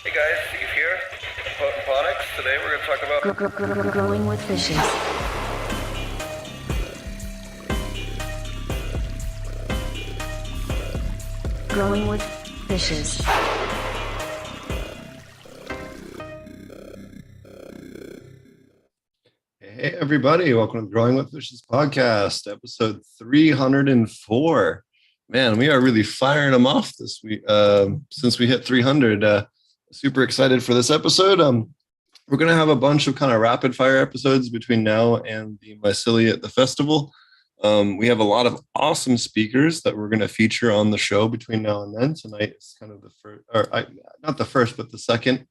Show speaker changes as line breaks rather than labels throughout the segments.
Hey guys, Steve here, Ponics. Today we're going to talk about
Growing with fishes. Growing with fishes.
Hey everybody, welcome to the Growing with Fishes podcast, episode 304. Man, we are really firing them off this week since we hit 300. Super excited for this episode. We're going to have a bunch of kind of rapid fire episodes between now and the Myceliate, the festival. We have a lot of awesome speakers that we're going to feature on the show between now and then. Tonight is kind of the first, not the first, but the second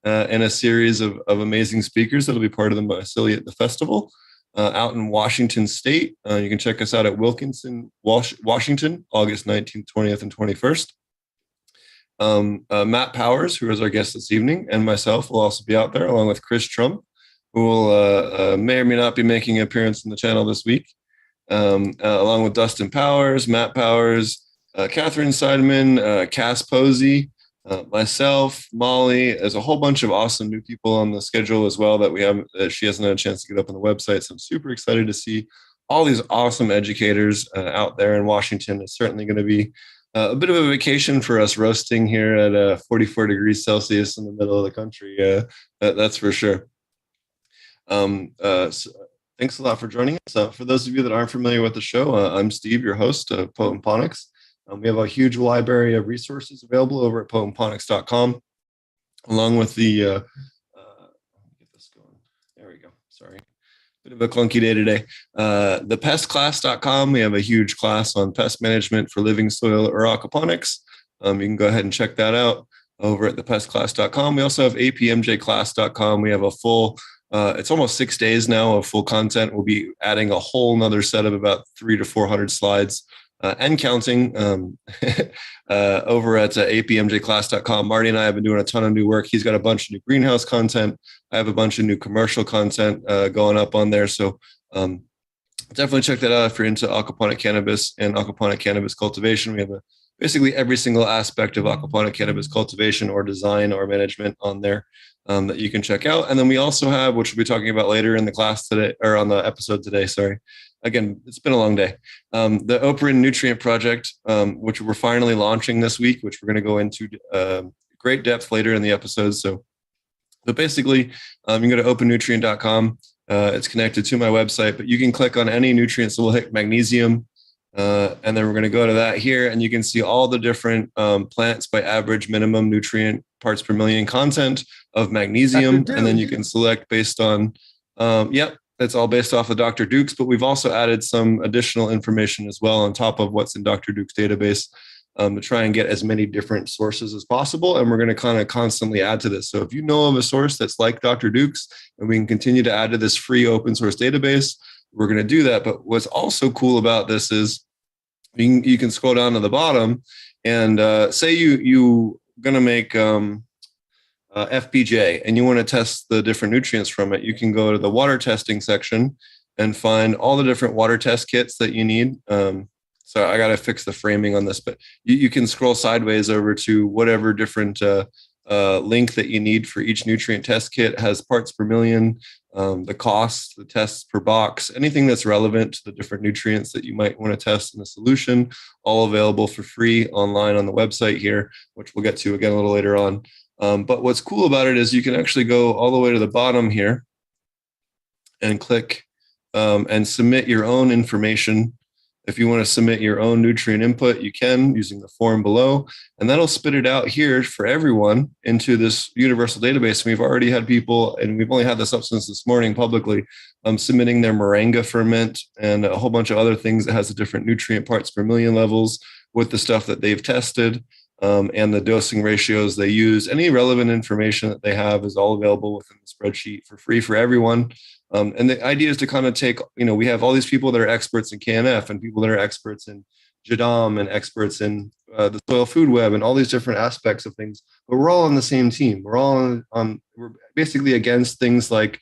in a series of amazing speakers that'll be part of the Myceliate, the festival out in Washington State. You can check us out at Wilkeson, Washington, August 19th, 20th, and 21st. Matt Powers, who is our guest this evening, and myself will also be out there, along with Chris Trump, who will may or may not be making an appearance on the channel this week, along with Dustin Powers, Matt Powers, Catherine Seidman, Cass Posey, myself, Molly. There's a whole bunch of awesome new people on the schedule as well that she hasn't had a chance to get up on the website. So I'm super excited to see all these awesome educators out there in Washington. It's certainly going to be a bit of a vacation for us roasting here at 44 degrees Celsius in the middle of the country. That's for sure. So thanks a lot for joining us. For those of you that aren't familiar with the show, I'm Steve, your host of Ponics. We have a huge library of resources available over at Ponics.com, along with the, get this going. There we go. Sorry. Bit of a clunky day today. The pestclass.com, we have a huge class on pest management for living soil or aquaponics. You can go ahead and check that out over at thepestclass.com. We also have apmjclass.com. We have a full, it's almost 6 days now of full content. We'll be adding a whole nother set of about 300 to 400 slides and counting over at apmjclass.com. Marty and I have been doing a ton of new work. He's got a bunch of new greenhouse content. I have a bunch of new commercial content going up on there. So definitely check that out if you're into aquaponic cannabis and aquaponic cannabis cultivation. We have basically every single aspect of aquaponic cannabis cultivation or design or management on there that you can check out. And then we also have, which we'll be talking about later in the class today, or on the episode today, sorry. Again, it's been a long day. The Operin Nutrient Project, which we're finally launching this week, which we're going to go into great depth later in the episode. So basically, you can go to opennutrient.com. It's connected to my website, but you can click on any nutrients. So we'll hit magnesium, and then we're going to go to that here, and you can see all the different plants by average minimum nutrient parts per million content of magnesium, and then you can select based on, it's all based off of Dr. Duke's, but we've also added some additional information as well on top of what's in Dr. Duke's database to try and get as many different sources as possible. And we're going to kind of constantly add to this. So if you know of a source that's like Dr. Duke's and we can continue to add to this free open source database, we're going to do that. But what's also cool about this is you can scroll down to the bottom and say you going to make FPJ and you want to test the different nutrients from it. You can go to the water testing section and find all the different water test kits that you need. So I got to fix the framing on this, but you can scroll sideways over to whatever different link that you need for each nutrient test kit. It has parts per million, the cost, the tests per box, anything that's relevant to the different nutrients that you might want to test in the solution, all available for free online on the website here, which we'll get to again a little later on. But what's cool about it is you can actually go all the way to the bottom here and click and submit your own information. If you want to submit your own nutrient input, you can using the form below, and that'll spit it out here for everyone into this universal database. And we've already had people, and we've only had this up since this morning publicly, submitting their moringa ferment and a whole bunch of other things that has the different nutrient parts per million levels with the stuff that they've tested. And the dosing ratios they use. Any relevant information that they have is all available within the spreadsheet for free for everyone. And the idea is to kind of take, we have all these people that are experts in KNF and people that are experts in JADAM and experts in the soil food web and all these different aspects of things, but we're all on the same team. We're all we're basically against things like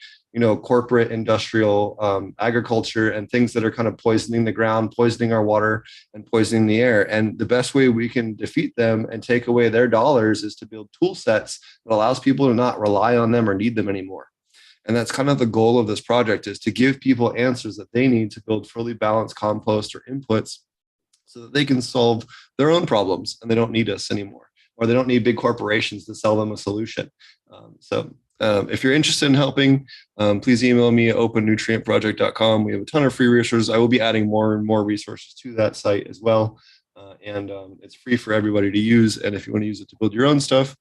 corporate industrial agriculture and things that are kind of poisoning the ground, poisoning our water, and poisoning the air. And the best way we can defeat them and take away their dollars is to build tool sets that allows people to not rely on them or need them anymore. And that's kind of the goal of this project, is to give people answers that they need to build fully balanced compost or inputs so that they can solve their own problems and they don't need us anymore, or they don't need big corporations to sell them a solution. If you're interested in helping, please email me at opennutrientproject.com. We have a ton of free resources. I will be adding more and more resources to that site as well. And it's free for everybody to use. And if you want to use it to build your own stuff,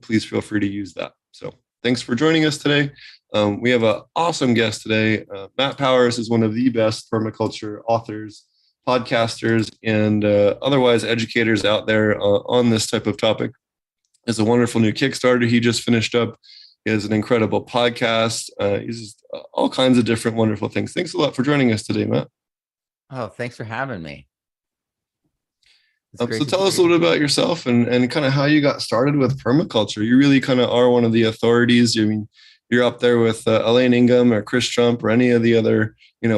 please feel free to use that. So thanks for joining us today. We have an awesome guest today. Matt Powers is one of the best permaculture authors, podcasters, and otherwise educators out there on this type of topic. It's a wonderful new Kickstarter he just finished up. He has an incredible podcast. He's just all kinds of different wonderful things. Thanks a lot for joining us today, Matt.
Oh, thanks for having me.
So tell us a little bit about yourself and kind of how you got started with permaculture. You really kind of are one of the authorities. I mean, you're up there with Elaine Ingham or Chris Trump or any of the other,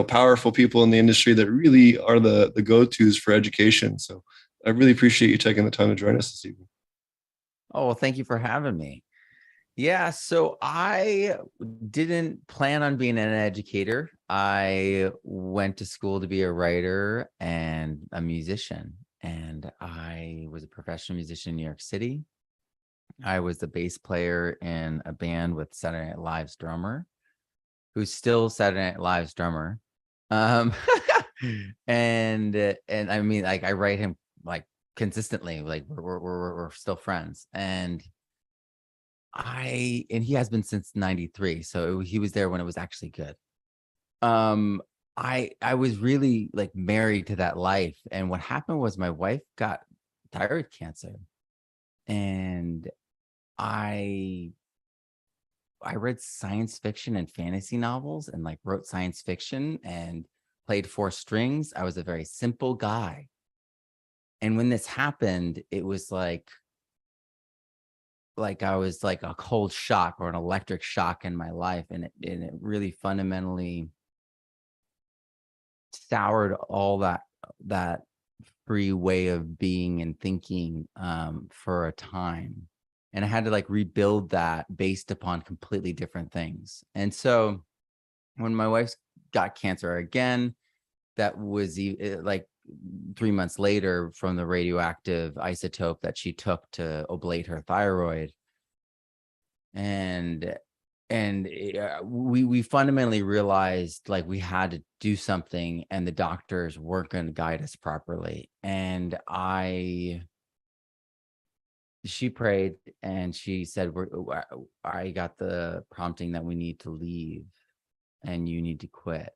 powerful people in the industry that really are the go-tos for education. So I really appreciate you taking the time to join us this evening.
Oh, well, thank you for having me. Yeah, so I didn't plan on being an educator. I went to school to be a writer and a musician, and I was a professional musician in New York City. I was the bass player in a band with Saturday Night Live's drummer, who's still Saturday Night Live's drummer. And I mean, like, I write him like consistently, like we're still friends, and he has been since '93, so he was there when it was actually good. I was really like married to that life, and what happened was my wife got thyroid cancer, and I read science fiction and fantasy novels and like wrote science fiction and played four strings. I was a very simple guy, and when this happened, it was like I was like a cold shock or an electric shock in my life. And it really fundamentally soured all that free way of being and thinking for a time. And I had to like rebuild that based upon completely different things. And so when my wife got cancer again, that was like 3 months later from the radioactive isotope that she took to ablate her thyroid. And we fundamentally realized like we had to do something, and the doctors weren't going to guide us properly. And she prayed and she said, I got the prompting that we need to leave and you need to quit.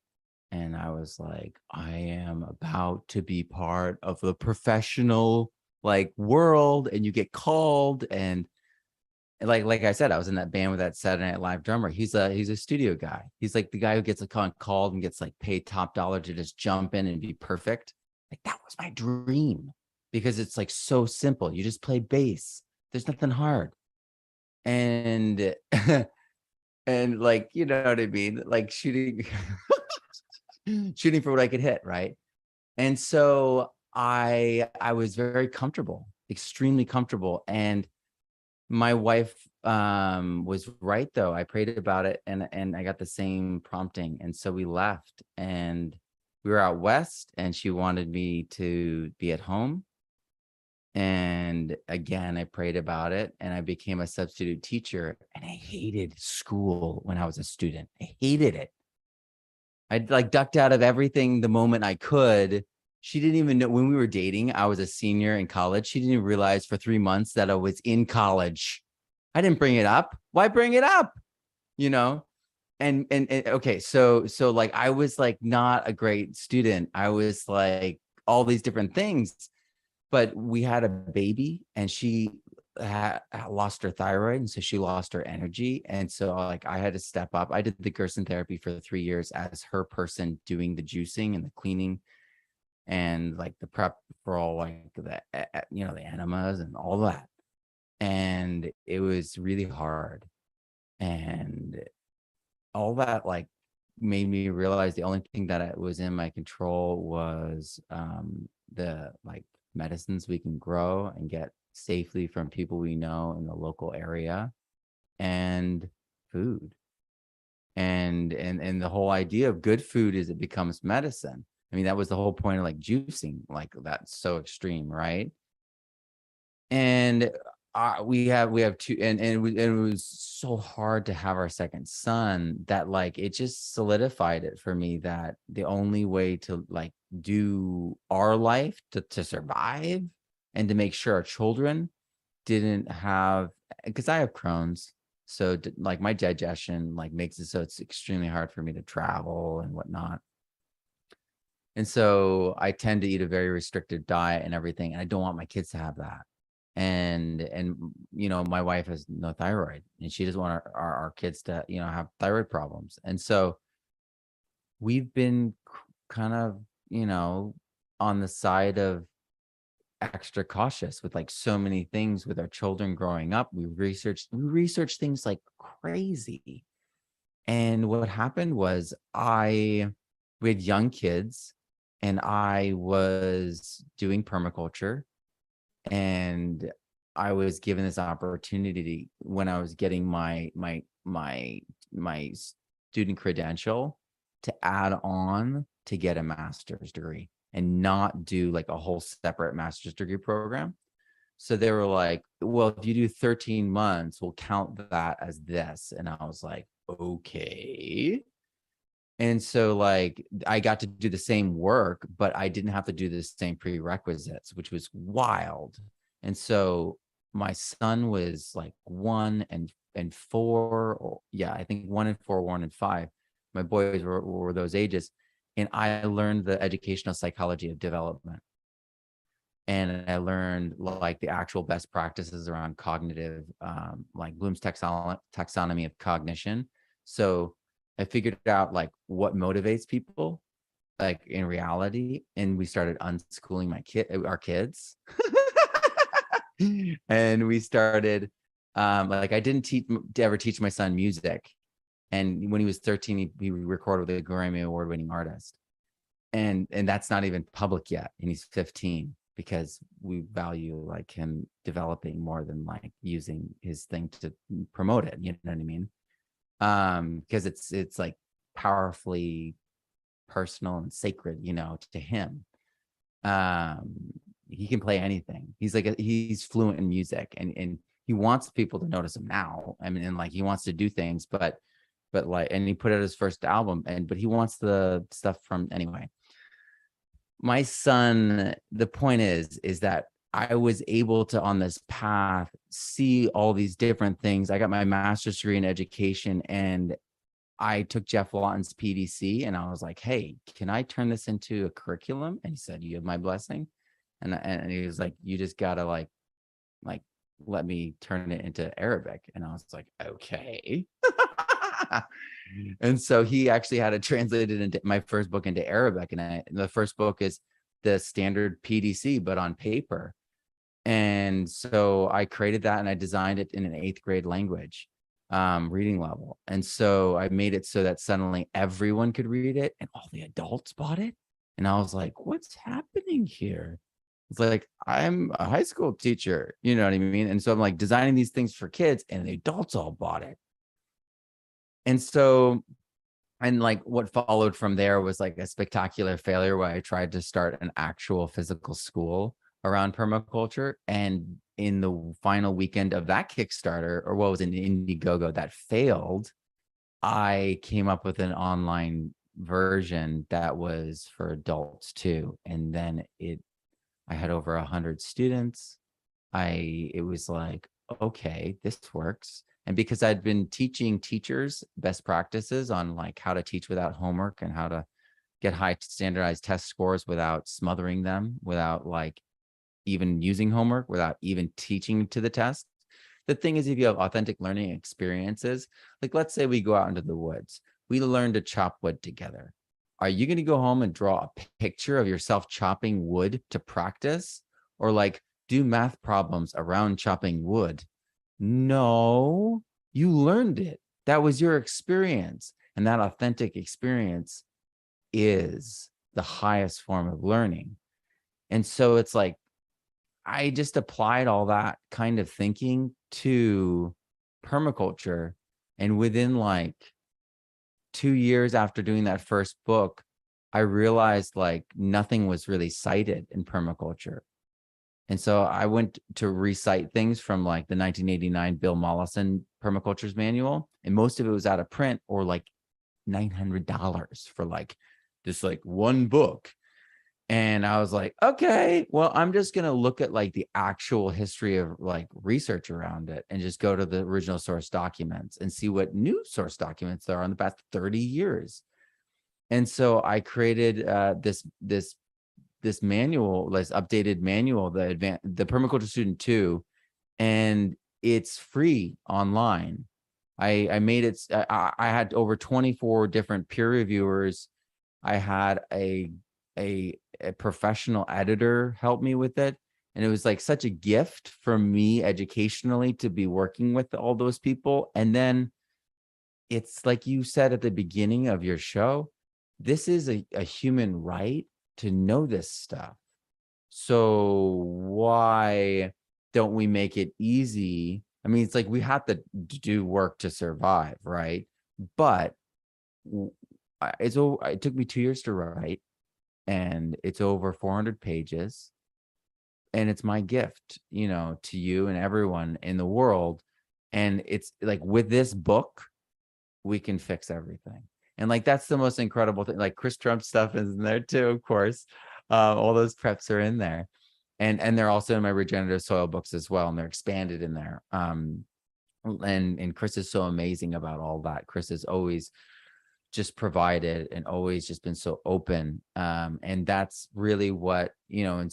And I was like, I am about to be part of the professional like world, and you get called. And like I said, I was in that band with that Saturday Night Live drummer. He's a studio guy. He's like the guy who gets called and gets like paid top dollar to just jump in and be perfect. Like that was my dream, because it's like so simple. You just play bass. There's nothing hard. And and like, you know what I mean? Like shooting for what I could hit, right? And so I was very comfortable, extremely comfortable. And my wife was right though. I prayed about it and I got the same prompting. And so we left, and we were out west, and she wanted me to be at home. And again, I prayed about it, and I became a substitute teacher, and I hated school when I was a student. I hated it. I'd like ducked out of everything the moment I could. She didn't even know when we were dating. I was a senior in college. She didn't even realize for 3 months that I was in college. I didn't bring it up. Why bring it up? You know? And okay, so like I was like not a great student. I was like all these different things. But we had a baby, and she had lost her thyroid, and so she lost her energy. And so like I had to step up. I did the Gerson therapy for 3 years as her person, doing the juicing and the cleaning and like the prep for all like the the enemas and all that. And it was really hard. And all that like made me realize the only thing that was in my control was the like medicines we can grow and get safely from people we know in the local area, and food. And the whole idea of good food is it becomes medicine. I mean, that was the whole point of like juicing, like that's so extreme, right? And we have two, and it was so hard to have our second son that like it just solidified it for me that the only way to like do our life to survive and to make sure our children didn't have, because I have Crohn's, so like my digestion like makes it so it's extremely hard for me to travel and whatnot. And so I tend to eat a very restricted diet and everything, and I don't want my kids to have that. And you know, my wife has no thyroid, and she doesn't want our kids to, you know, have thyroid problems. And so we've been kind of, you know, on the side of extra cautious with like so many things with our children growing up. We researched things like crazy. And what happened was we had young kids, and I was doing permaculture, and I was given this opportunity when I was getting my student credential to add on to get a master's degree and not do like a whole separate master's degree program. So they were like, well, if you do 13 months, we'll count that as this. And I was like, okay. And so like I got to do the same work, but I didn't have to do the same prerequisites, which was wild. And so my son was like 1 and 4, or yeah, I think 1 and 4, 1 and 5. My boys were those ages. And I learned the educational psychology of development. And I learned like the actual best practices around cognitive, like Bloom's taxonomy of cognition. So I figured out like what motivates people, like in reality, and we started unschooling our kids. And we started, like I didn't ever teach my son music. And when he was 13, he recorded with a Grammy Award-winning artist. And that's not even public yet. And he's 15, because we value like him developing more than like using his thing to promote it. You know what I mean? Because it's like powerfully personal and sacred, you know, to him. He can play anything. He's fluent in music, and he wants people to notice him now. I mean, and like he wants to do things, but like, and he put out his first album, but he wants the stuff from anyway. My son, the point is that I was able to, on this path, see all these different things. I got my master's degree in education, and I took Jeff Lawton's PDC, and I was like, hey, can I turn this into a curriculum? And he said, you have my blessing. And he was like, you just gotta like let me turn it into Arabic. And I was like, okay. And so he actually had it translated into my first book into Arabic. And the first book is the standard PDC, but on paper. And so I created that, and I designed it in an 8th grade language, reading level. And so I made it so that suddenly everyone could read it, and all the adults bought it. And I was like, what's happening here? It's like, I'm a high school teacher, you know what I mean? And so I'm like designing these things for kids, and the adults all bought it. And so, and like what followed from there was like a spectacular failure where I tried to start an actual physical school around permaculture. And in the final weekend of that Kickstarter, or what was an Indiegogo that failed, I came up with an online version that was for adults too. And then I had over 100 students. It was like, okay, this works. And because I'd been teaching teachers best practices on like how to teach without homework and how to get high standardized test scores without smothering them, without like even using homework, without even teaching to the test. The thing is, if you have authentic learning experiences, like let's say we go out into the woods, we learn to chop wood together. Are you going to go home and draw a picture of yourself chopping wood to practice, or like do math problems around chopping wood? No, you learned it. That was your experience. And that authentic experience is the highest form of learning. And so it's like, I just applied all that kind of thinking to permaculture. And within like 2 years after doing that first book, I realized like nothing was really cited in permaculture. And so I went to recite things from like the 1989 Bill Mollison Permaculture's Manual. And most of it was out of print, or like $900 for like just like one book. And I was like, okay, well, I'm just going to look at like the actual history of like research around it and just go to the original source documents and see what new source documents there are in the past 30 years. And so I created this manual, this updated manual, the Permaculture Student 2, and it's free online. I made it, I had over 24 different peer reviewers. I had a professional editor help me with it. And it was like such a gift for me educationally to be working with all those people. And then it's like you said at the beginning of your show, this is a human right to know this stuff. So why don't we make it easy? I mean, it's like we have to do work to survive, right? But it took me 2 years to write, and it's over 400 pages. And it's my gift, you know, to you and everyone in the world. And it's like, with this book, we can fix everything. And like, that's the most incredible thing. Like Chris Trump stuff is in there too, of course. All those preps are in there. And they're also in my regenerative soil books as well. And they're expanded in there. And Chris is so amazing about all that. Chris has always just provided and always just been so open. And that's really what, you know,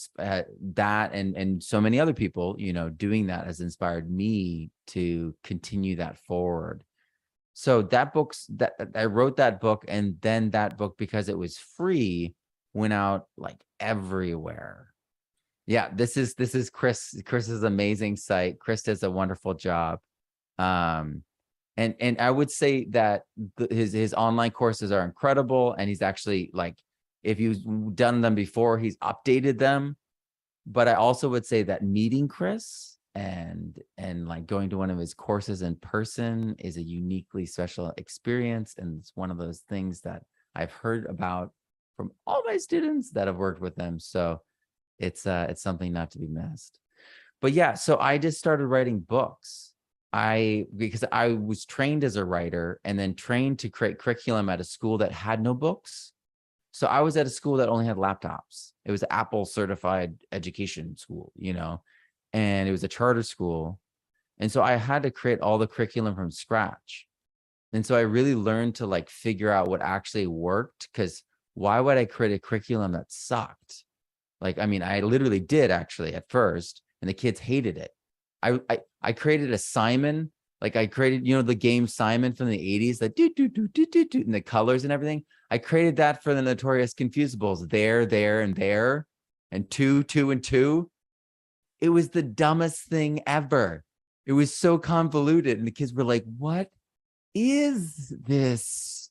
that and so many other people, you know, doing that has inspired me to continue that forward. So that I wrote that book, and then that book, because it was free, went out like everywhere. Yeah, this is Chris's amazing site. Chris does a wonderful job. And I would say that his online courses are incredible, and he's actually, like, if you've done them before, he's updated them. But I also would say that meeting Chris and like going to one of his courses in person is a uniquely special experience, and it's one of those things that I've heard about from all my students that have worked with him. So it's something not to be missed. But yeah, so I just started writing books. Because I was trained as a writer and then trained to create curriculum at a school that had no books. So I was at a school that only had laptops. It was an Apple certified education school, you know, and it was a charter school. And so I had to create all the curriculum from scratch. And so I really learned to like figure out what actually worked, because why would I create a curriculum that sucked? Like, I mean, I literally did actually at first, and the kids hated it. I created a Simon, like I created, you know, the game Simon from the 80s, that do and the colors and everything. I created that for the Notorious Confusables, there, and there, and two, and two. It was the dumbest thing ever. It was so convoluted, and the kids were like, "What is this,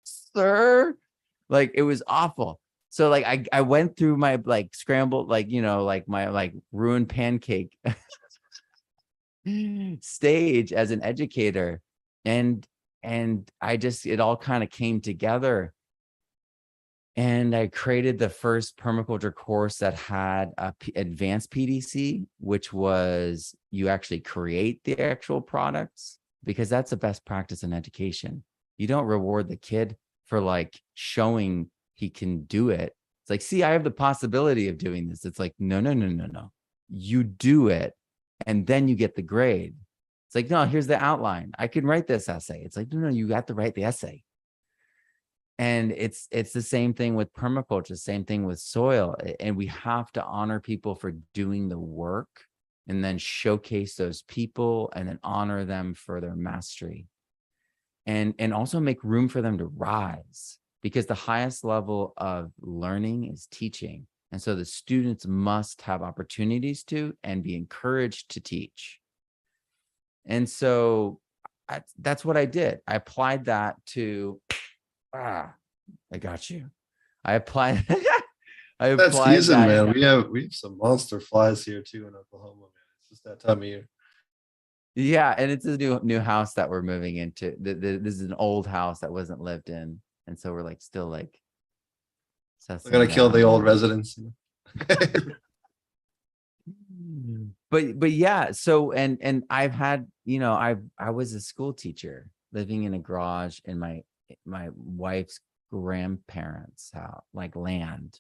sir?" Like, it was awful. So like I went through my like scrambled, like, you know, like my like ruined pancake stage as an educator, and I just, it all kind of came together, and I created the first permaculture course that had a advanced PDC, which was you actually create the actual products, because that's the best practice in education. You don't reward the kid for like showing he can do it. It's like, see, I have the possibility of doing this. It's like, no. You do it, and then you get the grade. It's like, no, here's the outline. I can write this essay. It's like, no, you have to write the essay. And it's the same thing with permaculture, same thing with soil. And we have to honor people for doing the work, and then showcase those people, and then honor them for their mastery. And also make room for them to rise, because the highest level of learning is teaching. And so the students must have opportunities to and be encouraged to teach. And so that's what I did. I applied that to, I got you. I applied, I
That's
applied
season,
that.
man. We have some monster flies here too in Oklahoma, man. It's just that time of year.
Yeah. And it's a new house that we're moving into. This is an old house that wasn't lived in. And so we're like, still like,
We're gonna kill the old residents.
But yeah, so and I've had, I was a school teacher living in a garage in my wife's grandparents' house, like land.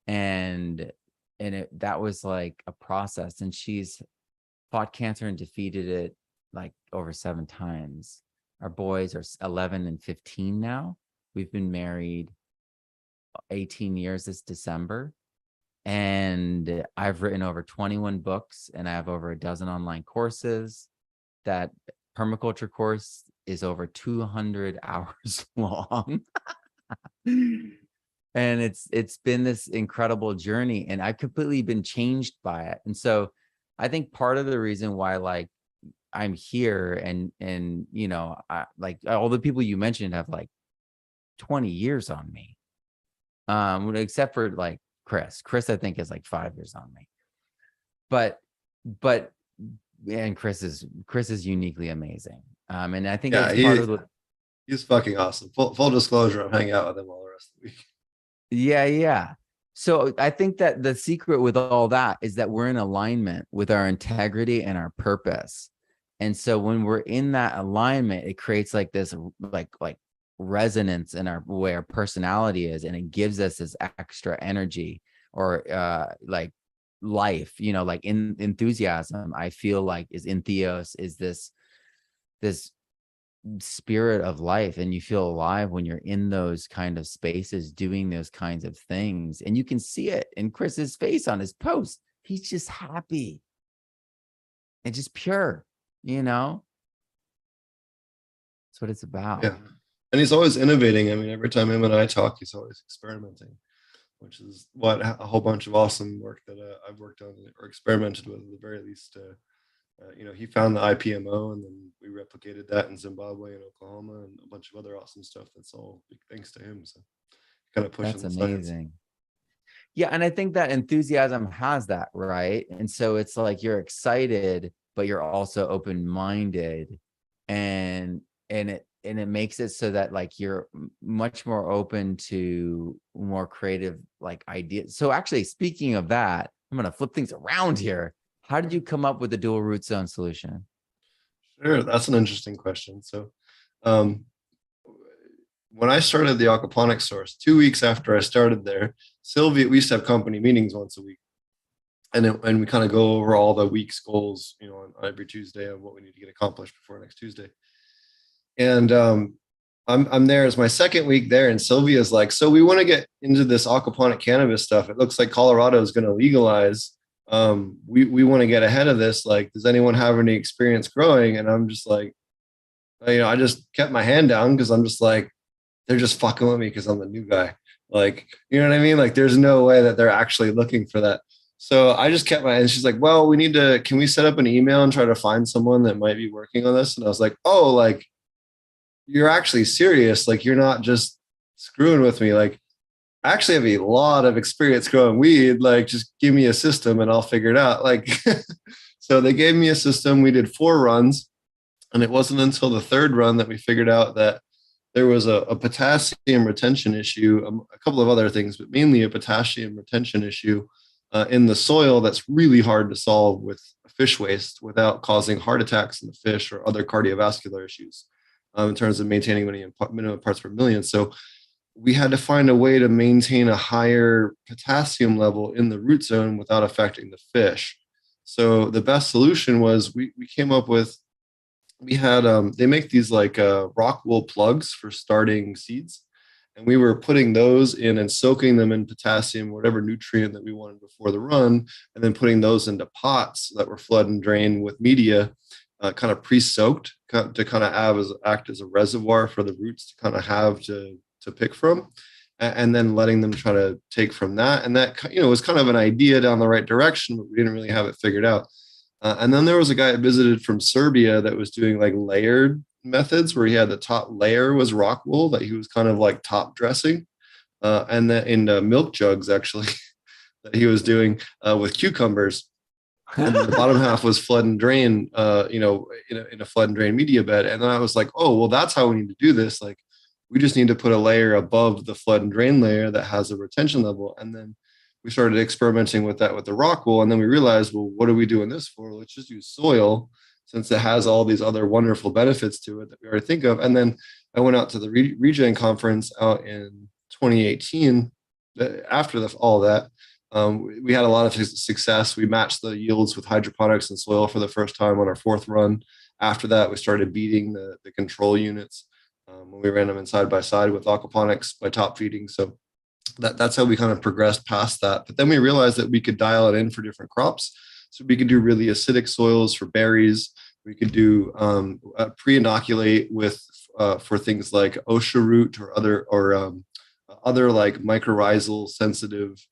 And that was like a process, and she's fought cancer and defeated it like over 7 times. Our boys are 11 and 15 now. We've been married 18 years this December. And I've written over 21 books, and I have over a dozen online courses. That permaculture course is over 200 hours long. And it's been this incredible journey, and I've completely been changed by it. And so I think part of the reason why like I'm here and like all the people you mentioned have like 20 years on me. Except for like Chris, I think is like 5 years on me. But and Chris is uniquely amazing. And I think it's part of the.
He's fucking awesome. Full disclosure, I'm hanging out with him all the rest of the week.
Yeah. So I think that the secret with all that is that we're in alignment with our integrity and our purpose. And so when we're in that alignment, it creates like this like resonance in our way our personality is, and it gives us this extra energy or like life, like in enthusiasm. I feel like is in Theos is this spirit of life, and you feel alive when you're in those kind of spaces doing those kinds of things. And you can see it in Chris's face on his post. He's just happy and just pure, that's what it's about.
Yeah. And he's always innovating. I mean, every time him and I talk, he's always experimenting, which is what a whole bunch of awesome work that I've worked on or experimented with at the very least. He found the IPMO, and then we replicated that in Zimbabwe and Oklahoma and a bunch of other awesome stuff. That's all big thanks to him. So kind of pushing
That's
the
amazing.
science.
Yeah. And I think that enthusiasm has that, right? And so it's like you're excited, but you're also open-minded, and it makes it so that like you're much more open to more creative like ideas. So actually, speaking of that, I'm going to flip things around here. How did you come up with the dual root zone solution?
Sure, that's an interesting question. So when I started the Aquaponics source, 2 weeks after I started there, Sylvia, we used to have company meetings once a week. And we kind of go over all the week's goals, on every Tuesday of what we need to get accomplished before next Tuesday. And I'm there as my second week there, and Sylvia's like, so we want to get into this aquaponic cannabis stuff. It looks like Colorado is going to legalize. We want to get ahead of this. Like, does anyone have any experience growing? And I'm just like, I just kept my hand down because I'm just like, they're just fucking with me because I'm the new guy. Like, you know what I mean? Like, there's no way that they're actually looking for that. So I just kept and she's like, well, can we set up an email and try to find someone that might be working on this? And I was like, oh, like, you're actually serious. Like, you're not just screwing with me. Like, I actually have a lot of experience growing weed. Like, just give me a system and I'll figure it out. Like, so they gave me a system. We did 4 runs, and it wasn't until the 3rd run that we figured out that there was a potassium retention issue, a couple of other things, but mainly a potassium retention issue in the soil that's really hard to solve with fish waste without causing heart attacks in the fish or other cardiovascular issues in terms of maintaining minimum parts per million. So we had to find a way to maintain a higher potassium level in the root zone without affecting the fish. So the best solution was we came up with, we had, they make these like rock wool plugs for starting seeds. And we were putting those in and soaking them in potassium, whatever nutrient that we wanted before the run, and then putting those into pots that were flood and drain with media, kind of pre-soaked to kind of act as a reservoir for the roots to kind of have to pick from, and then letting them try to take from that. And that, was kind of an idea down the right direction, but we didn't really have it figured out. And then there was a guy that visited from Serbia that was doing like layered methods where he had the top layer was rock wool that he was kind of like top dressing. And then in milk jugs, actually, that he was doing with cucumbers. And the bottom half was flood and drain, in a flood and drain media bed. And then I was like, oh, well, that's how we need to do this. Like, we just need to put a layer above the flood and drain layer that has a retention level. And then we started experimenting with that with the rock wool. And then we realized, well, what are we doing this for? Let's just use soil, since it has all these other wonderful benefits to it that we already think of. And then I went out to the Regen conference out in 2018. After all that, we had a lot of success. We matched the yields with hydroponics and soil for the first time on our 4th run. After that, we started beating the control units when we ran them in side by side with aquaponics by top feeding. So that's how we kind of progressed past that. But then we realized that we could dial it in for different crops. So we could do really acidic soils for berries. We could do pre-inoculate with for things like osha root or other like mycorrhizal sensitive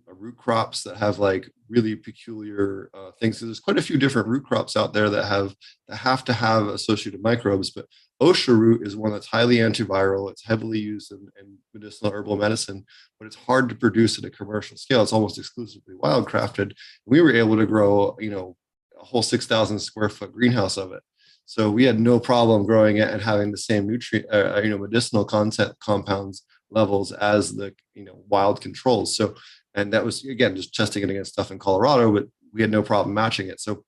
root crops that have like really peculiar things. So there's quite a few different root crops out there that have to have associated microbes, but osha root is one that's highly antiviral. It's heavily used in medicinal herbal medicine, but it's hard to produce at a commercial scale. It's almost exclusively wildcrafted. We were able to grow, a whole 6,000 square foot greenhouse of it. So we had no problem growing it and having the same medicinal content compounds levels as the wild controls. So, and that was again just testing it against stuff in Colorado, but we had no problem matching it. So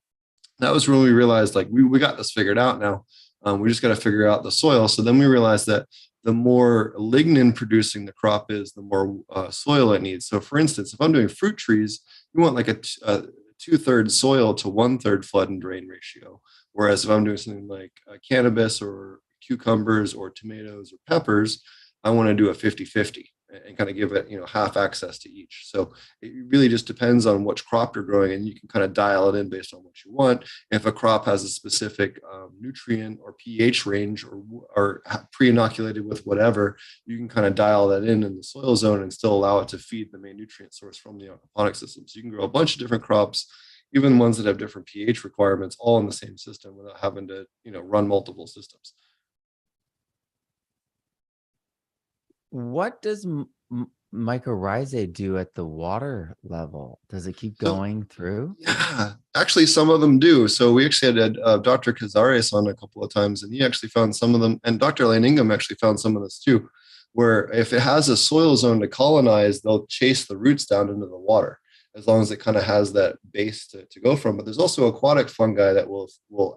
that was when we realized like we got this figured out now. We just got to figure out the soil. So then we realized that the more lignin producing the crop is, the more soil it needs. So for instance, if I'm doing fruit trees, you want like a 2/3 soil to 1/3 flood and drain ratio. Whereas if I'm doing something like cannabis or cucumbers or tomatoes or peppers, I want to do a 50-50 and kind of give it, half access to each. So it really just depends on which crop you're growing, and you can kind of dial it in based on what you want. If a crop has a specific nutrient or pH range or pre-inoculated with whatever, you can kind of dial that in the soil zone and still allow it to feed the main nutrient source from the aquaponic system. So you can grow a bunch of different crops, even ones that have different pH requirements, all in the same system without having to, run multiple systems.
What does mycorrhizae do at the water level? Does it keep going through?
Yeah, actually, some of them do. So we actually had Dr. Cazares on a couple of times, and he actually found some of them. And Dr. Lane Ingham actually found some of this too, where if it has a soil zone to colonize, they'll chase the roots down into the water, as long as it kind of has that base to go from. But there's also aquatic fungi that will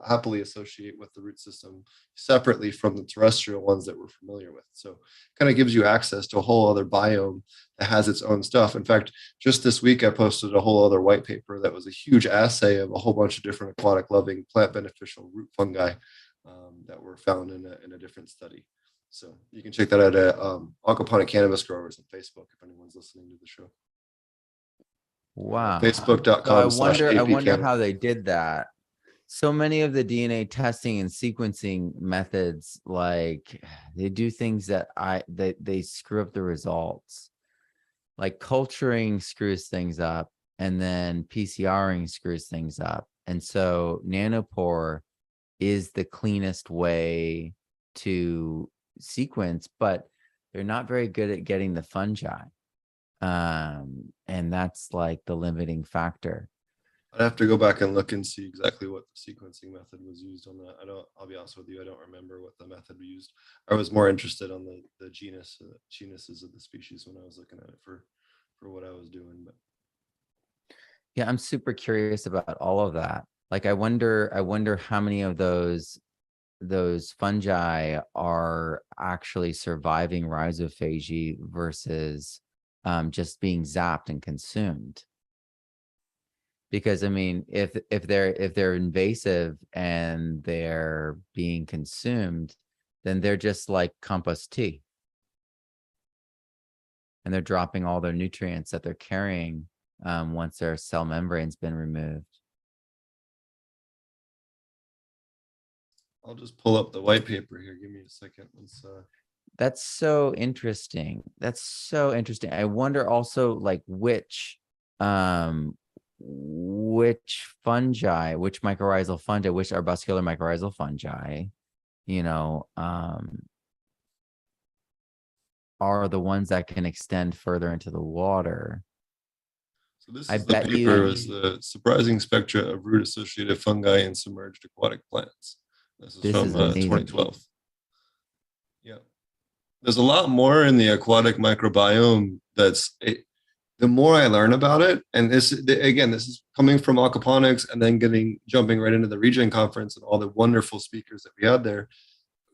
happily associate with the root system separately from the terrestrial ones that we're familiar with. So it kind of gives you access to a whole other biome that has its own stuff. In fact, just this week, I posted a whole other white paper that was a huge assay of a whole bunch of different aquatic loving plant beneficial root fungi that were found in a different study. So you can check that out at Aquaponic Cannabis Growers on Facebook if anyone's listening to the show.
Wow.
Facebook.com.
So I wonder how they did that. So many of the DNA testing and sequencing methods, like they do things that they screw up the results. Like culturing screws things up, and then PCRing screws things up. And so nanopore is the cleanest way to sequence, but they're not very good at getting the fungi. And that's like the limiting factor.
I'd have to go back and look and see exactly what the sequencing method was used on that. I'll be honest with you, I don't remember what the method we used. I was more interested on the genuses of the species when I was looking at it for what I was doing. But
yeah, I'm super curious about all of that. Like I wonder how many of those fungi are actually surviving rhizophagy versus just being zapped and consumed. Because I mean, if they're invasive and they're being consumed, then they're just like compost tea, and they're dropping all their nutrients that they're carrying once their cell membrane's been removed.
I'll just pull up the white paper here. Give me a second.
That's so interesting. I wonder also like which fungi, which mycorrhizal fungi, which arbuscular mycorrhizal fungi you know, are the ones that can extend further into the water.
So this
I
is the
bet
paper
you
is the surprising spectra of root-associated fungi in submerged aquatic plants. This is
this
from
is amazing.
2012. Yeah, there's a lot more in the aquatic microbiome. The more I learn about it, and this is coming from Aquaponics and then jumping right into the Regen conference and all the wonderful speakers that we had there.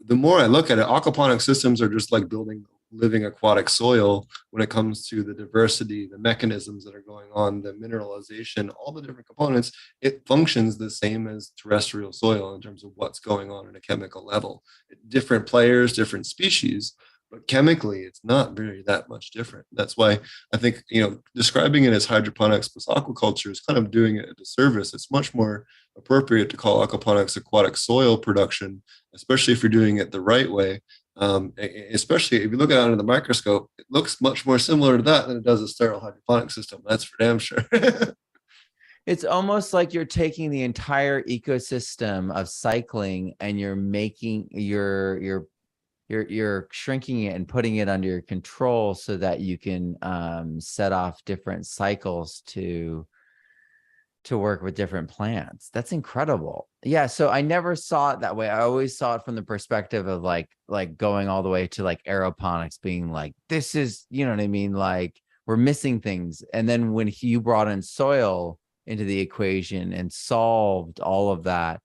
The more I look at it, aquaponic systems are just like building living aquatic soil when it comes to the diversity, the mechanisms that are going on, the mineralization, all the different components. It functions the same as terrestrial soil in terms of what's going on at a chemical level. Different players, different species, but chemically, it's not really that much different. That's why I think, describing it as hydroponics plus aquaculture is kind of doing it a disservice. It's much more appropriate to call aquaponics aquatic soil production, especially if you're doing it the right way. Especially if you look at it under the microscope, it looks much more similar to that than it does a sterile hydroponic system. That's for damn sure.
It's almost like you're taking the entire ecosystem of cycling and you're making you're shrinking it and putting it under your control so that you can set off different cycles to work with different plants. That's incredible. Yeah. So I never saw it that way. I always saw it from the perspective of like going all the way to like aeroponics being like, this is, you know what I mean? Like we're missing things. And then when you brought in soil into the equation and solved all of that,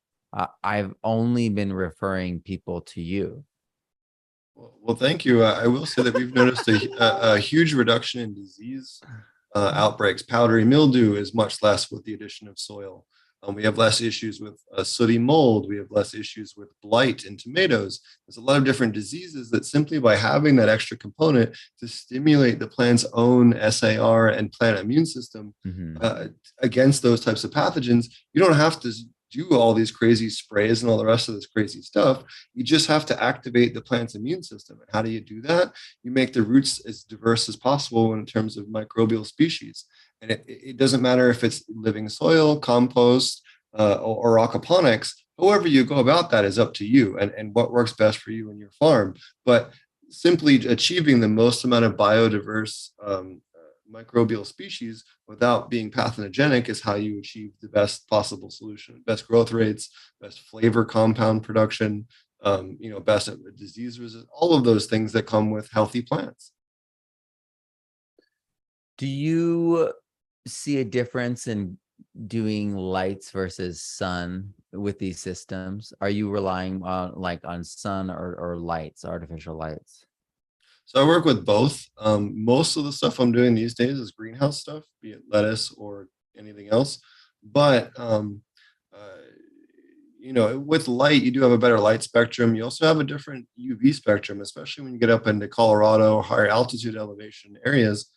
I've only been referring people to you.
Well, thank you. I will say that we've noticed a huge reduction in disease outbreaks. Powdery mildew is much less with the addition of soil. We have less issues with sooty mold. We have less issues with blight in tomatoes. There's a lot of different diseases that simply by having that extra component to stimulate the plant's own SAR and plant immune system against those types of pathogens, you don't have to do all these crazy sprays and all the rest of this crazy stuff. You just have to activate the plant's immune system. And how do you do that? You make the roots as diverse as possible in terms of microbial species. And it doesn't matter if it's living soil, compost, or aquaponics. However you go about that is up to you and what works best for you and your farm. But simply achieving the most amount of biodiverse microbial species without being pathogenic is how you achieve the best possible solution, best growth rates, best flavor compound production, best disease resistance, all of those things that come with healthy plants.
Do you see a difference in doing lights versus sun with these systems? Are you relying on sun or lights, artificial lights?
So I work with both. Most of the stuff I'm doing these days is greenhouse stuff, be it lettuce or anything else. But with light, you do have a better light spectrum. You also have a different UV spectrum, especially when you get up into Colorado or higher altitude elevation areas.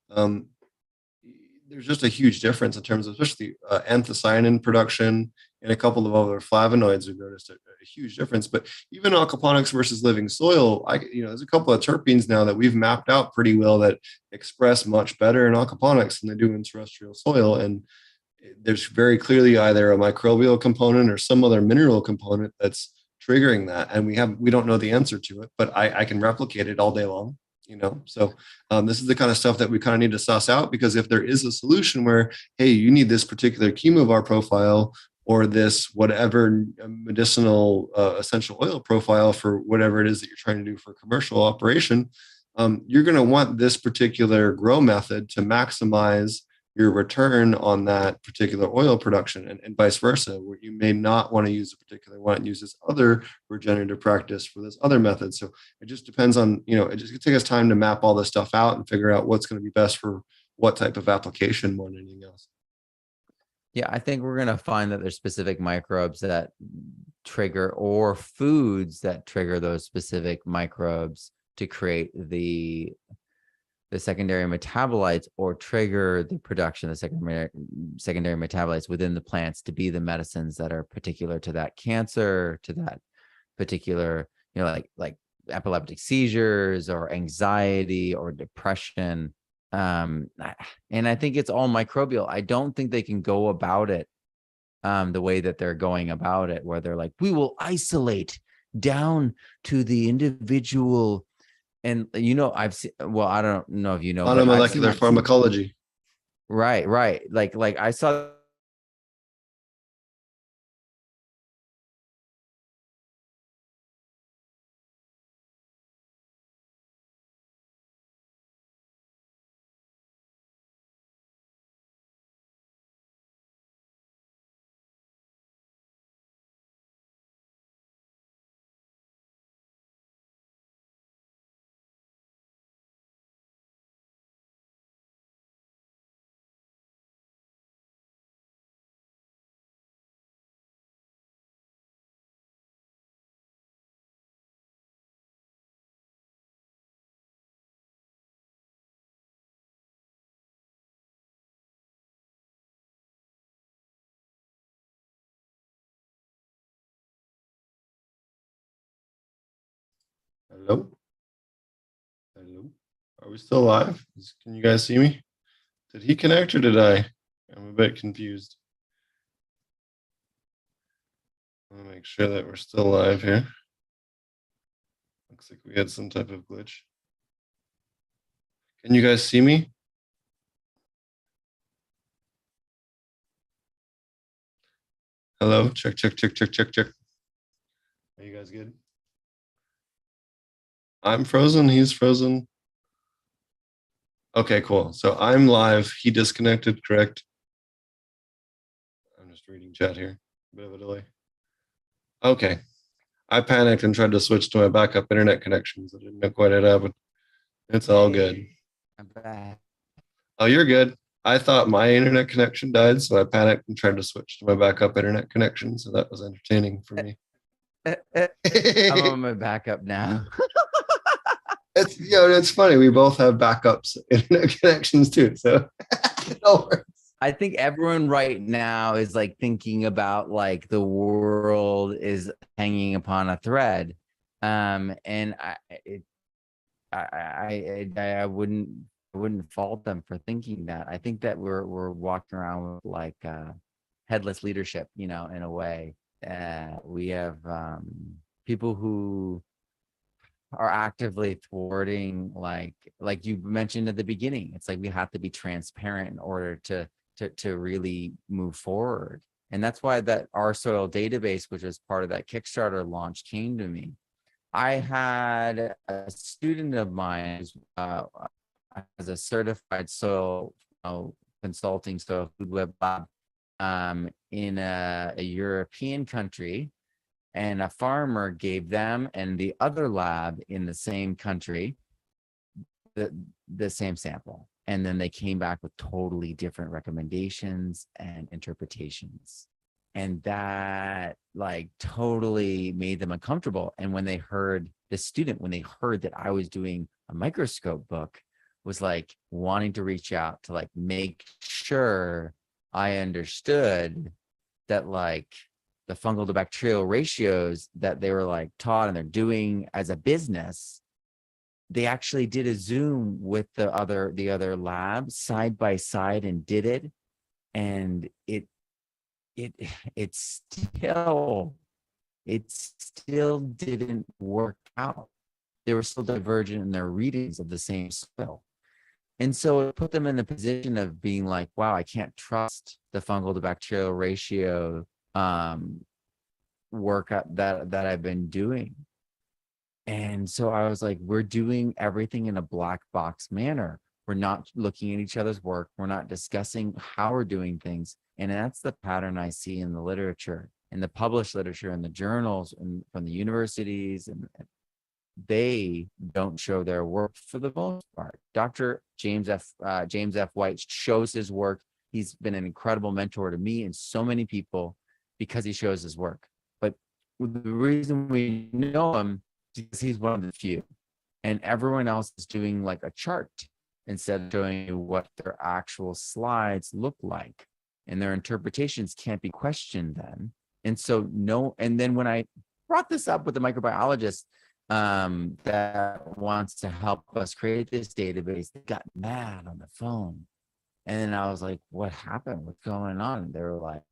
There's just a huge difference in terms of especially anthocyanin production and a couple of other flavonoids. We've noticed a huge difference. But even aquaponics versus living soil, there's a couple of terpenes now that we've mapped out pretty well that express much better in aquaponics than they do in terrestrial soil. And there's very clearly either a microbial component or some other mineral component that's triggering that. And we don't know the answer to it, but I can replicate it all day long. So this is the kind of stuff that we kind of need to suss out, because if there is a solution where, hey, you need this particular chemovar profile or this whatever medicinal essential oil profile for whatever it is that you're trying to do for commercial operation, you're going to want this particular grow method to maximize your return on that particular oil production, and vice versa, where you may not want to use a particular one and use this other regenerative practice for this other method. So it just depends on, it just takes us time to map all this stuff out and figure out what's going to be best for what type of application more than anything else.
Yeah, I think we're going to find that there's specific microbes that trigger, or foods that trigger those specific microbes to create the secondary metabolites, or trigger the production of the secondary metabolites within the plants to be the medicines that are particular to that cancer, to that particular, like epileptic seizures or anxiety or depression. And I think it's all microbial. I don't think they can go about it the way that they're going about it, where they're like, we will isolate down to the individual. And I've seen, well, I don't know if you know, but I've seen
Monomolecular
that too.
pharmacology.
Right. Like I saw
Hello? Hello? Are we still live? Can you guys see me? Did he connect or did I? I'm a bit confused. I want to make sure that we're still live here. Looks like we had some type of glitch. Can you guys see me? Hello? Check, check, check, check, check, check. Are you guys good? I'm frozen. He's frozen. Okay, cool. So I'm live. He disconnected, correct? I'm just reading chat here. A bit of a delay. Okay. I panicked and tried to switch to my backup internet connections. I didn't know quite what happened. It's all good.
I'm back.
Oh, you're good. I thought my internet connection died, so I panicked and tried to switch to my backup internet connection. So that was entertaining for me.
I'm on my backup now.
It's funny. We both have backups internet connections too. So it all works.
I think everyone right now is like thinking about like the world is hanging upon a thread. And I wouldn't fault them for thinking that. I think that we're walking around with like headless leadership, in a way. We have people who are actively thwarting, like you mentioned at the beginning. It's like we have to be transparent in order to really move forward. And that's why that Our Soil database, which was part of that Kickstarter launch, came to me. I had a student of mine as a certified soil consulting soil food web lab in a European country, and a farmer gave them and the other lab in the same country the same sample. And then they came back with totally different recommendations and interpretations. And that like totally made them uncomfortable. And when they heard when they heard that I was doing a microscope book, was like wanting to reach out to like make sure I understood that like the fungal to bacterial ratios that they were like taught and they're doing as a business. They actually did a Zoom with the other lab side by side and did it. And it still didn't work out. They were still divergent in their readings of the same soil. And so it put them in the position of being like, wow, I can't trust the fungal to bacterial ratio work that I've been doing. And so I was like, we're doing everything in a black box manner. We're not looking at each other's work. We're not discussing how we're doing things. And that's the pattern I see in the literature, in the published literature, in the journals, and from the universities. And they don't show their work for the most part. Dr. James F. White shows his work. He's been an incredible mentor to me and so many people because he shows his work. But the reason we know him is because he's one of the few. And everyone else is doing like a chart instead of showing you what their actual slides look like. And their interpretations can't be questioned then. And so and then when I brought this up with the microbiologist that wants to help us create this database, they got mad on the phone. And then I was like, what happened? What's going on? And they were like,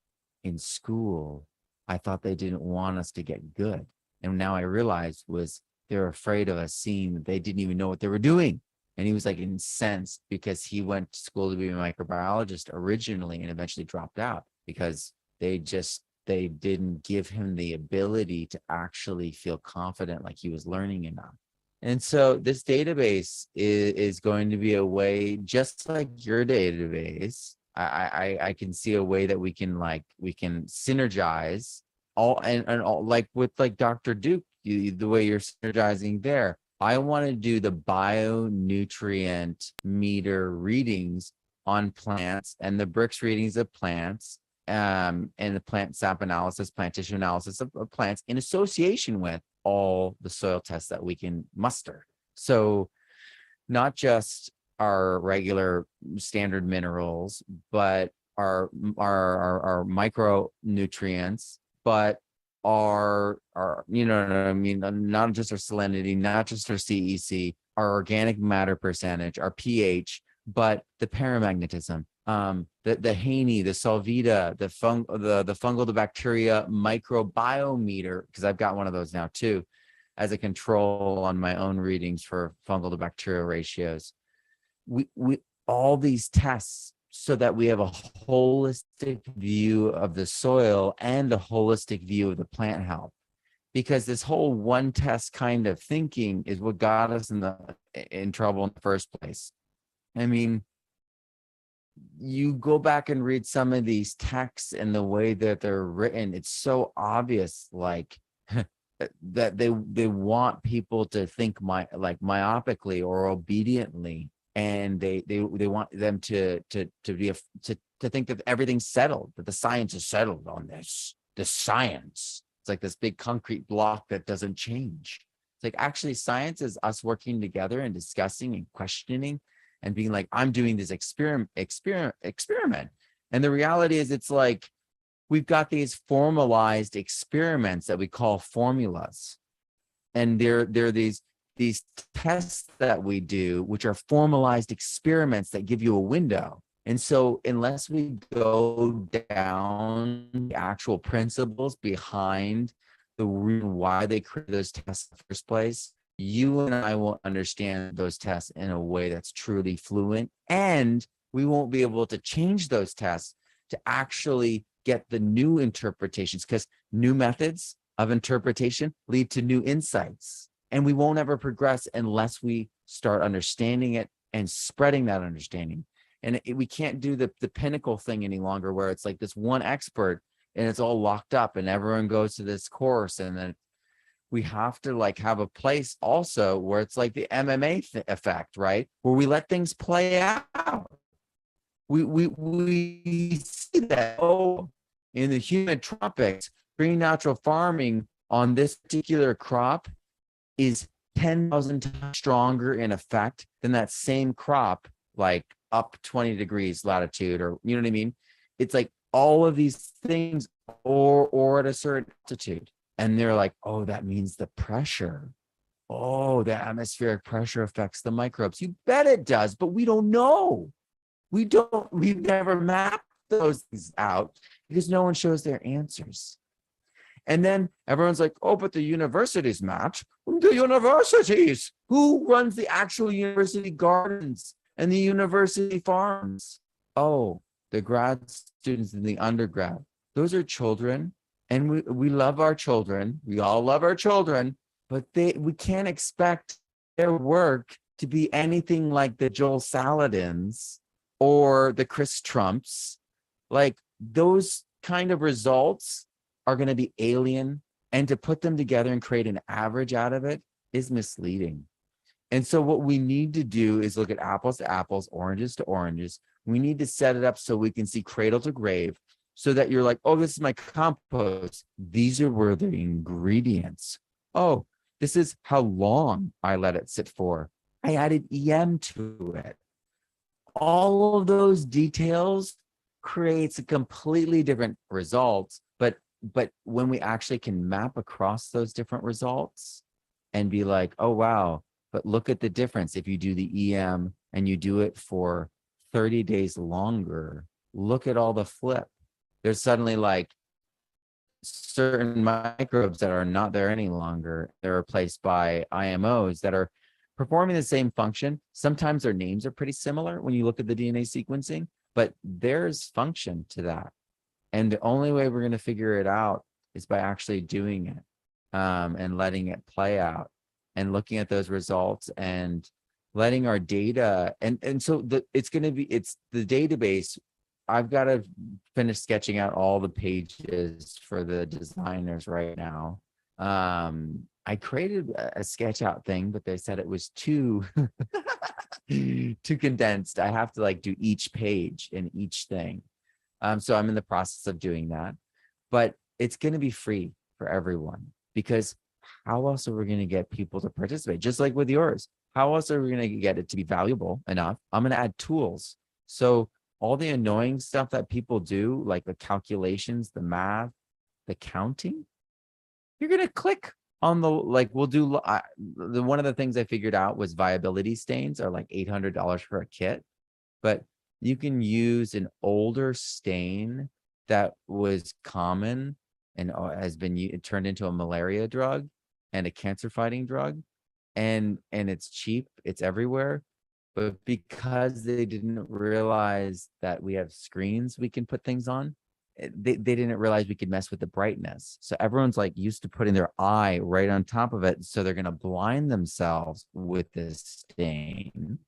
in school, I thought they didn't want us to get good. And now I realized was they're afraid of us seeing that they didn't even know what they were doing. And he was like incensed because he went to school to be a microbiologist originally and eventually dropped out because they didn't give him the ability to actually feel confident like he was learning enough. And so this database is going to be a way, just like your database. I can see a way that we can synergize all and all, like with like Dr. Duke, the way you're synergizing there. I want to do the bionutrient meter readings on plants and the Brix readings of plants, and the plant sap analysis, plant tissue analysis of plants in association with all the soil tests that we can muster. So not just our regular standard minerals, but our micronutrients, but our you know what I mean, not just our salinity, not just our CEC, our organic matter percentage, our pH, but the paramagnetism, the Haney, the Solvita, the fungal to bacteria microbiometer, because I've got one of those now too, as a control on my own readings for fungal to bacterial ratios. We all these tests so that we have a holistic view of the soil and a holistic view of the plant health. Because this whole one test kind of thinking is what got us in trouble in the first place. I mean, you go back and read some of these texts and the way that they're written, it's so obvious, like that they want people to think myopically or obediently, and they want them to think that everything's settled, that the science is settled on this. The science, it's like this big concrete block that doesn't change. It's like, actually, science is us working together and discussing and questioning and being like, I'm doing this experiment. And the reality is, it's like, we've got these formalized experiments that we call formulas. And they're these tests that we do, which are formalized experiments that give you a window. And so unless we go down the actual principles behind the reason why they create those tests in the first place, you and I won't understand those tests in a way that's truly fluent. And we won't be able to change those tests to actually get the new interpretations, because new methods of interpretation lead to new insights. And we won't ever progress unless we start understanding it and spreading that understanding. And we can't do the pinnacle thing any longer, where it's like this one expert and it's all locked up and everyone goes to this course. And then we have to like have a place also where it's like the MMA effect, right? Where we let things play out. We see that, in the humid tropics, green natural farming on this particular crop is 10,000 times stronger in effect than that same crop, like up 20 degrees latitude, or you know what I mean? It's like all of these things, or at a certain altitude. And they're like, oh, that means the pressure. Oh, the atmospheric pressure affects the microbes. You bet it does, but we don't know. We've never mapped those things out because no one shows their answers. And then everyone's like, oh, but the universities match. The universities. Who runs the actual university gardens and the university farms? Oh, the grad students and the undergrad. Those are children. And we love our children. We all love our children, but we can't expect their work to be anything like the Joel Saladins or the Chris Trumps. Like, those kind of results are going to be alien, and to put them together and create an average out of it is misleading. And so what we need to do is look at apples to apples, oranges to oranges. We need to set it up so we can see cradle to grave, so that you're like, oh, this is my compost. These were the ingredients. Oh, this is how long I let it sit for. I added EM to it. All of those details creates a completely different results. But when we actually can map across those different results and be like, oh, wow, but look at the difference. If you do the EM and you do it for 30 days longer, look at all the flip. There's suddenly like certain microbes that are not there any longer. They're replaced by IMOs that are performing the same function. Sometimes their names are pretty similar when you look at the DNA sequencing, but there's function to that. And the only way we're going to figure it out is by actually doing it, and letting it play out and looking at those results and letting our data. And so it's the database. I've got to finish sketching out all the pages for the designers right now. I created a sketch out thing, but they said it was too too condensed. I have to like do each page in each thing. So I'm in the process of doing that, but it's going to be free for everyone, because how else are we going to get people to participate? Just like with yours, how else are we going to get it to be valuable enough? I'm going to add tools. So all the annoying stuff that people do, like the calculations, the math, the counting, you're going to click on the, like, we'll do, one of the things I figured out was viability stains are like $800 for a kit, but you can use an older stain that was common and has been turned into a malaria drug and a cancer fighting drug. And it's cheap, it's everywhere. But because they didn't realize that we have screens we can put things on, they didn't realize we could mess with the brightness. So everyone's like used to putting their eye right on top of it. So they're going to blind themselves with this stain.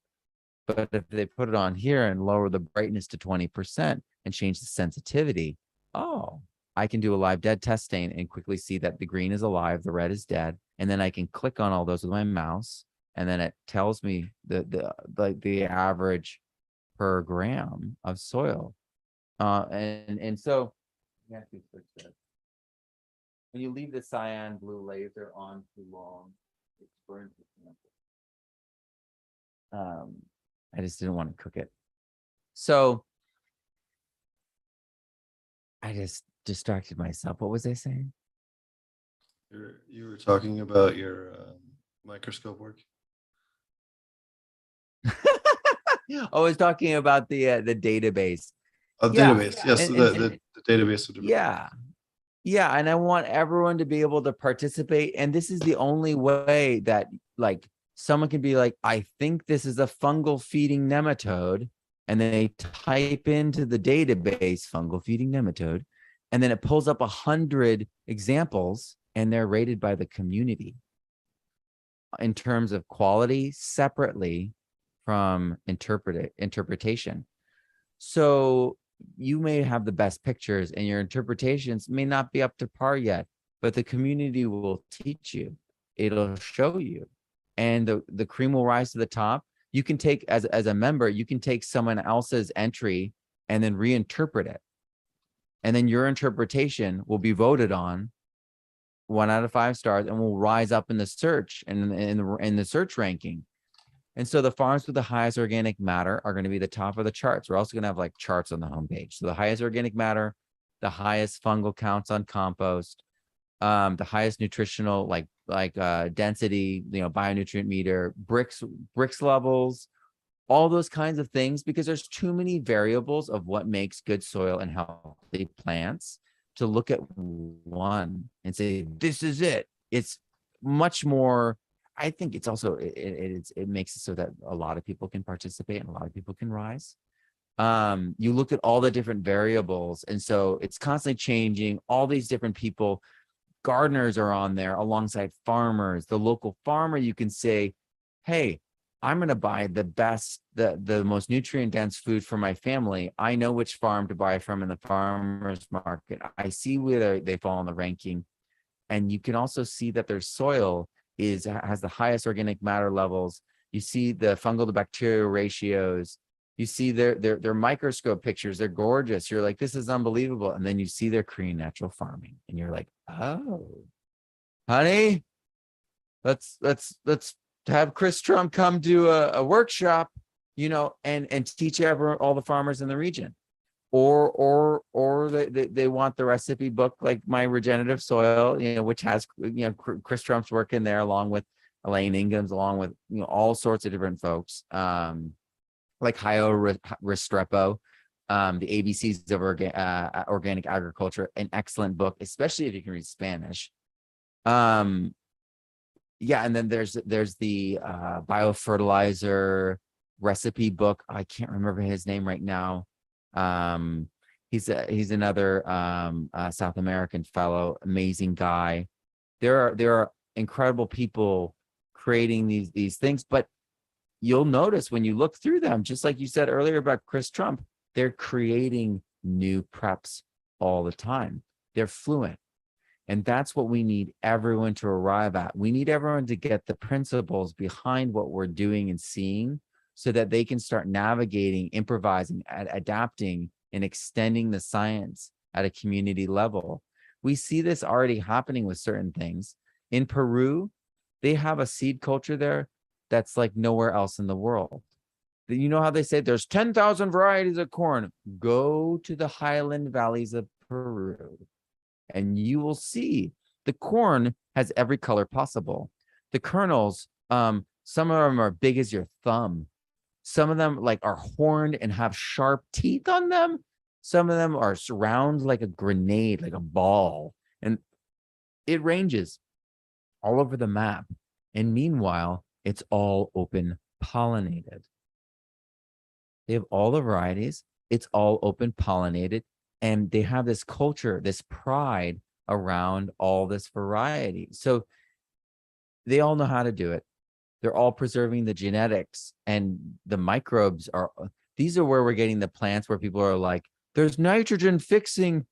But if they put it on here and lower the brightness to 20% and change the sensitivity, oh, I can do a live dead test stain and quickly see that the green is alive, the red is dead. And then I can click on all those with my mouse. And then it tells me the average per gram of soil. And so you have to switch this. When you leave the cyan blue laser on too long, it burns the sample. I just didn't want to cook it. So I just distracted myself. What was I saying?
You were talking about your microscope work.
I was talking about the database.
Database. Yes,
And-
the database. Would
Yeah. And I want everyone to be able to participate. And this is the only way that, like, someone can be like, I think this is a fungal feeding nematode. And then they type into the database fungal feeding nematode. And then it pulls up 100 examples, and they're rated by the community in terms of quality separately from interpretation. So you may have the best pictures and your interpretations may not be up to par yet, but the community will teach you. It'll show you. And the cream will rise to the top. You can take, as a member, you can take someone else's entry and then reinterpret it. And then your interpretation will be voted on 1 out of 5 stars and will rise up in the search and in the search ranking. And so the farms with the highest organic matter are going to be the top of the charts. We're also going to have like charts on the homepage. So the highest organic matter, the highest fungal counts on compost, the highest nutritional density, bionutrient meter, bricks levels, all those kinds of things, because there's too many variables of what makes good soil and healthy plants to look at one and say, this is it. It's much more. I think it's also, it makes it so that a lot of people can participate and a lot of people can rise. You look at all the different variables. And so it's constantly changing. All these different people, gardeners are on there alongside farmers. The local farmer, you can say, hey, I'm going to buy the best, the most nutrient dense food for my family. I know which farm to buy from in the farmer's market. I see where they fall in the ranking. And you can also see that their soil has the highest organic matter levels. You see the fungal to bacterial ratios. You see their microscope pictures. They're gorgeous. You're like, this is unbelievable. And then you see their Korean natural farming, and you're like, oh, honey, let's have Chris Trump come do a workshop, and teach all the farmers in the region. Or they want the recipe book, like My Regenerative Soil, which has Chris Trump's work in there, along with Elaine Ingham's, along with all sorts of different folks, like Hayo Restrepo, The ABCs of Organic Agriculture, an excellent book, especially if you can read Spanish. Yeah, and then there's the biofertilizer recipe book. I can't remember his name right now. He's another South American fellow, amazing guy. There are incredible people creating these things, but you'll notice when you look through them, just like you said earlier about Chris Trump, they're creating new preps all the time. They're fluent. And that's what we need everyone to arrive at. We need everyone to get the principles behind what we're doing and seeing so that they can start navigating, improvising, adapting, and extending the science at a community level. We see this already happening with certain things. In Peru, they have a seed culture there that's like nowhere else in the world. You know how they say there's 10,000 varieties of corn? Go to the highland valleys of Peru, and you will see the corn has every color possible. The kernels, some of them are big as your thumb. Some of them like are horned and have sharp teeth on them. Some of them are round like a grenade, like a ball. And it ranges all over the map. And meanwhile, it's all open pollinated. They have all the varieties. It's all open pollinated. And they have this culture, this pride around all this variety. So they all know how to do it. They're all preserving the genetics, and the microbes are, these are where we're getting the plants where people are like, there's nitrogen fixing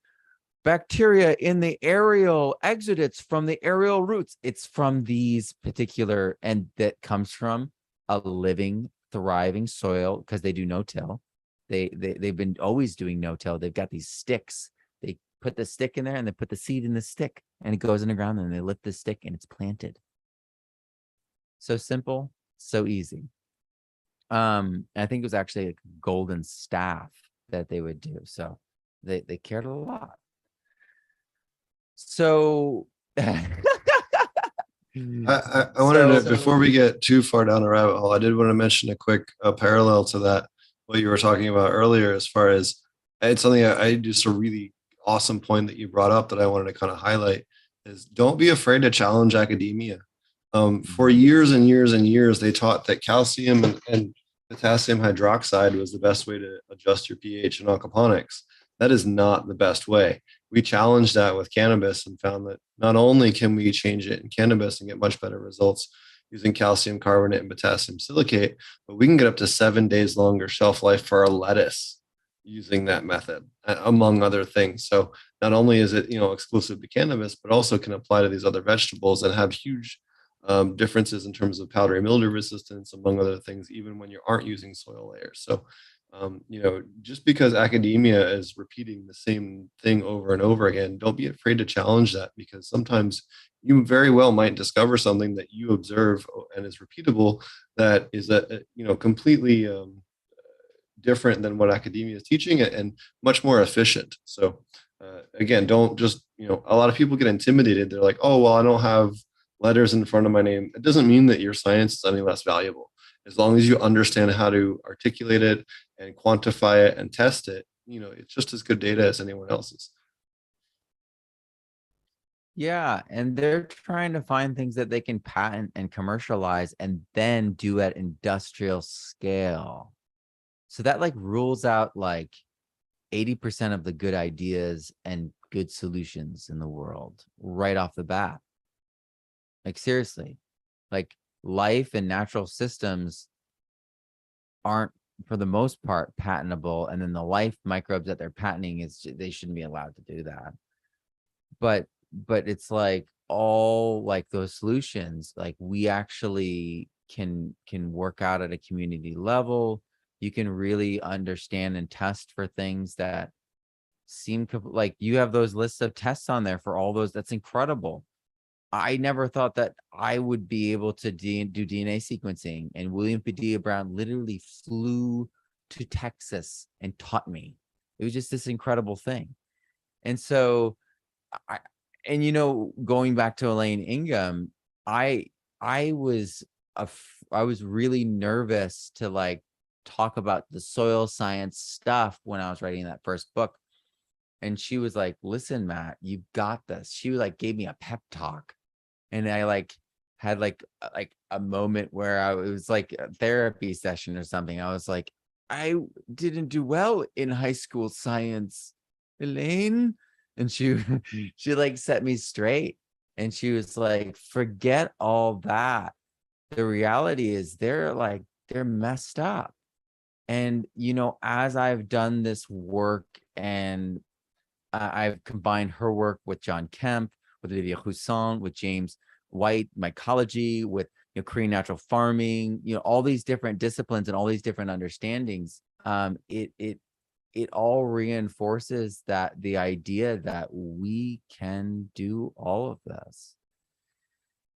bacteria in the aerial exudates from the aerial roots. It's from these particular, and that comes from a living, thriving soil because they do no-till. They've been always doing no-till. They've got these sticks. They put the stick in there and they put the seed in the stick and it goes in the ground and they lift the stick and it's planted. So simple, so easy. I think it was actually a golden staff that they would do. So they cared a lot. So
I wanted to, before we get too far down the rabbit hole, I did want to mention a quick parallel to that, what you were talking about earlier, as far as it's something I just a really awesome point that you brought up that I wanted to kind of highlight is don't be afraid to challenge academia. For years and years and years, they taught that calcium and potassium hydroxide was the best way to adjust your pH in aquaponics. That is not the best way. We challenged that with cannabis and found that not only can we change it in cannabis and get much better results using calcium carbonate and potassium silicate, but we can get up to 7 days longer shelf life for our lettuce using that method, among other things. So not only is it, exclusive to cannabis, but also can apply to these other vegetables and have huge differences in terms of powdery mildew resistance, among other things, even when you aren't using soil layers. So just because academia is repeating the same thing over and over again, don't be afraid to challenge that, because sometimes you very well might discover something that you observe and is repeatable that is completely different than what academia is teaching and much more efficient. So again, don't just, a lot of people get intimidated. They're like, oh, well, I don't have letters in front of my name. It doesn't mean that your science is any less valuable. As long as you understand how to articulate it and quantify it and test it, it's just as good data as anyone else's.
yeah, and they're trying to find things that they can patent and commercialize and then do at industrial scale. So that like rules out like 80% of the good ideas and good solutions in the world right off the bat. Like seriously, like life and natural systems aren't for the most part patentable, and then the life microbes that they're patenting they shouldn't be allowed to do that. But it's like all like those solutions, like we actually can work out at a community level. You can really understand and test for things that seem like you have those lists of tests on there for all those. That's incredible. I never thought that I would be able to do DNA sequencing, and William Padilla Brown literally flew to Texas and taught me. It was just this incredible thing. And so going back to Elaine Ingham, I was really nervous to like talk about the soil science stuff when I was writing that first book. And she was like, listen, Matt, you got this. She like gave me a pep talk. And I like had like a moment where it was like a therapy session or something. I was like, I didn't do well in high school science, Elaine. And she like set me straight. And she was like, forget all that. The reality is they're messed up. And, you know, as I've done this work and I've combined her work with John Kemp, with Olivia Housson, with James White, mycology, with Korean natural farming, all these different disciplines and all these different understandings. It all reinforces that the idea that we can do all of this.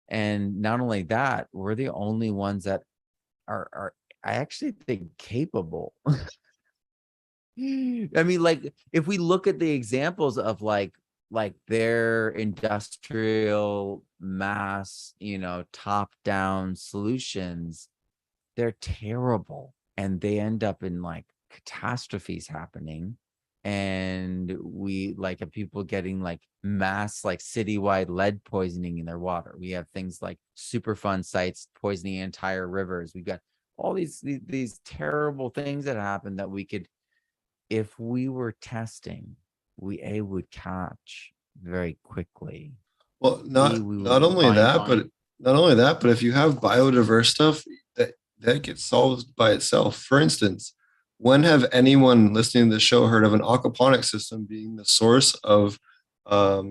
And not only that, we're the only ones that are I actually think capable. I mean, like, if we look at the examples of like their industrial mass, top-down solutions, they're terrible. And they end up in like catastrophes happening. And we have people getting like mass, like citywide lead poisoning in their water. We have things like Superfund sites poisoning entire rivers. We've got all these terrible things that happen that we could, if we were testing, we would catch very quickly.
Well, not only that, but if you have biodiverse stuff, that gets solved by itself. For instance, when have anyone listening to the show heard of an aquaponic system being the source of a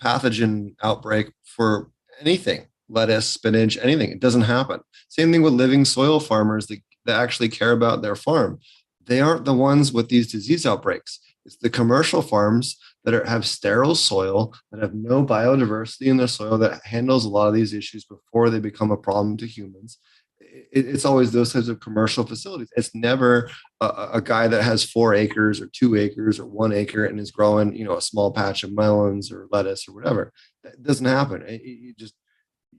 pathogen outbreak for anything, lettuce, spinach, anything? It doesn't happen. Same thing with living soil farmers that actually care about their farm. They aren't the ones with these disease outbreaks. It's the commercial farms that have sterile soil, that have no biodiversity in their soil, that handles a lot of these issues before they become a problem to humans. It's always those types of commercial facilities. It's never a guy that has 4 acres or 2 acres or 1 acre and is growing, a small patch of melons or lettuce or whatever. That doesn't happen.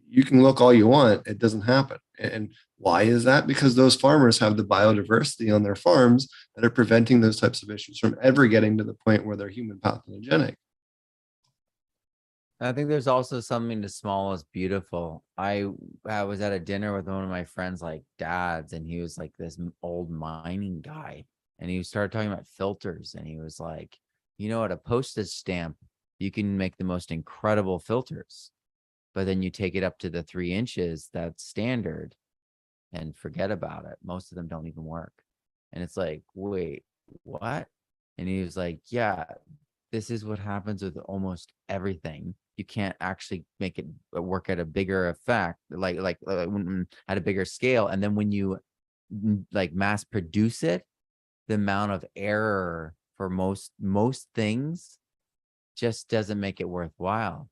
You can look all you want. It doesn't happen. And why is that? Because those farmers have the biodiversity on their farms that are preventing those types of issues from ever getting to the point where they're human pathogenic.
I think there's also something to small is beautiful. I was at a dinner with one of my friends, like dads, and he was like this old mining guy. And he started talking about filters. And he was like, at a postage stamp, you can make the most incredible filters. But then you take it up to the 3 inches, that's standard, and forget about it. Most of them don't even work. And it's like, wait, what? And he was like, yeah, this is what happens with almost everything. You can't actually make it work at a bigger effect, like at a bigger scale. And then when you like mass produce it, the amount of error for most things just doesn't make it worthwhile.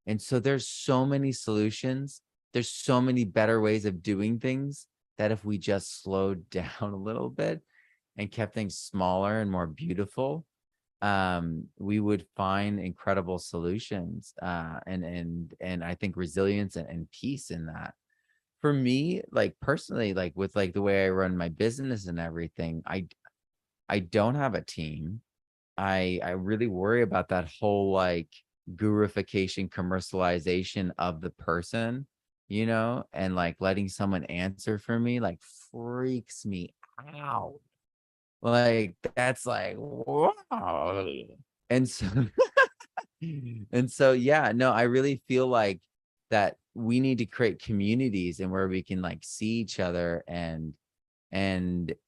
And so there's so many solutions. There's so many better ways of doing things that if we just slowed down a little bit and kept things smaller and more beautiful, we would find incredible solutions, and I think resilience and peace in that. For me, like personally, like with like the way I run my business and everything, I don't have a team. I really worry about that whole like gurification, commercialization of the person, and like letting someone answer for me like freaks me out. Like that's like, wow. And so yeah, no, I really feel like that we need to create communities and where we can like see each other and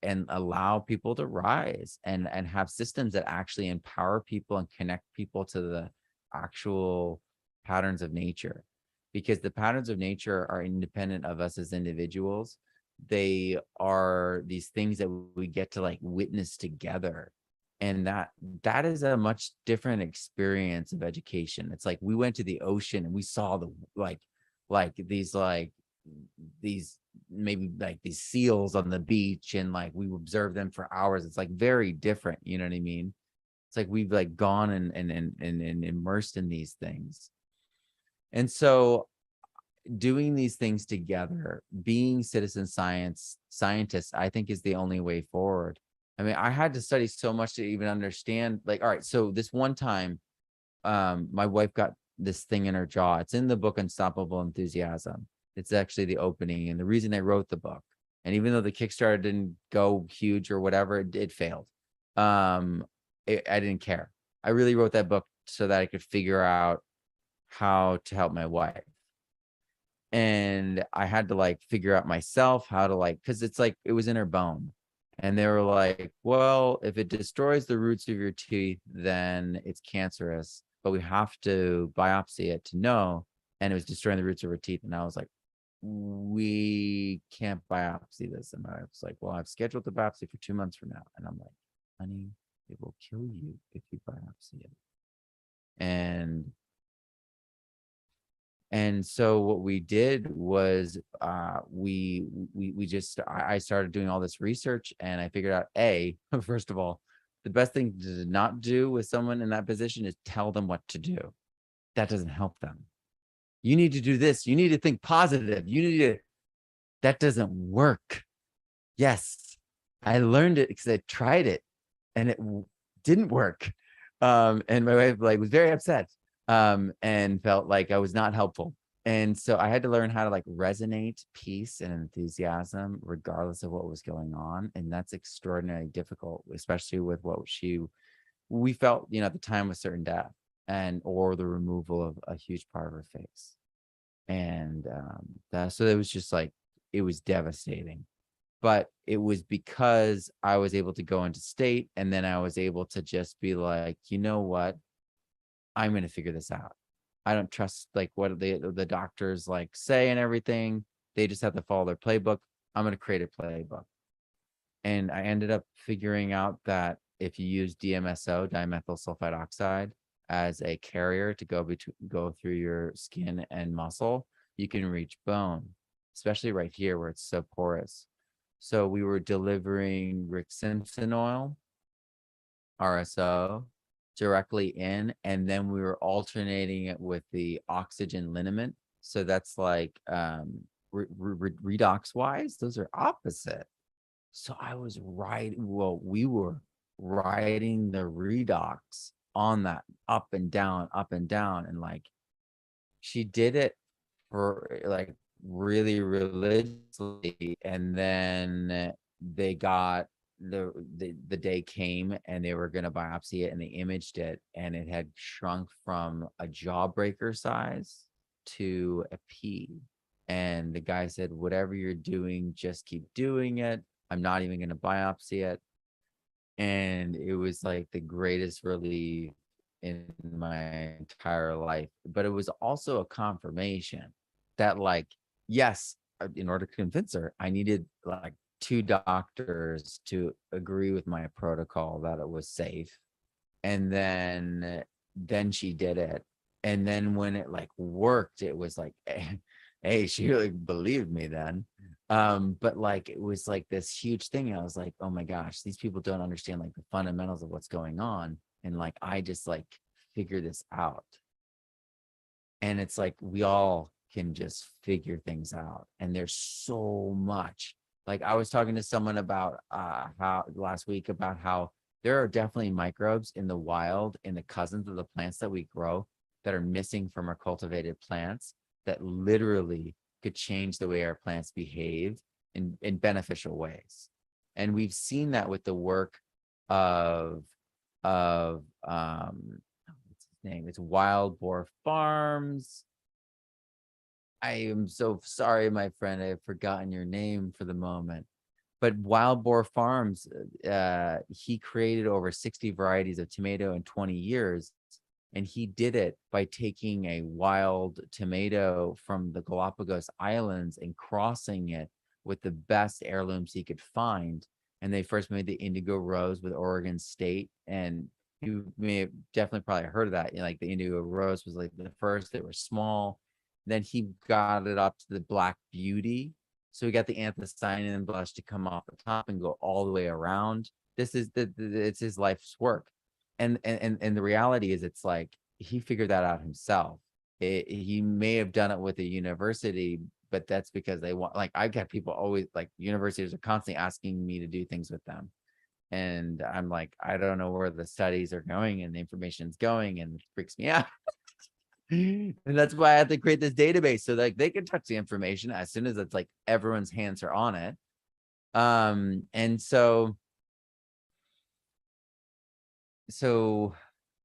allow people to rise and have systems that actually empower people and connect people to the actual patterns of nature, because the patterns of nature are independent of us as individuals. They are these things that we get to like witness together, and that is a much different experience of education. It's like we went to the ocean and we saw the these maybe like these seals on the beach, and like we observed them for hours. It's like very different, you know what I mean? It's like we've like gone and immersed in these things. And so doing these things together, being citizen scientists, I think is the only way forward. I mean, I had to study so much to even understand, like, all right, so this one time, my wife got this thing in her jaw. It's in the book Unstoppable Enthusiasm. It's actually the opening and the reason I wrote the book. And even though the Kickstarter didn't go huge or whatever, it failed. I didn't care. I really wrote that book so that I could figure out how to help my wife. And I had to like figure out myself how to like, because it's like it was in her bone. And they were like, well, if it destroys the roots of your teeth, then it's cancerous, but we have to biopsy it to know. And it was destroying the roots of her teeth. And I was like, we can't biopsy this. And I was like, well, I've scheduled the biopsy for 2 months from now. And I'm like, honey, it will kill you if you biopsy it. And so what we did was I started doing all this research, and I figured out, first of all, the best thing to not do with someone in that position is tell them what to do. That doesn't help them. You need to do this. You need to think positive. That doesn't work. Yes, I learned it because I tried it and it didn't work. And my wife was very upset. And felt like I was not helpful. And so I had to learn how to resonate peace and enthusiasm, regardless of what was going on. And that's extraordinarily difficult, especially with what we felt, at the time was certain death or the removal of a huge part of her face. And so it was just it was devastating. But it was because I was able to go into state, and then I was able to just be like, you know what? I'm going to figure this out. I don't trust what the doctors say and everything. They just have to follow their playbook. I'm going to create a playbook. And I ended up figuring out that if you use DMSO, dimethyl sulfide oxide, as a carrier to go through your skin and muscle, you can reach bone, especially right here where it's so porous. So we were delivering Rick Simpson oil, RSO, directly in, and then we were alternating it with the oxygen liniment. So that's redox wise, those are opposite. So we were riding the redox on that up and down, and she did it for really religiously, and then they got the day came and they were going to biopsy it, and they imaged it, and it had shrunk from a jawbreaker size to a pea. And the guy said, whatever you're doing, just keep doing it. I'm not even going to biopsy it. And it was the greatest relief in my entire life. But it was also a confirmation that yes, in order to convince her, I needed 2 doctors to agree with my protocol that it was safe. And then she did it. And then when it worked, it was hey, she really believed me then. But it was this huge thing. I was like, oh my gosh, these people don't understand the fundamentals of what's going on. And I just figure this out. And it's we all can just figure things out. And there's so much. I was talking to someone about how last week about how there are definitely microbes in the wild, in the cousins of the plants that we grow, that are missing from our cultivated plants, that literally could change the way our plants behave in beneficial ways. And we've seen that with the work of what's his name? It's Wild Boar Farms. I am so sorry, my friend. I've forgotten your name for the moment. But Wild Boar Farms, he created over 60 varieties of tomato in 20 years. And he did it by taking a wild tomato from the Galapagos Islands and crossing it with the best heirlooms he could find. And they first made the Indigo Rose with Oregon State. And you may have definitely probably heard of that. The Indigo Rose was the first. They were small. Then he got it up to the Black Beauty. So we got the anthocyanin blush to come off the top and go all the way around. This is it's his life's work. And the reality is, it's he figured that out himself. he may have done it with a university, but that's because they want, like, I've got people always, like, universities are constantly asking me to do things with them. And I'm like, I don't know where the studies are going and the information's going, and it freaks me out. And that's why I have to create this database so like they can touch the information as soon as it's like everyone's hands are on it. And so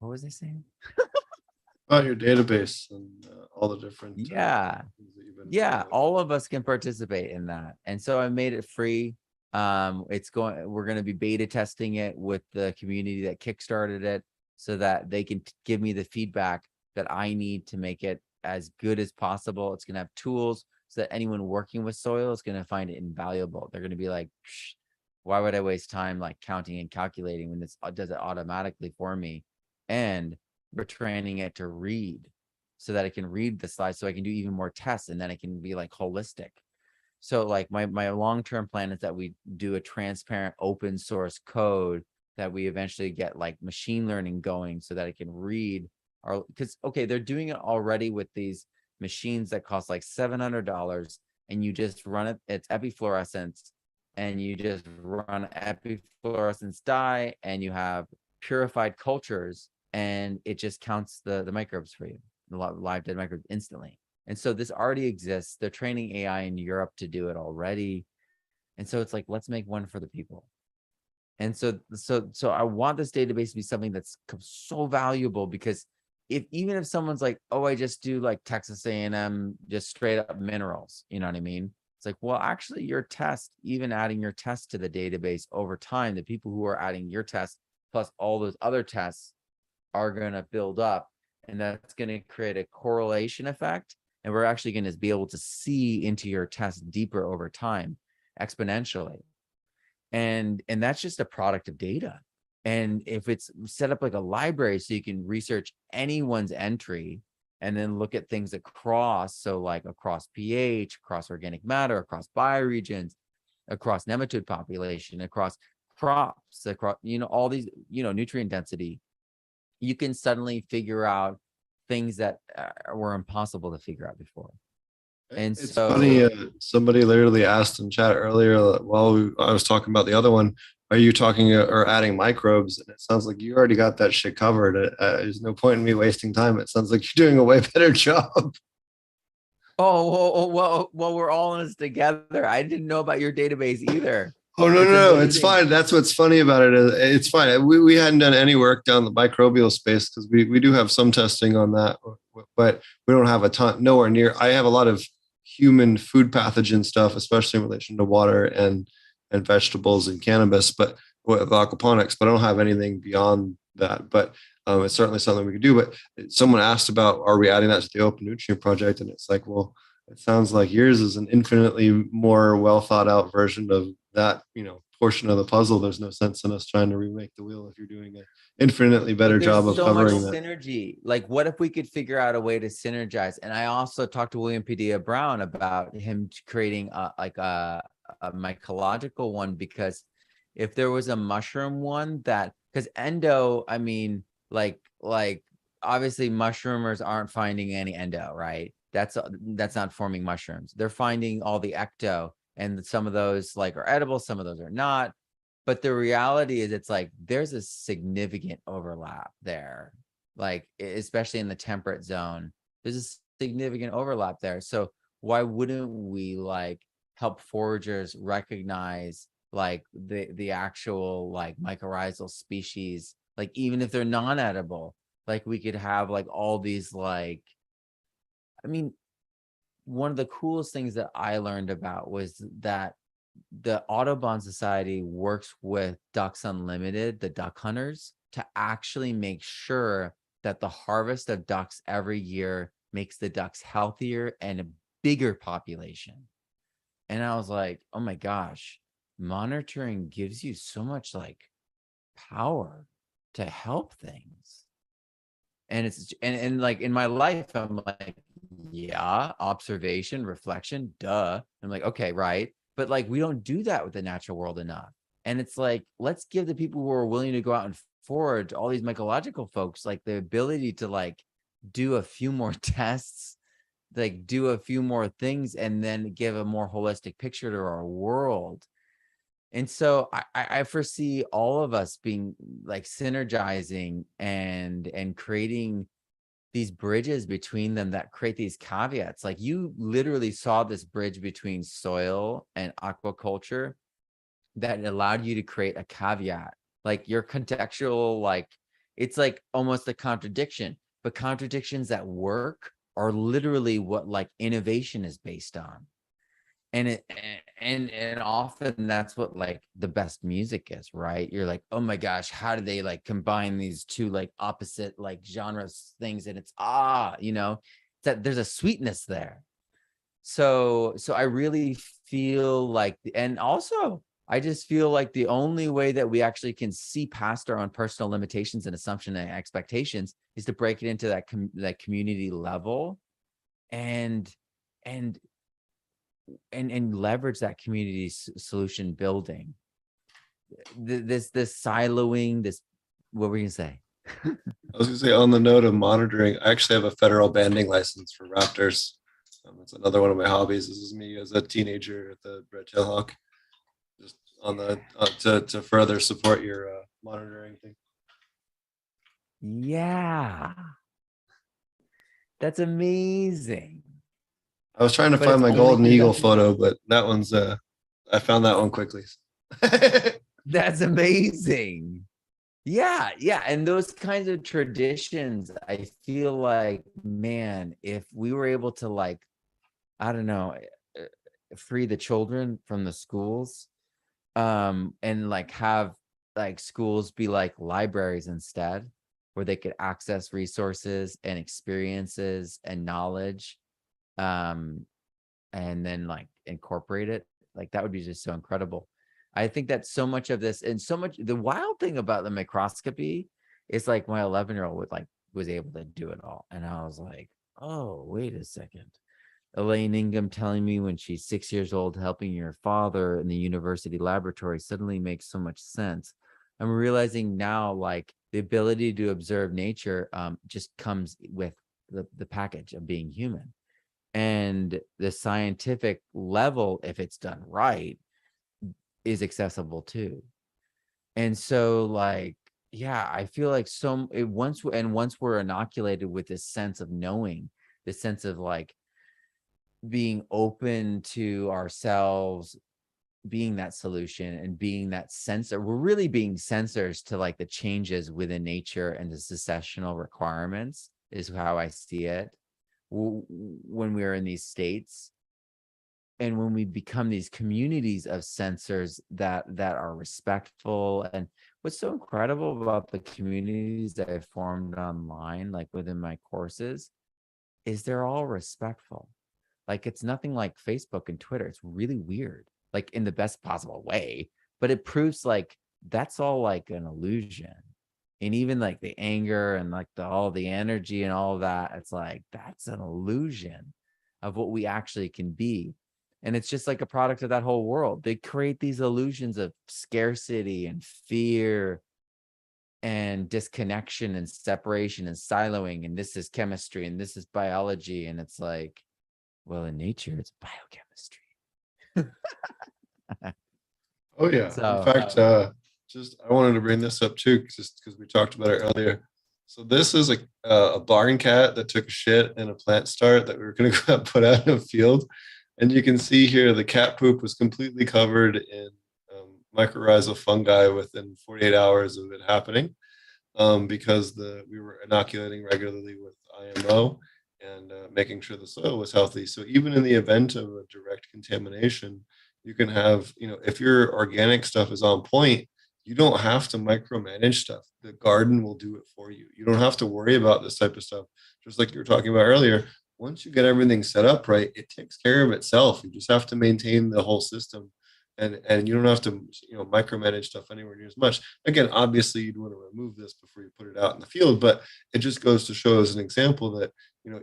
what was I saying?
About your database and all the different
Yeah.
things that you've been
Yeah,
doing.
all of us can participate in that. And so I made it free. We're going to be beta testing it with the community that kickstarted it so that they can give me the feedback that I need to make it as good as possible. It's going to have tools so that anyone working with soil is going to find it invaluable. They're going to be like, why would I waste time like counting and calculating when this does it automatically for me? And we're training it to read so that I can read the slides, so I can do even more tests, and then it can be like holistic. So like my long-term plan is that we do a transparent open source code that we eventually get like machine learning going so that it can read our, because okay, they're doing it already with these machines that cost like $700, and you just run it, it's epifluorescence, and you just run epifluorescence dye, and you have purified cultures, and it just counts the microbes for you, the live dead microbes instantly. And so this already exists. They're training AI in Europe to do it already. And so it's like, let's make one for the people. And so I want this database to be something that's so valuable, because even if someone's like, oh, I just do like Texas A&M, just straight up minerals, you know what I mean? It's like, well, actually your test, even adding your test to the database over time, the people who are adding your test plus all those other tests are going to build up, and that's going to create a correlation effect. And we're actually going to be able to see into your test deeper over time, exponentially. And that's just a product of data. And if it's set up like a library, so you can research anyone's entry and then look at things across, so like across pH, across organic matter, across bioregions, across nematode population, across crops, across, all these, nutrient density, you can suddenly figure out things that were impossible to figure out before. And
It's
so
funny, somebody literally asked in chat earlier while I was talking about the other one, are you talking or adding microbes? And it sounds like you already got that shit covered. There's no point in me wasting time. It sounds like you're doing a way better job.
well, we're all in this together. I didn't know about your database either.
Oh, no, it's fine. That's what's funny about it. It's fine. We hadn't done any work down the microbial space because we do have some testing on that, but we don't have a ton, nowhere near. I have a lot of human food pathogen stuff, especially in relation to water and vegetables and cannabis, but with aquaponics, but I don't have anything beyond that. But it's certainly something we could do. But someone asked about, are we adding that to the Open Nutrient Project? And it's like, well, it sounds like yours is an infinitely more well thought out version of that, portion of the puzzle. There's no sense in us trying to remake the wheel if you're doing an infinitely better job of covering that.
Synergy. Like, what if we could figure out a way to synergize? And I also talked to William Padilla Brown about him creating a mycological one, because if there was a mushroom one that, because endo, I mean, like obviously mushroomers aren't finding any endo, right? That's not forming mushrooms. They're finding all the ecto, and some of those like are edible, some of those are not. But the reality is, it's like there's a significant overlap there, like especially in the temperate zone. There's a significant overlap there. So why wouldn't we like help foragers recognize like the actual like mycorrhizal species, like even if they're non-edible, like we could have like all these like, I mean, one of the coolest things that I learned about was that the Audubon Society works with Ducks Unlimited, the duck hunters, to actually make sure that the harvest of ducks every year makes the ducks healthier and a bigger population. And I was like, oh my gosh, monitoring gives you so much like power to help things. And it's and like in my life, I'm like, yeah, observation, reflection, duh. I'm like, okay, right. But like, we don't do that with the natural world enough. And it's like, let's give the people who are willing to go out and forage, all these mycological folks, like the ability to like do a few more tests, like do a few more things, and then give a more holistic picture to our world. And so I foresee all of us being like synergizing and creating these bridges between them that create these caveats. Like you literally saw this bridge between soil and aquaculture that allowed you to create a caveat. Like your contextual, like it's like almost a contradiction, but contradictions that work are literally what like innovation is based on. And and often that's what like the best music is, right? You're like, oh my gosh, how do they like combine these two like opposite like genres things? And it's that there's a sweetness there. So I really feel like, and also I just feel like the only way that we actually can see past our own personal limitations and assumption and expectations is to break it into that community level and and leverage that community solution building. This siloing, this, what were you gonna say?
I was gonna say, on the note of monitoring, I actually have a federal banding license for raptors. It's another one of my hobbies. This is me as a teenager at the red tail hawk, just on the to further support your monitoring thing.
Yeah, that's amazing.
I was trying to
But
find
it's
my
only
golden
through
eagle
that.
photo, but that one's I found that one quickly.
That's amazing. Yeah, and those kinds of traditions, I feel like, man, if we were able to like, I don't know, free the children from the schools, and like have like schools be like libraries instead, where they could access resources and experiences and knowledge, and then like incorporate it, like that would be just so incredible. I think that so much of this, and so much, the wild thing about the microscopy is like my 11-year-old was able to do it all, and I was like, oh, wait a second. Elaine Ingham telling me when she's 6 years old, helping your father in the university laboratory suddenly makes so much sense. I'm realizing now, like the ability to observe nature just comes with the package of being human. And the scientific level, if it's done right, is accessible too. And so like, yeah, I feel like once we're inoculated with this sense of knowing, this sense of like being open to ourselves, being that solution and being that sensor, we're really being sensors to like the changes within nature and the successional requirements is how I see it when we're in these states. And when we become these communities of sensors that are respectful. And what's so incredible about the communities that I've formed online, like within my courses, is they're all respectful. Like it's nothing like Facebook and Twitter. It's really weird, like in the best possible way, but it proves like that's all like an illusion. And even like the anger and like all the energy and all of that, it's like that's an illusion of what we actually can be. And it's just like a product of that whole world. They create these illusions of scarcity and fear and disconnection and separation and siloing. And this is chemistry and this is biology. And it's like, well, in nature, it's biochemistry.
Oh yeah.
So,
In fact, just I wanted to bring this up too, just because we talked about it earlier. So this is a barn cat that took a shit in a plant start that we were going to put out in a field, and you can see here the cat poop was completely covered in mycorrhizal fungi within 48 hours of it happening, because we were inoculating regularly with IMO and making sure the soil was healthy. So even in the event of a direct contamination, you can have, if your organic stuff is on point, you don't have to micromanage stuff. The garden will do it for you. You don't have to worry about this type of stuff. Just like you were talking about earlier, once you get everything set up right, it takes care of itself. You just have to maintain the whole system. And you don't have to micromanage stuff anywhere near as much. Again, obviously you'd want to remove this before you put it out in the field, but it just goes to show as an example that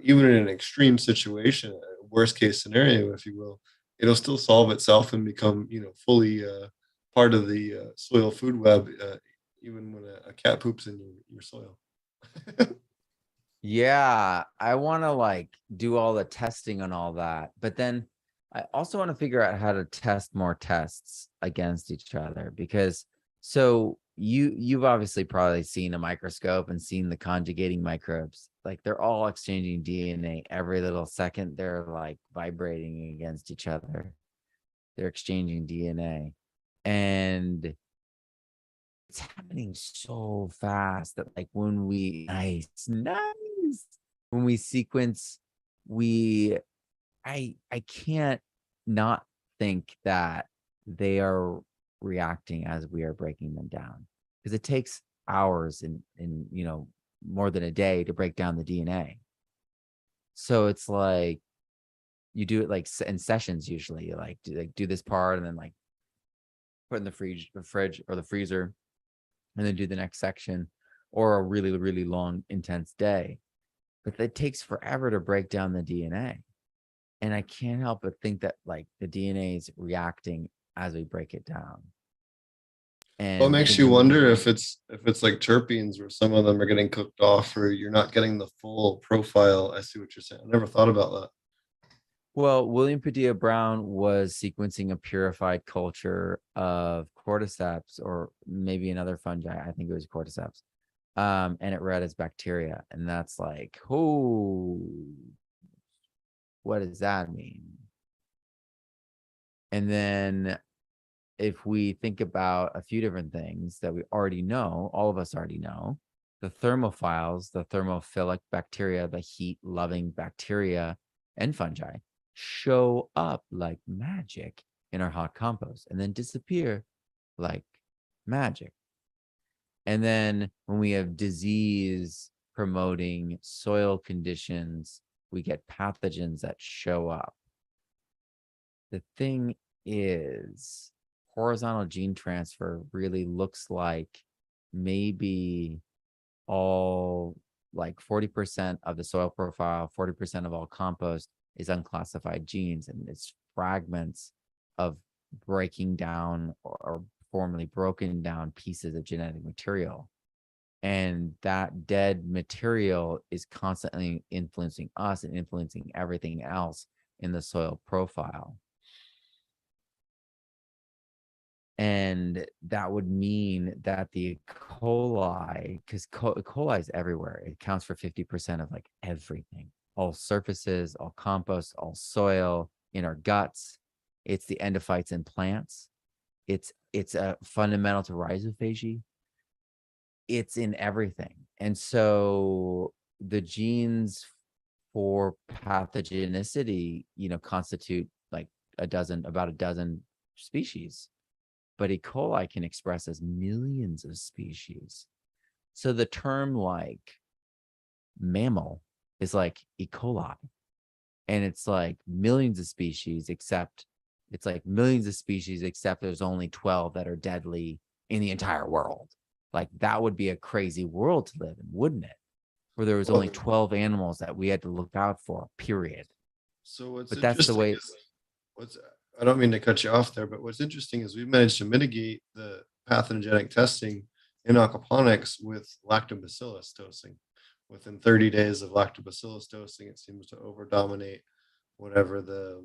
even in an extreme situation, a worst case scenario, if you will, it'll still solve itself and become fully part of the soil food web, even when a cat poops in your soil.
Yeah, I want to like do all the testing on all that, but then I also want to figure out how to test more tests against each other, because so you've obviously probably seen a microscope and seen the conjugating microbes. Like they're all exchanging DNA every little second. They're like vibrating against each other. They're exchanging DNA. And it's happening so fast that like when we nice when we sequence, we I can't not think that they are reacting as we are breaking them down, because it takes hours and more than a day to break down the DNA. So it's like you do it like in sessions. Usually you like do this part and then like put in the fridge or the freezer, and then do the next section, or a really, really long, intense day. But it takes forever to break down the DNA. And I can't help but think that like the DNA is reacting as we break it down.
Well, it
And
makes you
thinking,
wonder if it's like terpenes where some of them are getting cooked off or you're not getting the full profile. I see what you're saying. I never thought about that.
well, William Padilla Brown was sequencing a purified culture of cordyceps, or maybe another fungi. I think it was cordyceps. And it read as bacteria. And that's like, oh, what does that mean? And then if we think about a few different things that we already know, all of us already know, the thermophiles, the thermophilic bacteria, the heat-loving bacteria and fungi show up like magic in our hot compost and then disappear like magic. And then when we have disease promoting soil conditions, we get pathogens that show up. The thing is, horizontal gene transfer really looks like maybe all like 40% of the soil profile, 40% of all compost is unclassified genes, and it's fragments of breaking down or formerly broken down pieces of genetic material. And that dead material is constantly influencing us and influencing everything else in the soil profile. And that would mean that the E. coli, because E. coli is everywhere, it accounts for 50% of like everything, all surfaces, all compost, all soil, in our guts. It's the endophytes in plants. It's a fundamental to rhizophagy. It's in everything. And so the genes for pathogenicity, constitute like about a dozen species. But E. coli can express as millions of species. So the term like mammal is like E. coli. And it's like millions of species, except there's only 12 that are deadly in the entire world. Like that would be a crazy world to live in, wouldn't it? Where there was
Well,
only 12 animals that we had to look out for, period.
so what's
But that's the
interesting
way.
is what's I don't mean to cut you off there, but what's interesting is we've managed to mitigate the pathogenic testing in aquaponics with lactobacillus dosing. Within 30 days of lactobacillus dosing, it seems to over dominate whatever the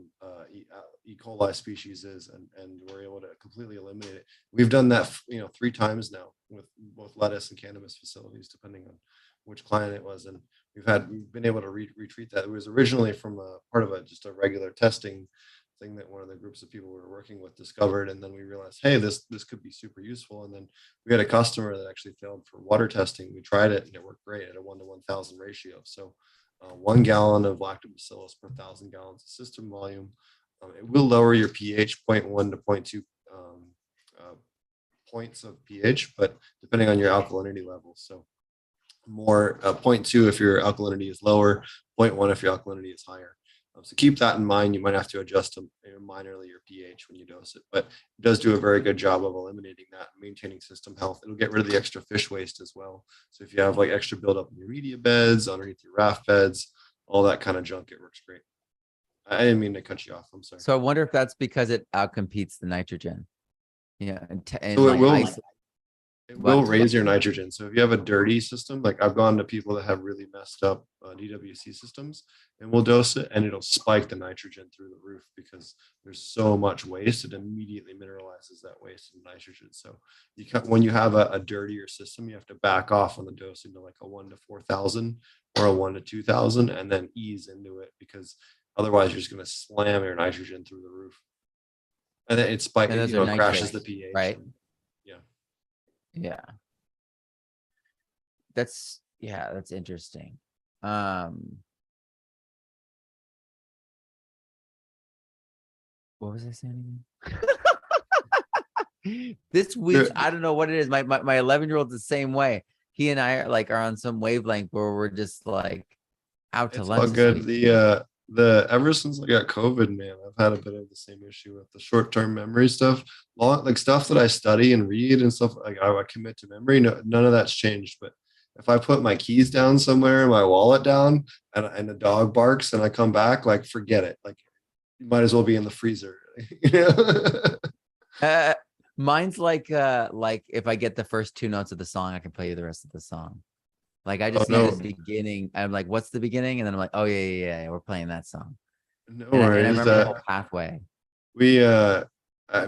E. coli species is, and we're able to completely eliminate it. We've done that 3 times now with both lettuce and cannabis facilities, depending on which client it was, and we've been able to retreat that. It was originally from a part of just a regular testing thing that one of the groups of people we were working with discovered, and then we realized, hey, this could be super useful. And then we had a customer that actually failed for water testing. We tried it and it worked great at a 1:1,000 ratio. So 1 gallon of lactobacillus per 1,000 gallons of system volume. It will lower your pH 0.1 to 0.2 points of pH, but depending on your alkalinity level. So more 0.2 if your alkalinity is lower, 0.1 if your alkalinity is higher. So keep that in mind. You might have to adjust minorly your pH when you dose it, but it does do a very good job of eliminating that, maintaining system health. It'll get rid of the extra fish waste as well. So if you have like extra buildup in your media beds, underneath your raft beds, all that kind of junk, it works great. I didn't mean to cut you off. I'm sorry.
So I wonder if that's because it outcompetes the nitrogen. Yeah, and
So it
like
will. It will
What?
raise your nitrogen. So if you have a dirty system, like I've gone to people that have really messed up DWC systems, and we'll dose it, and it'll spike the nitrogen through the roof because there's so much waste. It immediately mineralizes that waste in nitrogen. So when you have a dirtier system, you have to back off on the dosing to like a 1 to 4,000 or a 1 to 2,000, and then ease into it, because otherwise you're just going to slam your nitrogen through the roof, and then it spikes.
And those
You
are
know, crashes the
nitrates,
pH.
right?
And, yeah.
Yeah. That's interesting. What was I saying again? This week, I don't know what it is. My 11-year-old's the same way. He and I are on some wavelength where we're just like out to
It's
lunch
all
this
good.
week.
The ever since I got COVID, man, I've had a bit of the same issue with the short-term memory stuff. Like stuff that I study and read and stuff, like I commit to memory. No, none of that's changed. But if I put my keys down somewhere and my wallet down, and the dog barks and I come back, like forget it. Like you might as well be in the freezer. You know?
Mine's like if I get the first 2 notes of the song, I can play you the rest of the song. Like I just need
no,
the beginning. I'm like, what's the beginning? And then I'm like, oh yeah, we're playing that song.
no
And I
worries.
remember the whole pathway.
We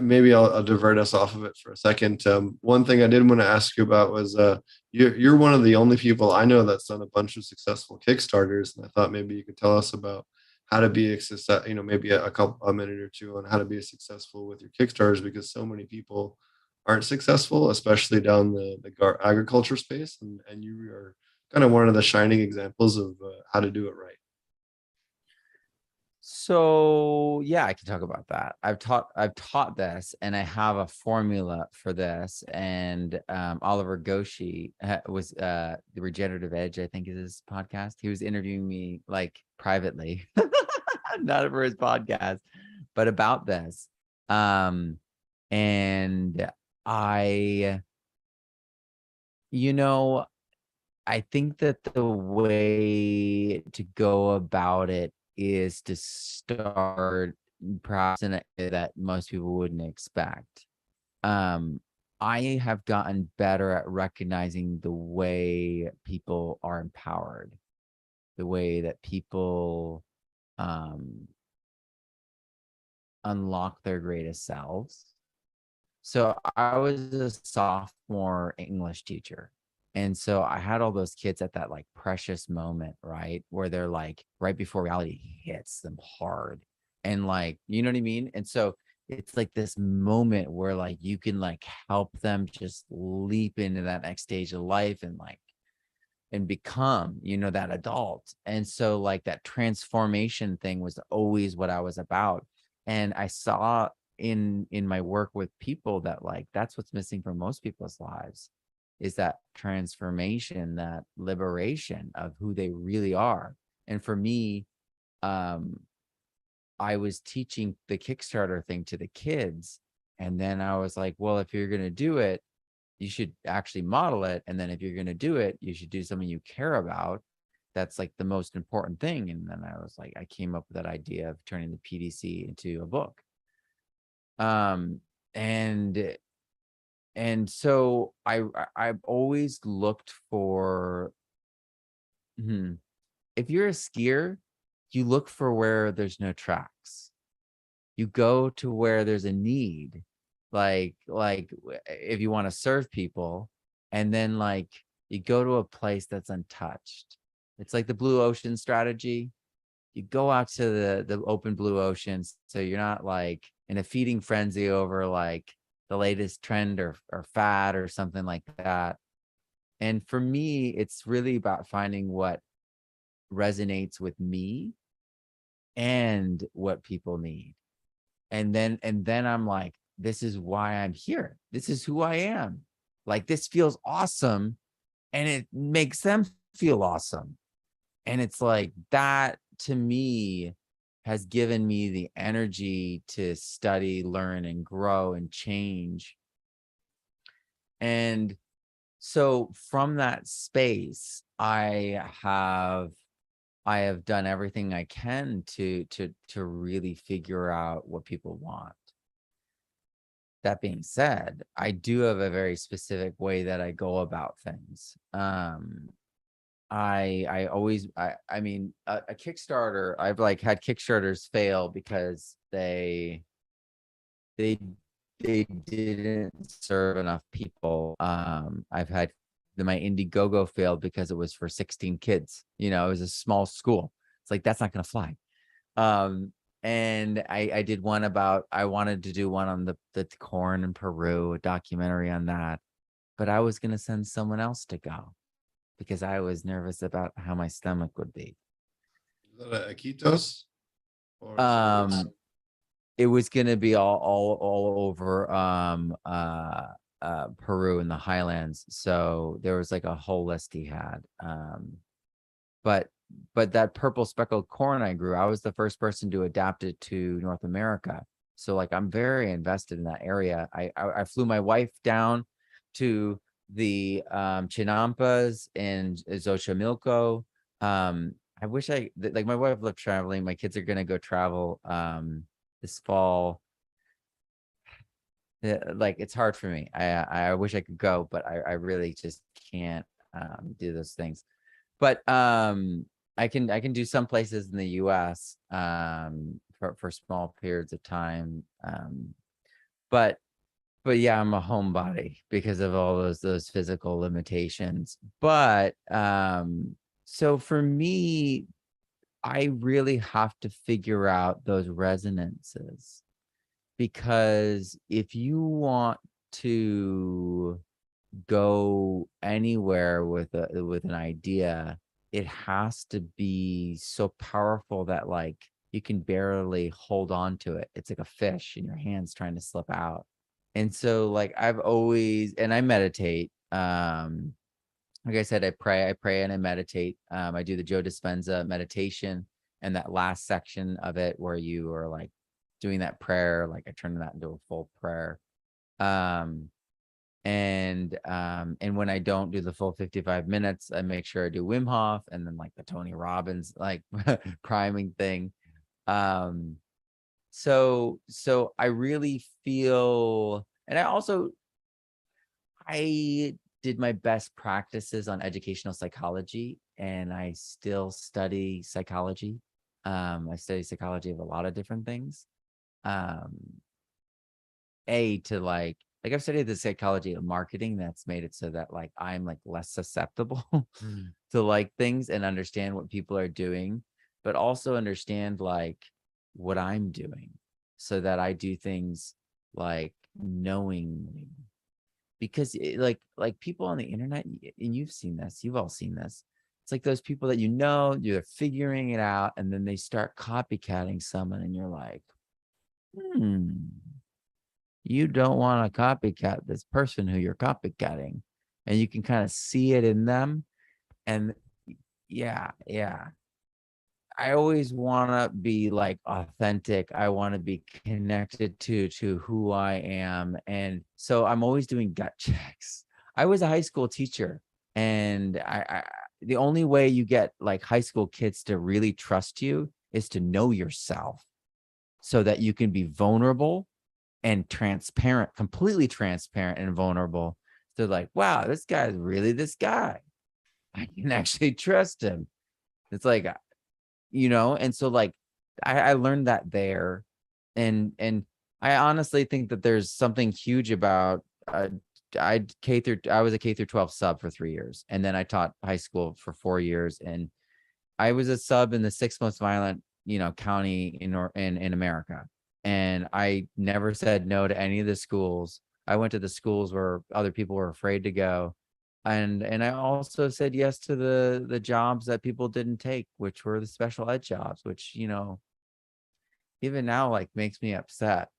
maybe I'll divert us off of it for a second. One thing I did want to ask you about was you're one of the only people I know that's done a bunch of successful Kickstarters, and I thought maybe you could tell us about how to be a success. You know, maybe a minute or two on how to be successful with your Kickstarters, because so many people aren't successful, especially down the agriculture space, and you are kind of one of the shining examples of how to do it right.
So yeah, I can talk about that. I've taught this, and I have a formula for this. And Oliver Goshi was the Regenerative Edge, I think is his podcast. He was interviewing me like privately, not for his podcast, but about this. And I, I think that the way to go about it is to start perhaps in a way that most people wouldn't expect. I have gotten better at recognizing the way people are empowered, the way that people unlock their greatest selves. So I was a sophomore English teacher. And so I had all those kids at that like precious moment, right? Where they're like right before reality hits them hard. And like, you know what I mean? And so it's like this moment where like you can like help them just leap into that next stage of life and become, that adult. And so like that transformation thing was always what I was about. And I saw in my work with people that like that's what's missing from most people's lives, is that transformation, that liberation of who they really are. And for me, I was teaching the Kickstarter thing to the kids, and then I was like, well, if you're going to do it, you should actually model it. And then if you're going to do it, you should do something you care about. That's like the most important thing. And then I was like, I came up with that idea of turning the PDC into a book. And so I've always looked for, if you're a skier, you look for where there's no tracks. You go to where there's a need, like if you want to serve people, and then like you go to a place that's untouched. It's like the blue ocean strategy. You go out to the open blue oceans, so you're not like in a feeding frenzy over like the latest trend or fad or something like that. And for me, it's really about finding what resonates with me and what people need. And then I'm like, this is why I'm here. This is who I am. Like, this feels awesome, and it makes them feel awesome. And it's like that, to me, has given me the energy to study, learn, and grow and change. And so from that space, I have done everything I can to really figure out what people want. That being said, I do have a very specific way that I go about things. I always I mean a Kickstarter, I've like had Kickstarters fail because they they didn't serve enough people. I've had my Indiegogo failed because it was for 16 kids. You know, it was a small school. It's like, that's not gonna fly. And I did one about, I wanted to do one on the corn in Peru, a documentary on that, but I was gonna send someone else to go because I was nervous about how my stomach would be.
Is that a Iquitos? Or
It was gonna be all over Peru in the highlands. So there was like a whole list he had. But that purple speckled corn I grew, I was the first person to adapt it to North America. So like I'm very invested in that area. I flew my wife down to the Chinampas and Xochimilco. I wish like my wife loved traveling. My kids are gonna go travel this fall. Like it's hard for me. I wish I could go, but I really just can't do those things. But I can do some places in the US for small periods of time. But yeah, I'm a homebody because of all those physical limitations. But so for me, I really have to figure out those resonances, because if you want to go anywhere with an idea, it has to be so powerful that like you can barely hold on to it. It's like a fish in your hands trying to slip out. And so like I've always, and I meditate. Like I said, I pray and I meditate. I do the Joe Dispenza meditation, and that last section of it where you are like doing that prayer, like I turn that into a full prayer. And when I don't do the full 55 minutes, I make sure I do Wim Hof and then like the Tony Robbins like priming thing. So I really feel, and I did my best practices on educational psychology, and I still study psychology. I study psychology of a lot of different things. To like I've studied the psychology of marketing that's made it so that like I'm like less susceptible to like things and understand what people are doing, but also understand like what I'm doing so that I do things like knowingly. Because like people on the internet, and you've seen this, you've all seen this. It's like those people that you're figuring it out, and then they start copycatting someone, and you're like, you don't want to copycat this person who you're copycatting, and you can kind of see it in them. And yeah, I always want to be like authentic. I want to be connected to who I am. And so I'm always doing gut checks. I was a high school teacher, and I the only way you get like high school kids to really trust you is to know yourself so that you can be vulnerable and transparent, completely transparent and vulnerable. They're like, wow, this guy's really this guy. I can actually trust him. It's like, and so like I learned that there. And I honestly think that there's something huge about I was a K through 12 sub for 3 years, and then I taught high school for 4 years, and I was a sub in the 6th most violent county in America. And I never said no to any of the schools. I went to the schools where other people were afraid to go. And I also said yes to the jobs that people didn't take, which were the special ed jobs, which, even now like makes me upset.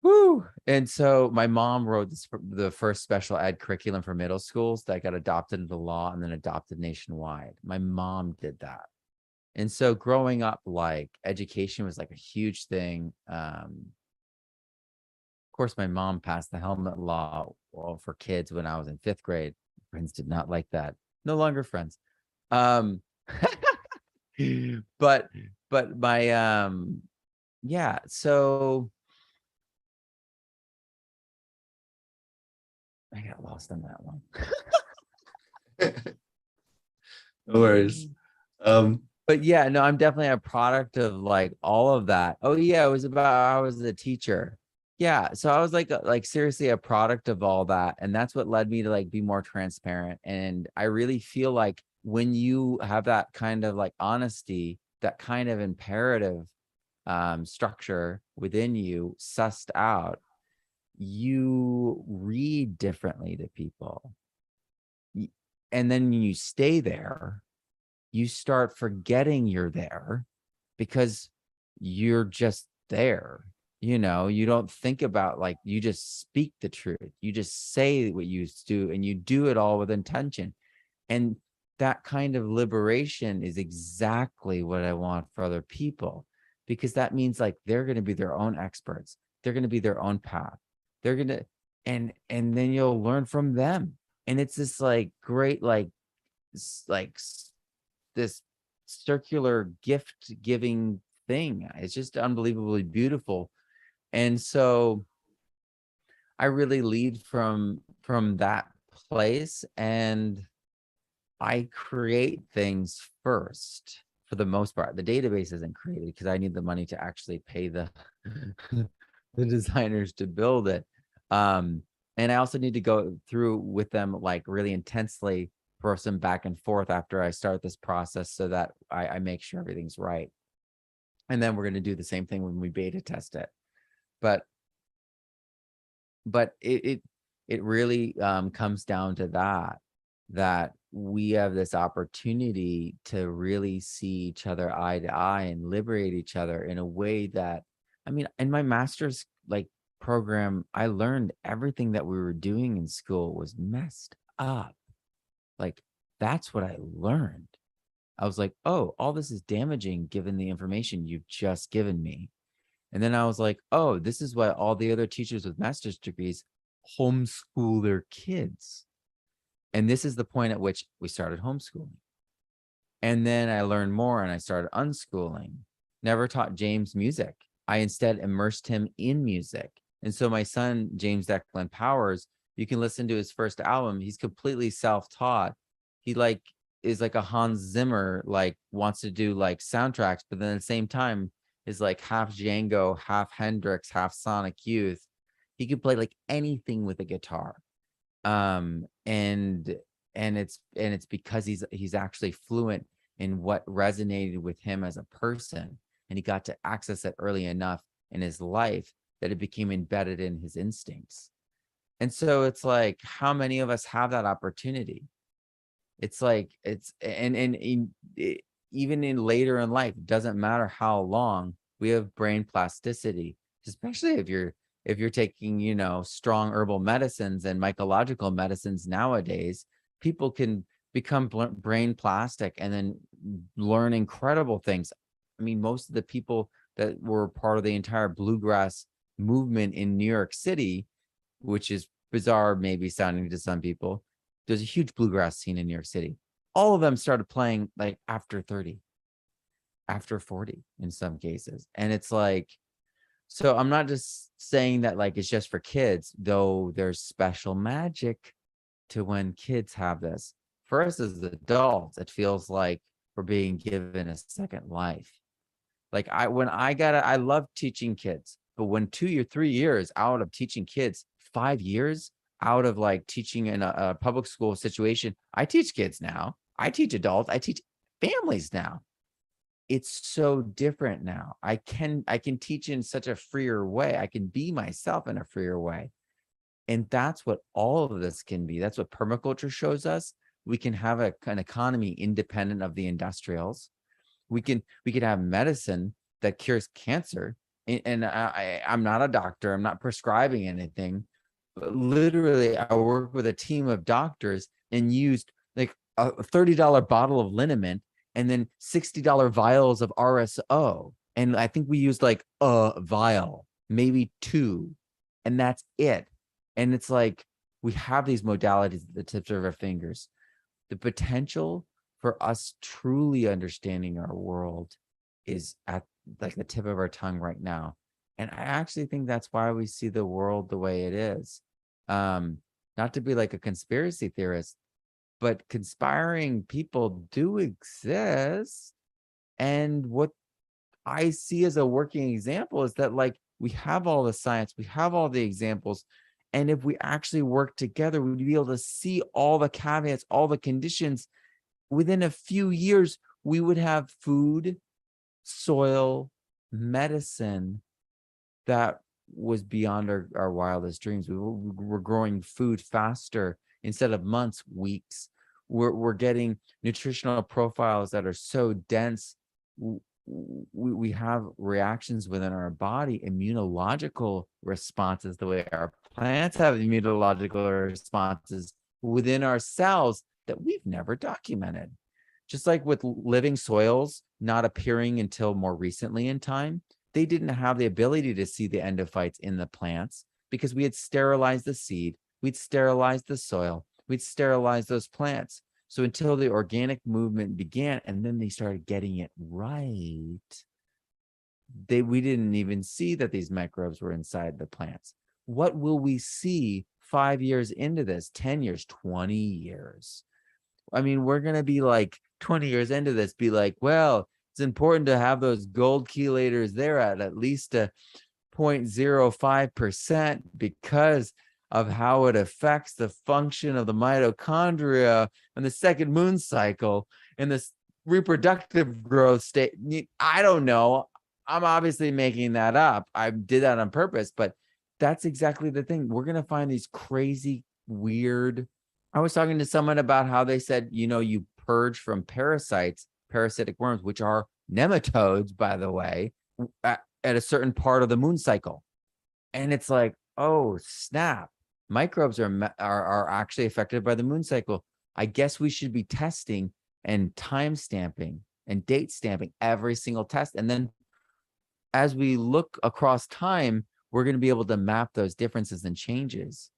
Woo. And so my mom wrote the first special ed curriculum for middle schools that got adopted into law and then adopted nationwide. My mom did that. And so growing up, like education was like a huge thing. Of course, my mom passed the helmet law for kids when I was in 5th grade. Friends did not like that. No longer friends. But my yeah, so I got lost on that one.
No worries.
But yeah, no, I'm definitely a product of like all of that. Oh yeah, it was about I was a teacher. Yeah, so I was like seriously a product of all that, and that's what led me to like be more transparent. And I really feel like when you have that kind of like honesty, that kind of imperative structure within you sussed out, you read differently to people. And then you stay there, you start forgetting you're there because you're just there. You don't think about like, you just speak the truth. You just say what you do, and you do it all with intention. And that kind of liberation is exactly what I want for other people, because that means like they're going to be their own experts. They're going to be their own path. They're going to, and then you'll learn from them. And it's this like great, this circular gift giving thing. It's just unbelievably beautiful. And so I really lead from that place, and I create things first for the most part. The database isn't created because I need the money to actually pay the the designers to build it. And I also need to go through with them like really intensely for some back and forth after I start this process, so that I make sure everything's right. And then we're going to do the same thing when we beta test it. But it really comes down to that we have this opportunity to really see each other eye to eye and liberate each other in a way that, I mean, in my master's like program, I learned everything that we were doing in school was messed up. Like, that's what I learned. I was like, oh, all this is damaging given the information you've just given me. And then I was like, oh, this is why all the other teachers with master's degrees homeschool their kids. And this is the point at which we started homeschooling. And then I learned more and I started unschooling. Never taught James music. I instead immersed him in music. And so my son, James Declan Powers, you can listen to his first album. He's completely self-taught. He like is like a Hans Zimmer, like wants to do like soundtracks, but then at the same time is like half Django, half Hendrix, half Sonic Youth. He could play like anything with a guitar. And it's because he's actually fluent in what resonated with him as a person, and he got to access it early enough in his life that it became embedded in his instincts. And so it's like, how many of us have that opportunity? It's like, even in later in life, it doesn't matter how long, we have brain plasticity, especially if you're taking, strong herbal medicines and mycological medicines nowadays. People can become brain plastic and then learn incredible things. I mean, most of the people that were part of the entire bluegrass movement in New York City, which is bizarre, maybe sounding to some people, there's a huge bluegrass scene in New York City. All of them started playing like after 30, after 40 in some cases. And it's like, so I'm not just saying that like it's just for kids, though there's special magic to when kids have this. For us as adults, it feels like we're being given a second life. Like I love teaching kids, but when 2 or 3 years out of teaching kids, 5 years out of like teaching in a public school situation, I teach kids now. I teach adults. I teach families now. It's so different now. I can teach in such a freer way. I can be myself in a freer way. And that's what all of this can be. That's what permaculture shows us. We can have an economy independent of the industrials. We could have medicine that cures cancer. And I'm not a doctor. I'm not prescribing anything. But literally, I work with a team of doctors and used like a $30 bottle of liniment and then $60 vials of RSO. And I think we used like a vial, maybe two, and that's it. And it's like, we have these modalities at the tips of our fingers. The potential for us truly understanding our world is at like the tip of our tongue right now. And I actually think that's why we see the world the way it is. Now not to be like a conspiracy theorist, but conspiring people do exist. And what I see as a working example is that, like, we have all the science, we have all the examples. And if we actually work together, we'd be able to see all the caveats, all the conditions. Within a few years, we would have food, soil, medicine that was beyond our wildest dreams. We're growing food faster instead of months, weeks. We're getting nutritional profiles that are so dense. We have reactions within our body, immunological responses, the way our plants have immunological responses within our cells that we've never documented. Just like with living soils not appearing until more recently in time, they didn't have the ability to see the endophytes in the plants because we had sterilized the seed, we'd sterilized the soil, we'd sterilized those plants. So until the organic movement began, and then they started getting it right, we didn't even see that these microbes were inside the plants. What will we see 5 years into this, 10 years, 20 years? I mean, we're going to be like 20 years into this, be like, well, it's important to have those gold chelators there at least a 0.05% because of how it affects the function of the mitochondria and the second moon cycle and this reproductive growth state. I don't know. I'm obviously making that up. I did that on purpose, but that's exactly the thing. We're going to find these crazy, weird. I was talking to someone about how they said, you purge from parasites, parasitic worms, which are nematodes, by the way, at a certain part of the moon cycle. And it's like, oh, snap. Microbes are actually affected by the moon cycle. I guess we should be testing and time stamping and date stamping every single test. And then as we look across time, we're going to be able to map those differences and changes.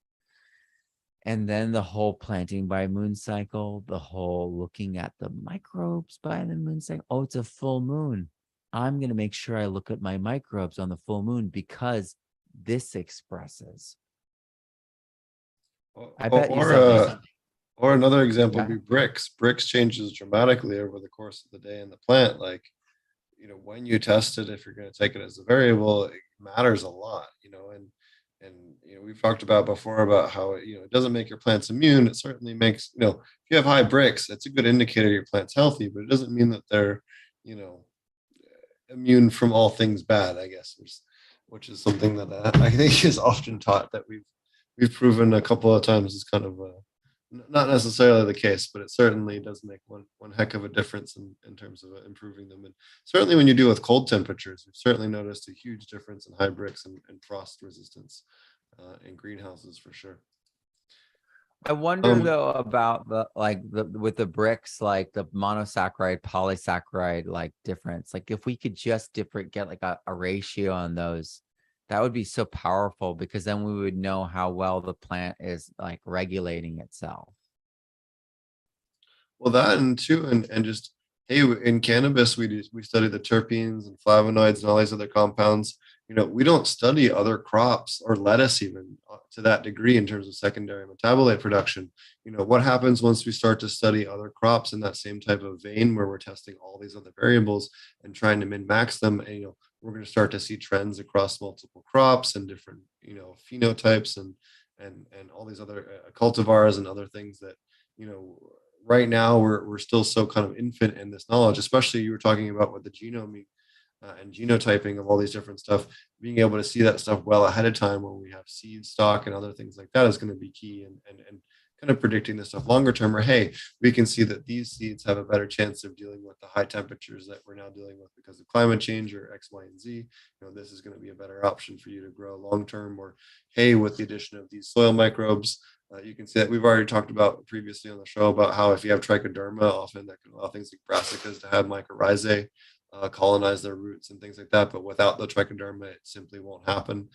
And then the whole planting by moon cycle, the whole looking at the microbes by the moon cycle. Oh, it's a full moon. I'm going to make sure I look at my microbes on the full moon because this expresses. I bet you something.
Or another example would
Yeah.
be bricks. Bricks changes dramatically over the course of the day in the plant. Like, when you test it, if you're going to take it as a variable, it matters a lot, and we've talked about before about how it doesn't make your plants immune. It certainly makes, if you have high bricks, it's a good indicator your plant's healthy, but it doesn't mean that they're, immune from all things bad, I guess, which is something that I think is often taught that we've proven a couple of times is kind of not necessarily the case, but it certainly does make one heck of a difference in terms of improving them. And certainly when you deal with cold temperatures, we've certainly noticed a huge difference in high bricks and frost resistance in greenhouses for sure.
I wonder though about with the bricks, like the monosaccharide, polysaccharide, like difference. Like if we could just get like a ratio on those, that would be so powerful because then we would know how well the plant is like regulating itself.
Well, that and too, and just, hey, in cannabis, we study the terpenes and flavonoids and all these other compounds. We don't study other crops or lettuce even to that degree in terms of secondary metabolite production. What happens once we start to study other crops in that same type of vein where we're testing all these other variables and trying to min-max them, and we're going to start to see trends across multiple crops and different phenotypes and all these other cultivars and other things that right now we're still so kind of infant in this knowledge, especially you were talking about with the genome and genotyping of all these different stuff. Being able to see that stuff well ahead of time when we have seed stock and other things like that is going to be key, and kind of predicting this stuff longer term, or hey, we can see that these seeds have a better chance of dealing with the high temperatures that we're now dealing with because of climate change or X, Y, and Z. This is going to be a better option for you to grow long term, or hey, with the addition of these soil microbes, you can see that we've already talked about previously on the show about how if you have trichoderma, often that can allow things like brassicas to have mycorrhizae colonize their roots and things like that. But without the trichoderma, it simply won't happen,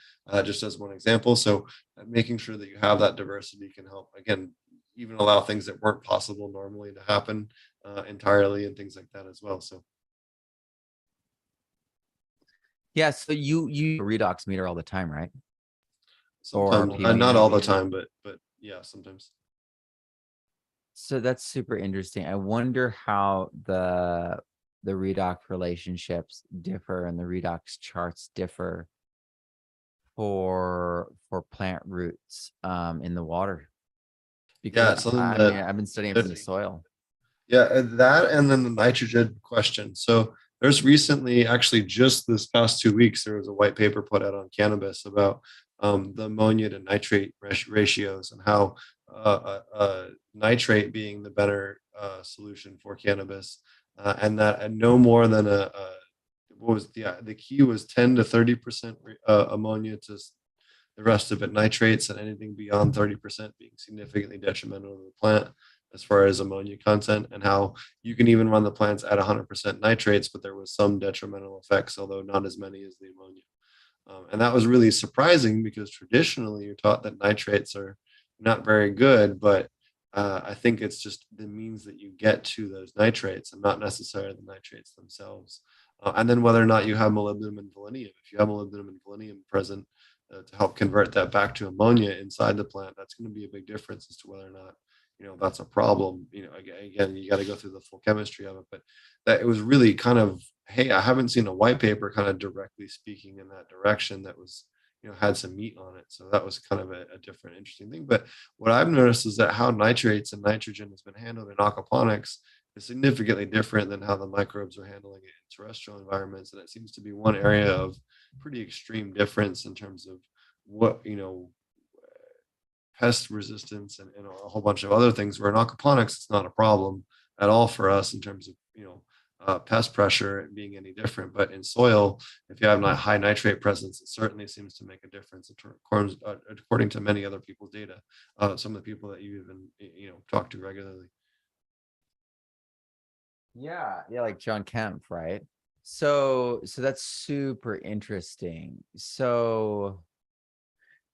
just as one example. So making sure that you have that diversity can help, again, even allow things that weren't possible normally to happen entirely and things like that as well. So.
Yeah. So you redox meter all the time, right?
Sometimes, not all the time, but yeah, sometimes.
So that's super interesting. I wonder how the redox relationships differ and the redox charts differ for plant roots in the water. Because
Yeah, it's something
I mean,
that
I've been studying from the soil.
yeah, that and then the nitrogen question. So there's recently, actually just this past 2 weeks, there was a white paper put out on cannabis about the ammonia to nitrate ratios and how nitrate being the better solution for cannabis, and that no more than what was the key was 10 to 30% ammonia to the rest of it nitrates, and anything beyond 30% being significantly detrimental to the plant as far as ammonia content, and how you can even run the plants at 100% nitrates, but there was some detrimental effects, although not as many as the ammonia. And that was really surprising because traditionally you're taught that nitrates are not very good, but I think it's just the means that you get to those nitrates and not necessarily the nitrates themselves. And then whether or not you have molybdenum and selenium. If you have molybdenum and selenium present to help convert that back to ammonia inside the plant, that's going to be a big difference as to whether or not that's a problem. Again, you got to go through the full chemistry of it, but that it was really kind of, hey, I haven't seen a white paper kind of directly speaking in that direction that was had some meat on it. So that was kind of a different interesting thing. But what I've noticed is that how nitrates and nitrogen has been handled in aquaponics is significantly different than how the microbes are handling it in terrestrial environments, and it seems to be one area of pretty extreme difference in terms of what pest resistance and a whole bunch of other things, where in aquaponics it's not a problem at all for us in terms of pest pressure being any different. But in soil, if you have not high nitrate presence, it certainly seems to make a difference according to many other people's data, some of the people that you even talk to regularly.
Yeah, like John Kemp, right? So that's super interesting. So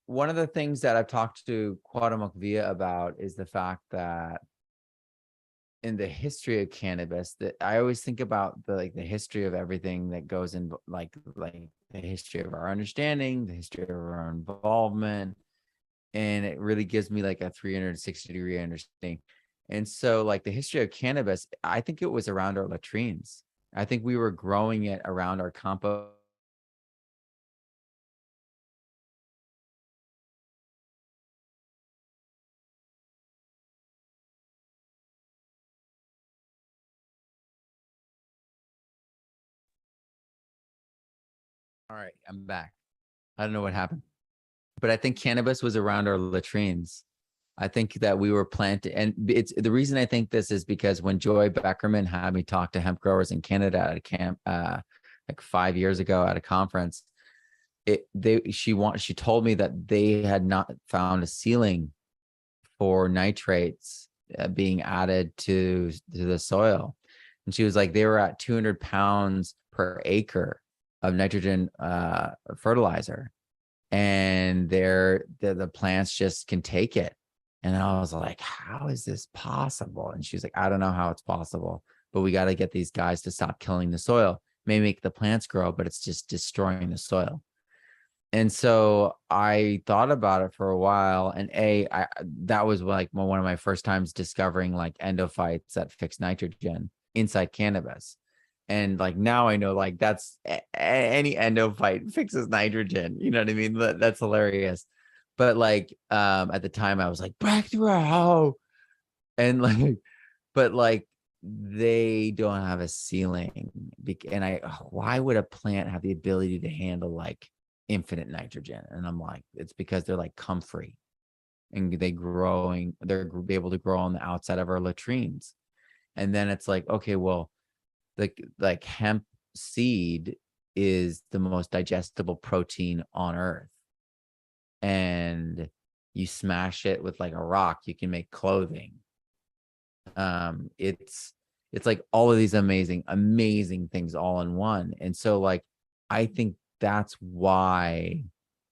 one of the things that I've talked to Cuauhtemoc Villa about is the fact that in the history of cannabis, that I always think about the history of everything that goes in, like the history of our understanding, the history of our involvement, and it really gives me like a 360-degree understanding. And so like the history of cannabis, I think it was around our latrines. I think we were growing it around our compost. All right, I'm back. I don't know what happened, but I think cannabis was around our latrines. I think that we were planted, and it's the reason I think this is because when Joy Beckerman had me talk to hemp growers in Canada at a camp, like 5 years ago at a conference, she told me that they had not found a ceiling for nitrates being added to the soil, and she was like, they were at 200 pounds per acre of nitrogen fertilizer, and the plants just can take it. And I was like, how is this possible? And she's like, I don't know how it's possible, but we got to get these guys to stop killing the soil. May make the plants grow, but it's just destroying the soil. And so I thought about it for a while, and that was like one of my first times discovering like endophytes that fix nitrogen inside cannabis. And like now I know like that's any endophyte fixes nitrogen. You know what I mean? That's hilarious. But like at the time I was like, breakthrough. And like, but like they don't have a ceiling. And why would a plant have the ability to handle like infinite nitrogen? And I'm like, it's because they're like comfrey, and they're able to grow on the outside of our latrines. And then it's like, okay, well, like hemp seed is the most digestible protein on earth, and you smash it with like a rock, you can make clothing. It's like all of these amazing things all in one. And so like I think that's why,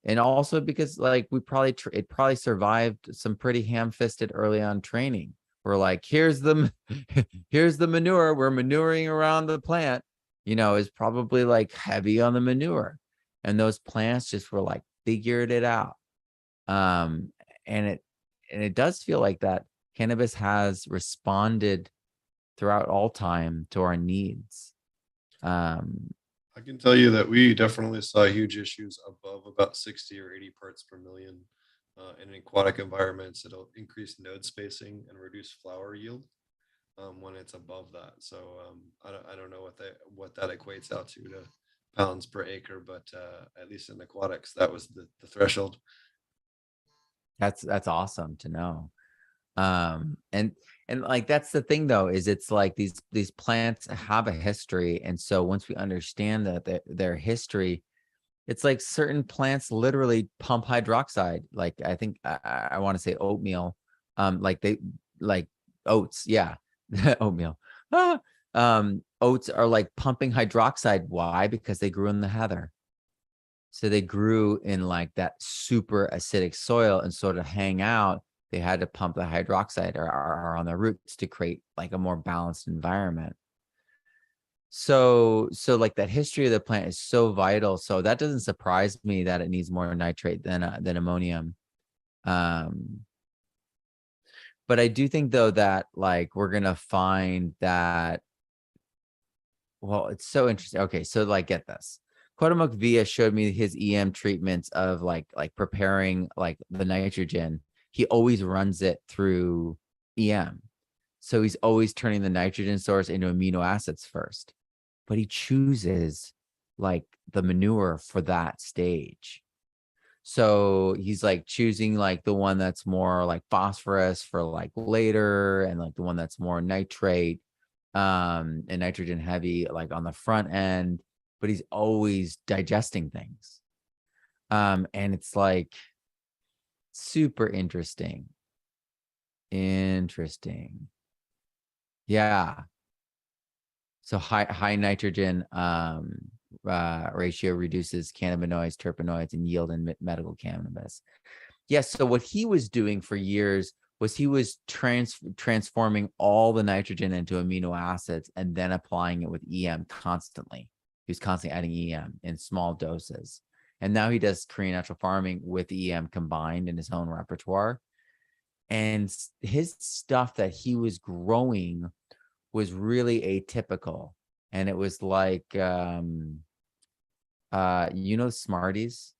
and also because like it probably survived some pretty ham-fisted early on training. We're like, here's the manure, we're manuring around the plant, is probably like heavy on the manure, and those plants just were like figured it out. And it does feel like that cannabis has responded throughout all time to our needs.
I can tell you that we definitely saw huge issues above about 60 or 80 parts per million in aquatic environments. It'll increase node spacing and reduce flower yield when it's above that. So I don't know what that equates out to pounds per acre, but at least in aquatics, that was the threshold.
That's awesome to know. And like that's the thing though, is it's like these plants have a history, and so once we understand that their history, it's like certain plants literally pump hydroxide. Like I think I want to say oatmeal, like oats, yeah, oatmeal. Oats are like pumping hydroxide. Why? Because they grew in the heather. So they grew in like that super acidic soil, and sort of hang out, they had to pump the hydroxide or on the roots to create like a more balanced environment. So like that history of the plant is so vital. So that doesn't surprise me that it needs more nitrate than ammonium. But I do think though that like we're gonna find that, well, it's so interesting. Okay, so like get this. Quotamoc Via showed me his EM treatments of like preparing like the nitrogen. He always runs it through EM. So he's always turning the nitrogen source into amino acids first, but he chooses like the manure for that stage. So he's like choosing like the one that's more like phosphorus for like later, and like the one that's more nitrate and nitrogen heavy like on the front end, but he's always digesting things. And it's like super interesting. Yeah. So high nitrogen ratio reduces cannabinoids, terpenoids, and yield in medical cannabis. Yes. So what he was doing for years was he was transforming all the nitrogen into amino acids and then applying it with EM constantly. He was constantly adding EM in small doses. And now he does Korean natural farming with EM combined in his own repertoire. And his stuff that he was growing was really atypical. And it was like, Smarties,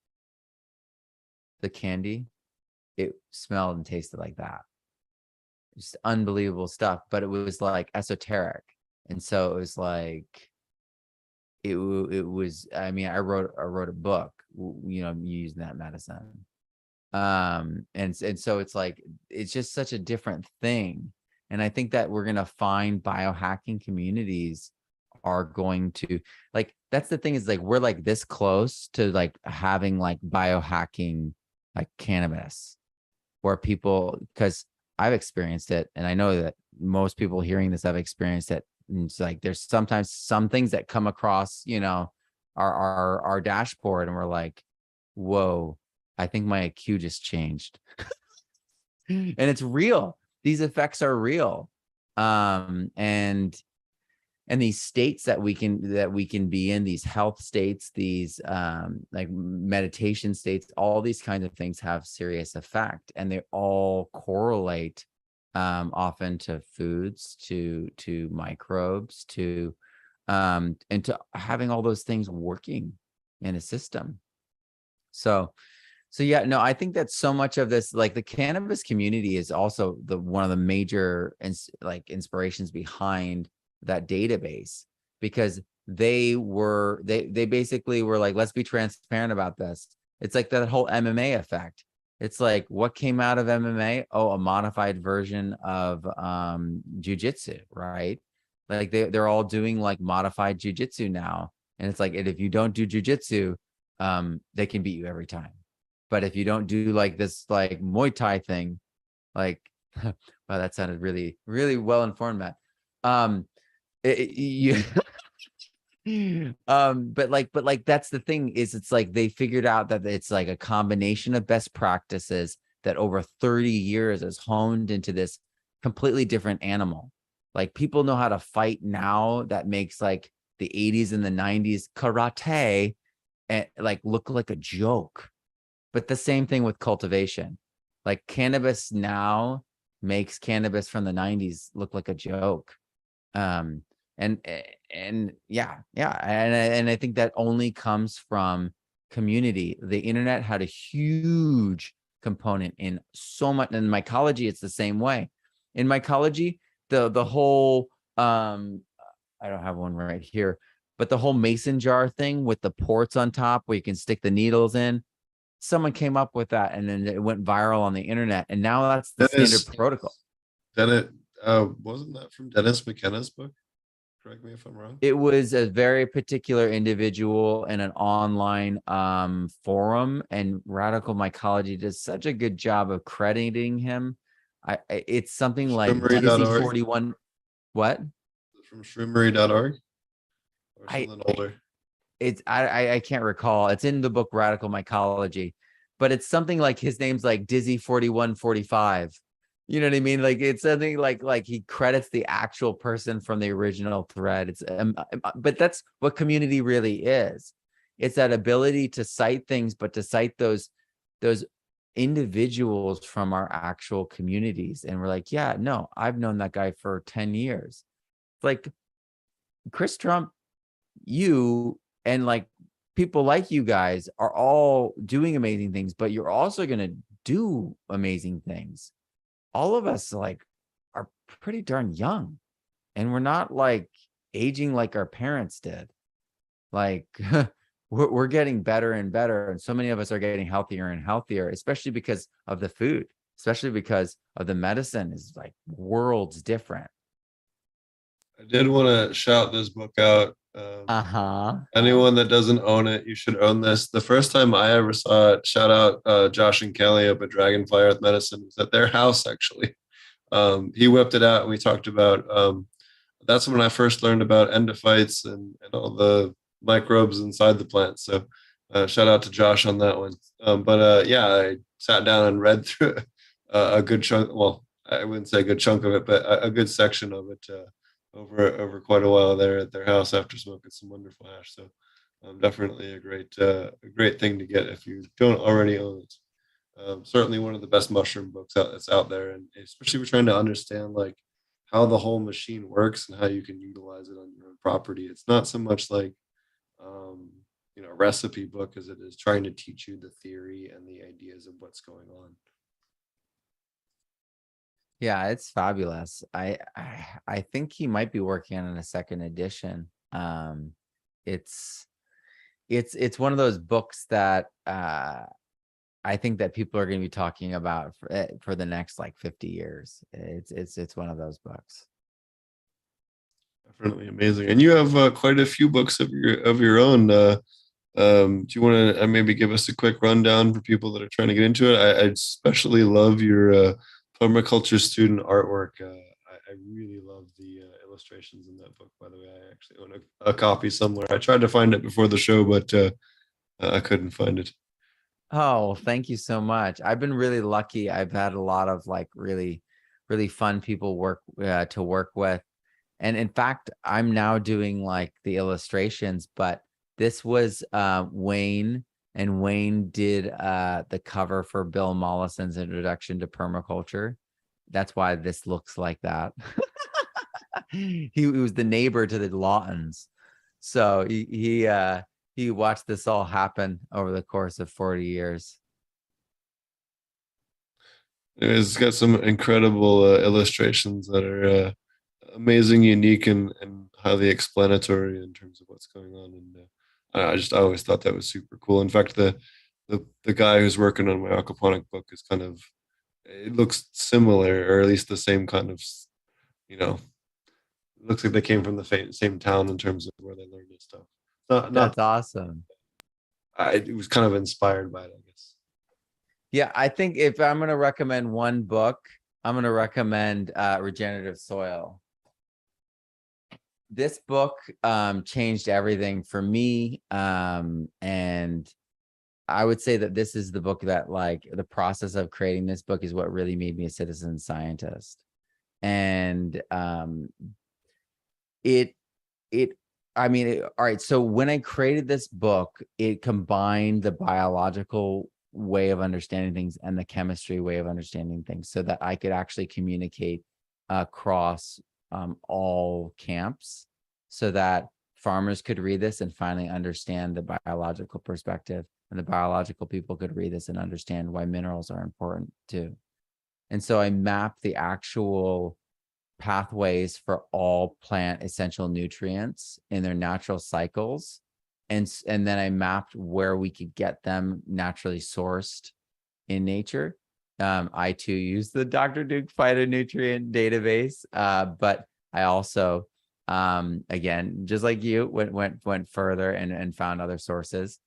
the candy, it smelled and tasted like that. Just unbelievable stuff, but it was like esoteric. And so it was like, it was, I mean, I wrote a book, using that medicine. And so it's like, it's just such a different thing. And I think that we're going to find biohacking communities are going to like, that's the thing, is like, we're like this close to like having like biohacking, like cannabis, where people, because I've experienced it. And I know that most people hearing this have experienced it. And it's like, there's sometimes some things that come across, our dashboard, and we're like, whoa, I think my IQ just changed. And it's real. These effects are real. And these states that we can be in, these health states, these like meditation states, all these kinds of things have serious effect, and they all correlate often to foods, to microbes, to and to having all those things working in a system. So yeah, no, I think that so much of this, like the cannabis community, is also one of the major inspirations behind that database, because they basically were like, let's be transparent about this. It's like that whole MMA effect. It's like, what came out of MMA? Oh, a modified version of jujitsu, right? Like they're all doing like modified jujitsu now. And it's like, and if you don't do jujitsu, they can beat you every time. But if you don't do like this like Muay Thai thing, like, wow, that sounded really, really well informed, Matt. But like that's the thing, is it's like they figured out that it's like a combination of best practices that over 30 years has honed into this completely different animal. Like people know how to fight now that makes like the 80s and the 90s karate and like look like a joke. But the same thing with cultivation. Like cannabis now makes cannabis from the 90s look like a joke. And yeah, and I think that only comes from community. The internet had a huge component in so much. In mycology, it's the same way. In mycology, the whole I don't have one right here, but the whole mason jar thing with the ports on top where you can stick the needles in, someone came up with that, and then it went viral on the internet, and now that's the standard protocol.
Wasn't that from Dennis McKenna's book? Correct me if I'm wrong.
It was a very particular individual in an online forum, and Radical Mycology does such a good job of crediting him. It's something like Dizzy 41. What?
From shroomery.org or something older.
I can't recall. It's in the book Radical Mycology, but it's something like his name's like Dizzy 4145. You know what I mean? Like it's something like he credits the actual person from the original thread. It's but that's what community really is. It's that ability to cite things, but to cite those individuals from our actual communities. And we're like, yeah, no, I've known that guy for 10 years. Like Chris Trump, you and like people like you guys are all doing amazing things, but you're also going to do amazing things. All of us like are pretty darn young, and we're not like aging like our parents did. Like we're getting better and better. And so many of us are getting healthier and healthier, especially because of the food, especially because of the medicine is like worlds different.
I did want to shout this book out. Anyone that doesn't own it, you should own this. The first time I ever saw it, shout out Josh and Kelly up at Dragonfly Earth Medicine, was at their house actually. He whipped it out and we talked about that's when I first learned about endophytes and all the microbes inside the plant. So shout out to Josh on that one. Yeah, I sat down and read through a good chunk. Well, I wouldn't say a good chunk of it, but a good section of it over quite a while there at their house after smoking some wonderful hash. So definitely a great thing to get if you don't already own it. Certainly one of the best mushroom books that's out there, and especially if we're trying to understand like how the whole machine works and how you can utilize it on your own property. It's not so much like a recipe book as it is trying to teach you the theory and the ideas of what's going on.
Yeah, it's fabulous. I think he might be working on a second edition. It's one of those books that I think that people are going to be talking about for the next like 50 years. It's one of those books.
Definitely amazing. And you have quite a few books of your own. Do you want to maybe give us a quick rundown for people that are trying to get into it? I especially love your Permaculture student artwork. I really love the illustrations in that book. By the way, I actually own a copy somewhere. I tried to find it before the show, but I couldn't find it.
Oh, thank you so much. I've been really lucky. I've had a lot of like really, really fun people to work with. And in fact, I'm now doing like the illustrations, but this was Wayne, and Wayne did the cover for Bill Mollison's introduction to permaculture. That's why this looks like that. He was the neighbor to the Lawtons. So he watched this all happen over the course of 40 years.
It's got some incredible illustrations that are amazing, unique, and highly explanatory in terms of what's going on. And I always thought that was super cool. In fact, the guy who's working on my aquaponic book is it looks similar, or at least the same kind of, it looks like they came from the same town in terms of where they learned this stuff.
That's awesome.
It was kind of inspired by it, I guess.
Yeah, I think if I'm going to recommend one book, I'm going to recommend Regenerative Soil. This book changed everything for me. And I would say that this is the book that like the process of creating this book is what really made me a citizen scientist. And all right. So when I created this book, it combined the biological way of understanding things and the chemistry way of understanding things, so that I could actually communicate across all camps, so that farmers could read this and finally understand the biological perspective, and the biological people could read this and understand why minerals are important too. And so I mapped the actual pathways for all plant essential nutrients in their natural cycles. And then I mapped where we could get them naturally sourced in nature. I too use the Dr. Duke phytonutrient database, but I also, again, just like you, went further and found other sources.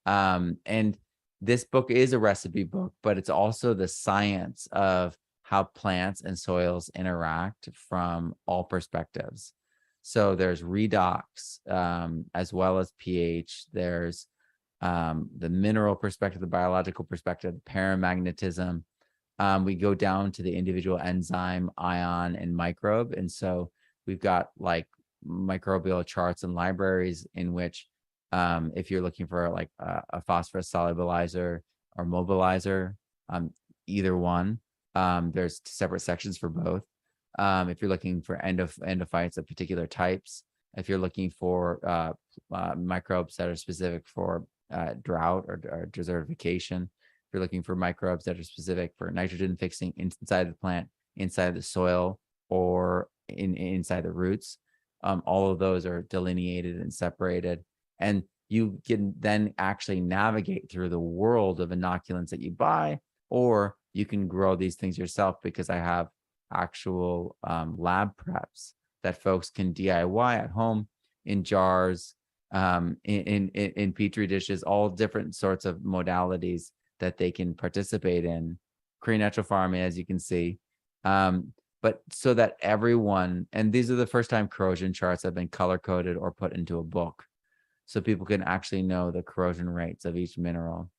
And this book is a recipe book, but it's also the science of how plants and soils interact from all perspectives. So there's redox, as well as pH. There's the mineral perspective, the biological perspective, paramagnetism. We go down to the individual enzyme, ion, and microbe. And so we've got like microbial charts and libraries in which, if you're looking for like a phosphorus solubilizer or mobilizer, either one, there's separate sections for both. If you're looking for endophytes of particular types, if you're looking for microbes that are specific for drought or desertification, if you're looking for microbes that are specific for nitrogen fixing inside the plant, inside the soil, or inside the roots, all of those are delineated and separated. And you can then actually navigate through the world of inoculants that you buy, or you can grow these things yourself, because I have actual lab preps that folks can DIY at home in jars, in petri dishes, all different sorts of modalities that they can participate in. Korean natural farming, as you can see, but so that everyone, and these are the first time corrosion charts have been color coded or put into a book, so people can actually know the corrosion rates of each mineral,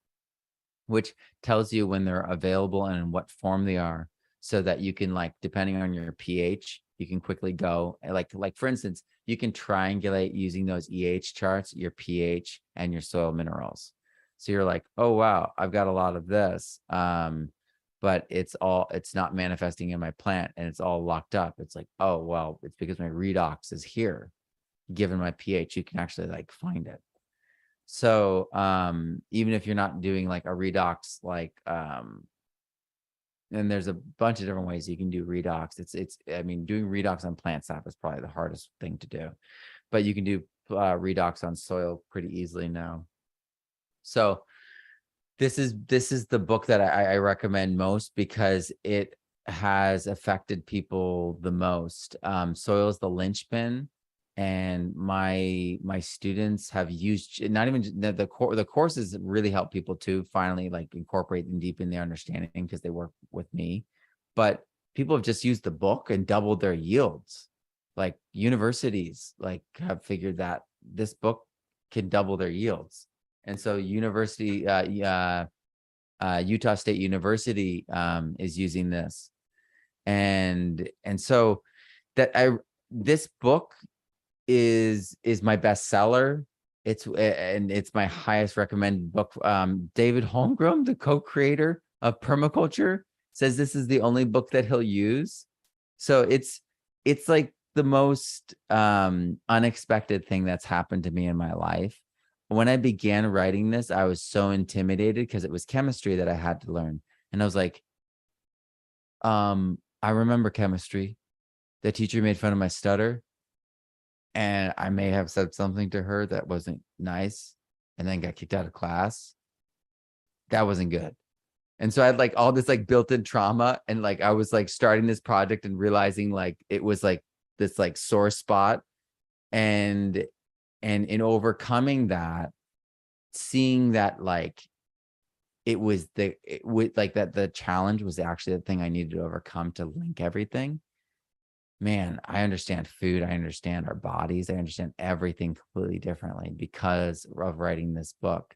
which tells you when they're available and in what form they are, so that you can, like, depending on your pH, you can quickly go, like for instance, you can triangulate using those EH charts, your pH and your soil minerals. So you're like, oh, wow, I've got a lot of this, but it's not manifesting in my plant and it's all locked up. It's like, oh, well, it's because my redox is here. Given my pH, you can actually like find it. So even if you're not doing like a redox, like, and there's a bunch of different ways you can do redox. I mean, doing redox on plant sap is probably the hardest thing to do, but you can do redox on soil pretty easily now. So this is the book that I recommend most, because it has affected people the most. Soil is the linchpin. And my students have used, not even the courses really help people to finally like incorporate and deepen their understanding, because they work with me. But people have just used the book and doubled their yields. Like universities like have figured that this book can double their yields. And so Utah State University is using this. And so this book is my bestseller. It's my highest recommended book. David Holmgren, the co-creator of Permaculture, says this is the only book that he'll use. So it's like the most unexpected thing that's happened to me in my life. When I began writing this, I was so intimidated because it was chemistry that I had to learn. And I was like, I remember chemistry. The teacher made fun of my stutter, and I may have said something to her that wasn't nice, and then got kicked out of class. That wasn't good. And so I had like all this like built-in trauma, and like I was like starting this project and realizing like it was like this like sore spot, and in overcoming that, seeing that like the challenge was actually the thing I needed to overcome to link everything. Man, I understand food. I understand our bodies. I understand everything completely differently because of writing this book.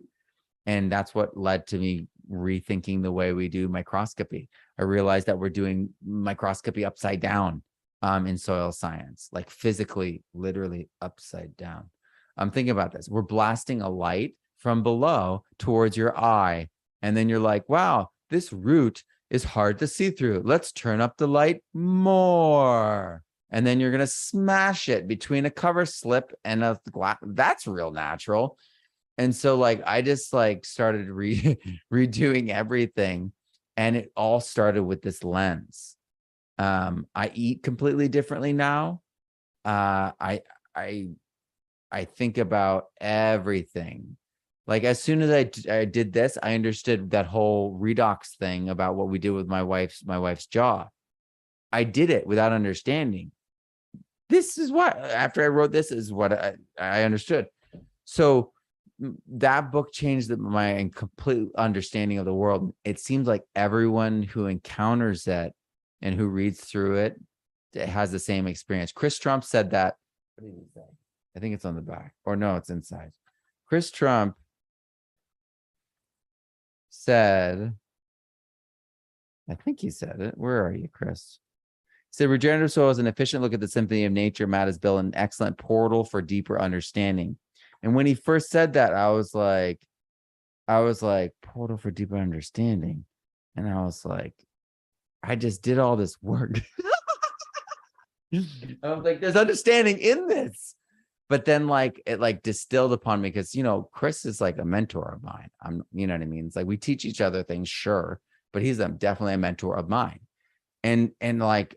And that's what led to me rethinking the way we do microscopy. I realized that we're doing microscopy upside down in soil science, like physically, literally upside down. I'm thinking about this. We're blasting a light from below towards your eye. And then you're like, wow, this root is hard to see through. Let's turn up the light more. And then you're going to smash it between a cover slip and a glass. That's real natural. And so like, I just like started redoing everything. And it all started with this lens. I eat completely differently now. I think about everything. Like as soon as I did this, I understood that whole redox thing about what we did with my wife's jaw. I did it without understanding. This is what, after I wrote this, is what I understood. So that book changed my complete understanding of the world. It seems like everyone who encounters it and who reads through it has the same experience. Chris Trump said that. What did he say? I think it's on the back, or no, it's inside. Chris Trump said, I think he said it. Where are you, Chris? He said, regenerative soil is an efficient look at the symphony of nature. Matt has built an excellent portal for deeper understanding. And when he first said that, I was like, portal for deeper understanding. And I was like, I just did all this work. I was like, there's understanding in this. But then like, it like distilled upon me because, you know, Chris is like a mentor of mine. You know what I mean? It's like, we teach each other things, sure, but he's definitely a mentor of mine. And like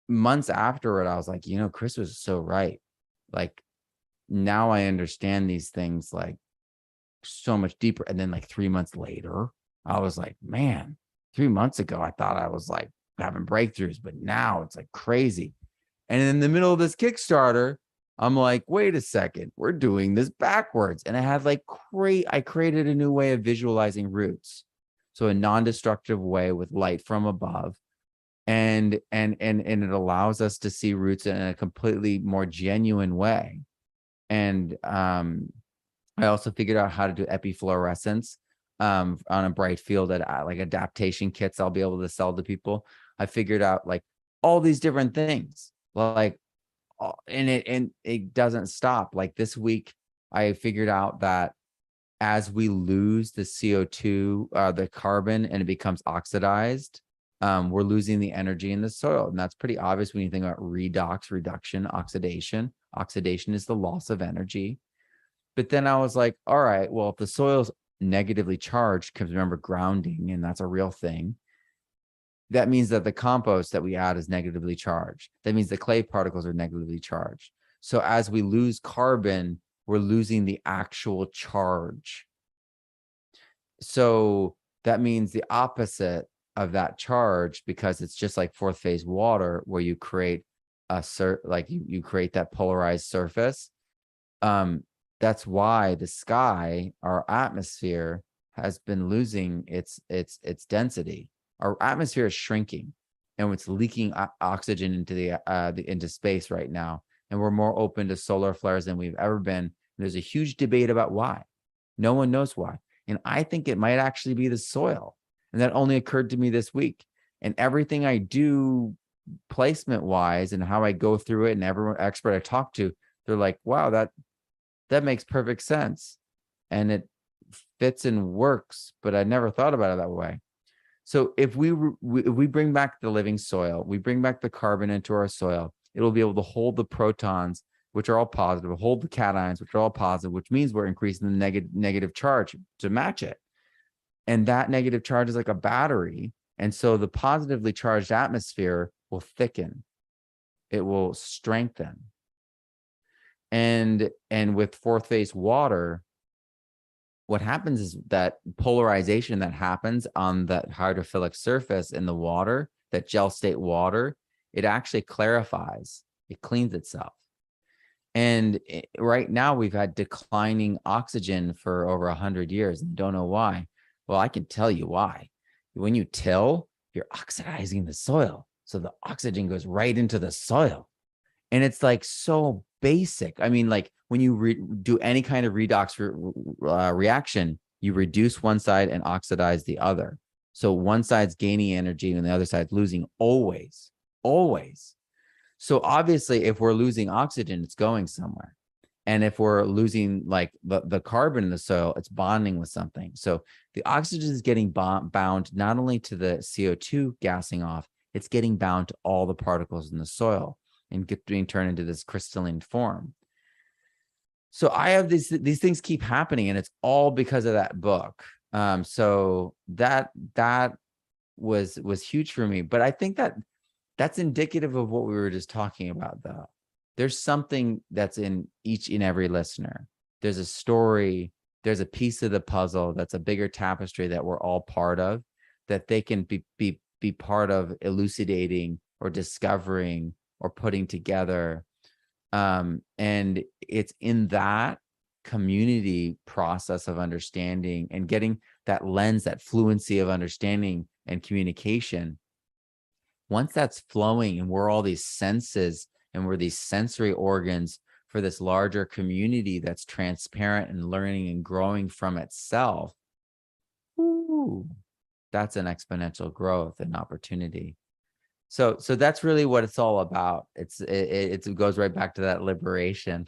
months afterward, I was like, you know, Chris was so right. Like now I understand these things like so much deeper. And then like 3 months later, I was like, man, 3 months ago, I thought I was like having breakthroughs, but now it's like crazy. And in the middle of this Kickstarter, I'm like, wait a second, we're doing this backwards. And I had like I created a new way of visualizing roots. So a non-destructive way with light from above. And it allows us to see roots in a completely more genuine way. And I also figured out how to do epifluorescence on a bright field at like adaptation kits I'll be able to sell to people. I figured out like all these different things, like, and it doesn't stop. Like this week, I figured out that as we lose the CO2, the carbon, and it becomes oxidized, we're losing the energy in the soil. And that's pretty obvious when you think about redox, reduction, oxidation. Oxidation is the loss of energy. But then I was like, all right, well, if the soil's negatively charged, because remember grounding, and that's a real thing, that means that the compost that we add is negatively charged. That means the clay particles are negatively charged. So as we lose carbon, we're losing the actual charge. So that means the opposite of that charge, because it's just like fourth phase water, where you create you create that polarized surface. That's why the sky, our atmosphere, has been losing its density. Our atmosphere is shrinking, and it's leaking oxygen into into space right now. And we're more open to solar flares than we've ever been. There's a huge debate about why. No one knows why. And I think it might actually be the soil. And that only occurred to me this week. And everything I do placement wise and how I go through it, and every expert I talk to, they're like, wow, that makes perfect sense. And it fits and works, but I never thought about it that way. So if we bring back the living soil, we bring back the carbon into our soil, it'll be able to hold the protons, which are all positive, hold the cations, which are all positive, which means we're increasing the negative charge to match it. And that negative charge is like a battery. And so the positively charged atmosphere will thicken. It will strengthen. And with fourth phase water, what happens is that polarization that happens on that hydrophilic surface in the water, that gel state water, it actually clarifies, it cleans itself. And right now we've had declining oxygen for over 100 years and don't know why. Well, I can tell you why. When you till, you're oxidizing the soil. So the oxygen goes right into the soil. And it's like so basic. I mean, like when you do any kind of redox reaction, you reduce one side and oxidize the other. So one side's gaining energy and the other side's losing, always. So obviously, if we're losing oxygen, it's going somewhere. And if we're losing like the carbon in the soil, it's bonding with something. So the oxygen is getting bound not only to the CO2 gassing off, it's getting bound to all the particles in the soil and being turned into this crystalline form. So I have these things keep happening, and it's all because of that book. So that was huge for me. But I think that's indicative of what we were just talking about, though. There's something that's in each and every listener. There's a story, there's a piece of the puzzle that's a bigger tapestry that we're all part of, that they can be part of elucidating or discovering or putting together. And it's in that community process of understanding and getting that lens, that fluency of understanding and communication. Once that's flowing and we're all these senses and we're these sensory organs for this larger community that's transparent and learning and growing from itself, ooh, that's an exponential growth and opportunity. So that's really what it's all about. It goes right back to that liberation.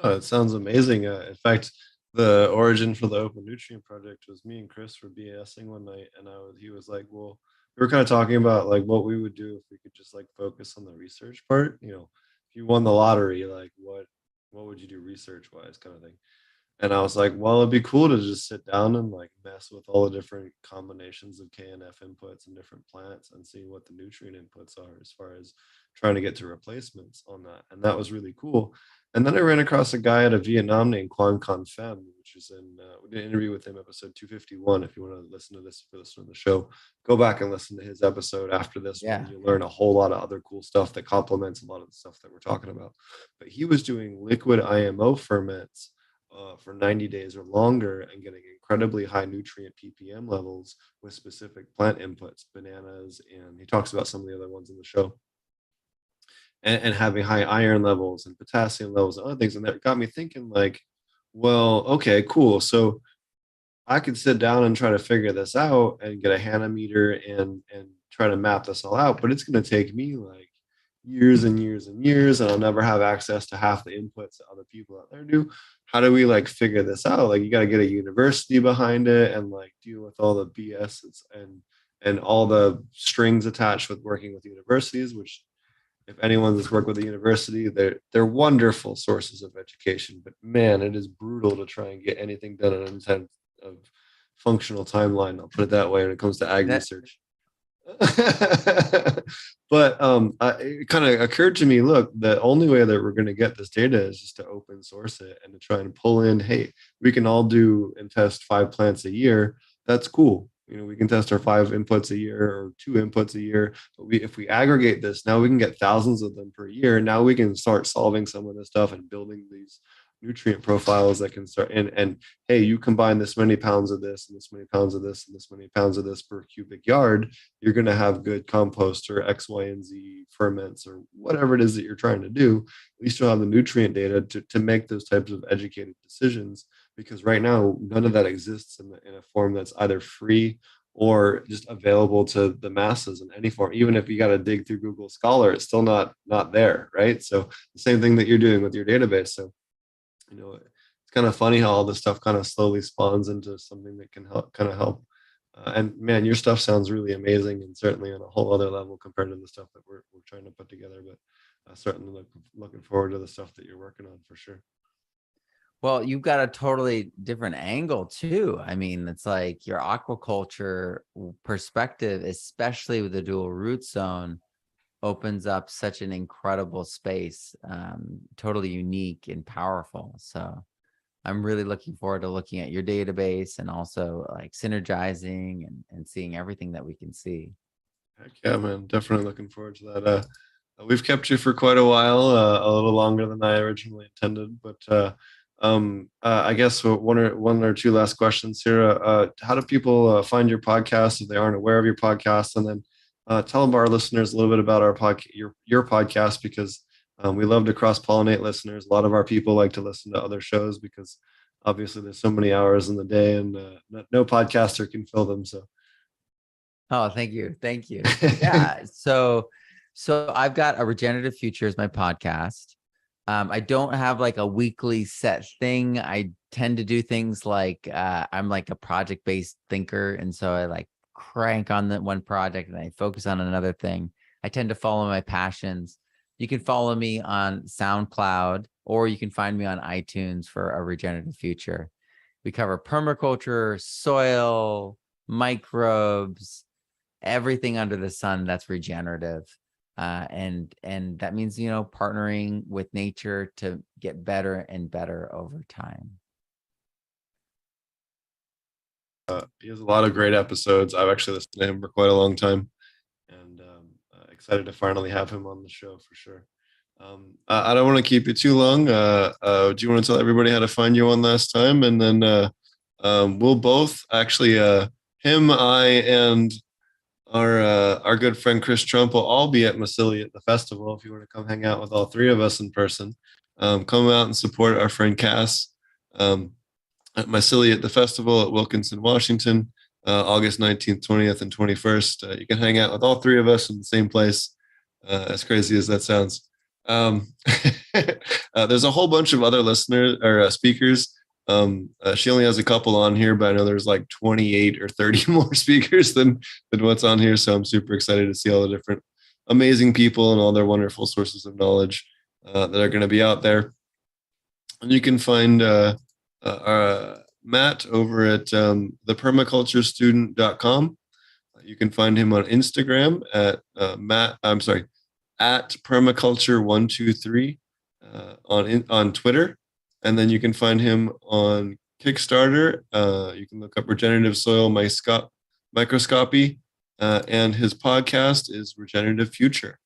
Oh, it sounds amazing. In fact, the origin for the Open Nutrient Project was me and Chris were BSing one night, and he was like, well, we were kind of talking about like what we would do if we could just like focus on the research part. You know, if you won the lottery, like what would you do research wise, kind of thing. And I was like, well, it'd be cool to just sit down and like mess with all the different combinations of KNF inputs and different plants and see what the nutrient inputs are as far as trying to get to replacements on that. And that was really cool. And then I ran across a guy out of Vietnam named Quan Con Pham, which is we did an interview with him, episode 251. If you want to listen to this, if you listen to the show, go back and listen to his episode after this one. You'll learn a whole lot of other cool stuff that complements a lot of the stuff that we're talking about. But he was doing liquid IMO ferments for 90 days or longer and getting incredibly high nutrient ppm levels with specific plant inputs, bananas, and he talks about some of the other ones in the show, and having high iron levels and potassium levels and other things. And that got me thinking like, well, okay, cool. So I could sit down and try to figure this out and get a Hanometer and try to map this all out, but it's going to take me like years and years and years, and I'll never have access to half the inputs that other people out there do. How do we like figure this out? Like you got to get a university behind it and like deal with all the BS and all the strings attached with working with universities, which if anyone that's worked with a university, they're wonderful sources of education, but man, it is brutal to try and get anything done in a of functional timeline. I'll put it that way when it comes to ag research. But it kind of occurred to me, look, the only way that we're going to get this data is just to open source it and to try and pull in, hey, we can all do and test 5 plants a year. That's cool. You know, we can test our 5 inputs a year or 2 inputs a year. But if we aggregate this, now we can get thousands of them per year. Now we can start solving some of this stuff and building these nutrient profiles that can start and hey, you combine this many pounds of this and this many pounds of this and this many pounds of this per cubic yard, you're going to have good compost or X, Y, and Z ferments or whatever it is that you're trying to do. At least you'll have the nutrient data to make those types of educated decisions, because right now none of that exists in a form that's either free or just available to the masses in any form. Even if you got to dig through Google Scholar, it's still not there, right? So the same thing that you're doing with your database. So you know, it's kind of funny how all this stuff kind of slowly spawns into something that can help. And man, your stuff sounds really amazing, and certainly on a whole other level compared to the stuff that we're trying to put together. But certainly looking forward to the stuff that you're working on for sure.
Well, you've got a totally different angle too. I mean, it's like your aquaculture perspective, especially with the dual root zone, opens up such an incredible space, totally unique and powerful. So I'm really looking forward to looking at your database and also like synergizing and seeing everything that we can see.
Heck yeah, man. Definitely looking forward to that. We've kept you for quite a while, a little longer than I originally intended, but I guess one or two last questions here. How do people find your podcast if they aren't aware of your podcast? And then tell our listeners a little bit about our your podcast, because we love to cross-pollinate listeners. A lot of our people like to listen to other shows because obviously there's so many hours in the day, and no podcaster can fill them. So,
oh, thank you. Yeah. So I've got a Regenerative Future is my podcast. I don't have like a weekly set thing. I tend to do things like I'm like a project-based thinker. And so I like crank on the one project and I focus on another thing. I tend to follow my passions. You can follow me on SoundCloud, or you can find me on iTunes for A Regenerative Future. We cover permaculture, soil, microbes, everything under the sun that's regenerative. And that means, partnering with nature to get better and better over time.
He has a lot of great episodes. I've actually listened to him for quite a long time, and excited to finally have him on the show for sure. I don't want to keep you too long. Do you want to tell everybody how to find you one last time? And then we'll both actually, him, I, and our good friend Chris Trump will all be at Myceliate, the festival. If you want to come hang out with all three of us in person, come out and support our friend Cass at Myceliate, the festival at Wilkeson, Washington, August 19th, 20th, and 21st. You can hang out with all three of us in the same place, as crazy as that sounds. There's a whole bunch of other listeners or speakers. She only has a couple on here, but I know there's like 28 or 30 more speakers than what's on here. So I'm super excited to see all the different amazing people and all their wonderful sources of knowledge that are going to be out there. And you can find Matt over at thepermaculturestudent.com. You can find him on Instagram at at permaculture123, on Twitter. And then you can find him on Kickstarter. You can look up Regenerative Soil Microscopy, and his podcast is Regenerative Future.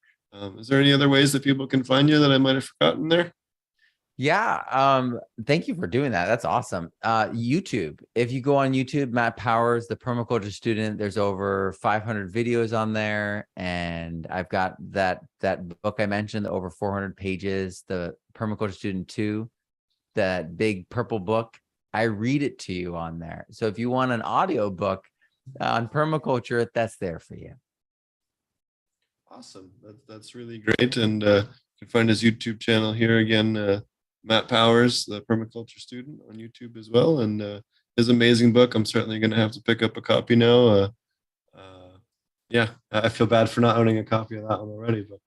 Is there any other ways that people can find you that I might have forgotten there?
Yeah. Thank you for doing that. That's awesome. YouTube. If you go on YouTube, Matt Powers, the permaculture student, there's over 500 videos on there. And I've got that book I mentioned, over 400 pages, the Permaculture Student 2, that big purple book. I read it to you on there. So if you want an audio book on permaculture, that's there for you.
Awesome. That's really great. And you can find his YouTube channel here again, Matt Powers, the permaculture student, on YouTube as well. And his amazing book. I'm certainly going to have to pick up a copy now. Yeah, I feel bad for not owning a copy of that one already, but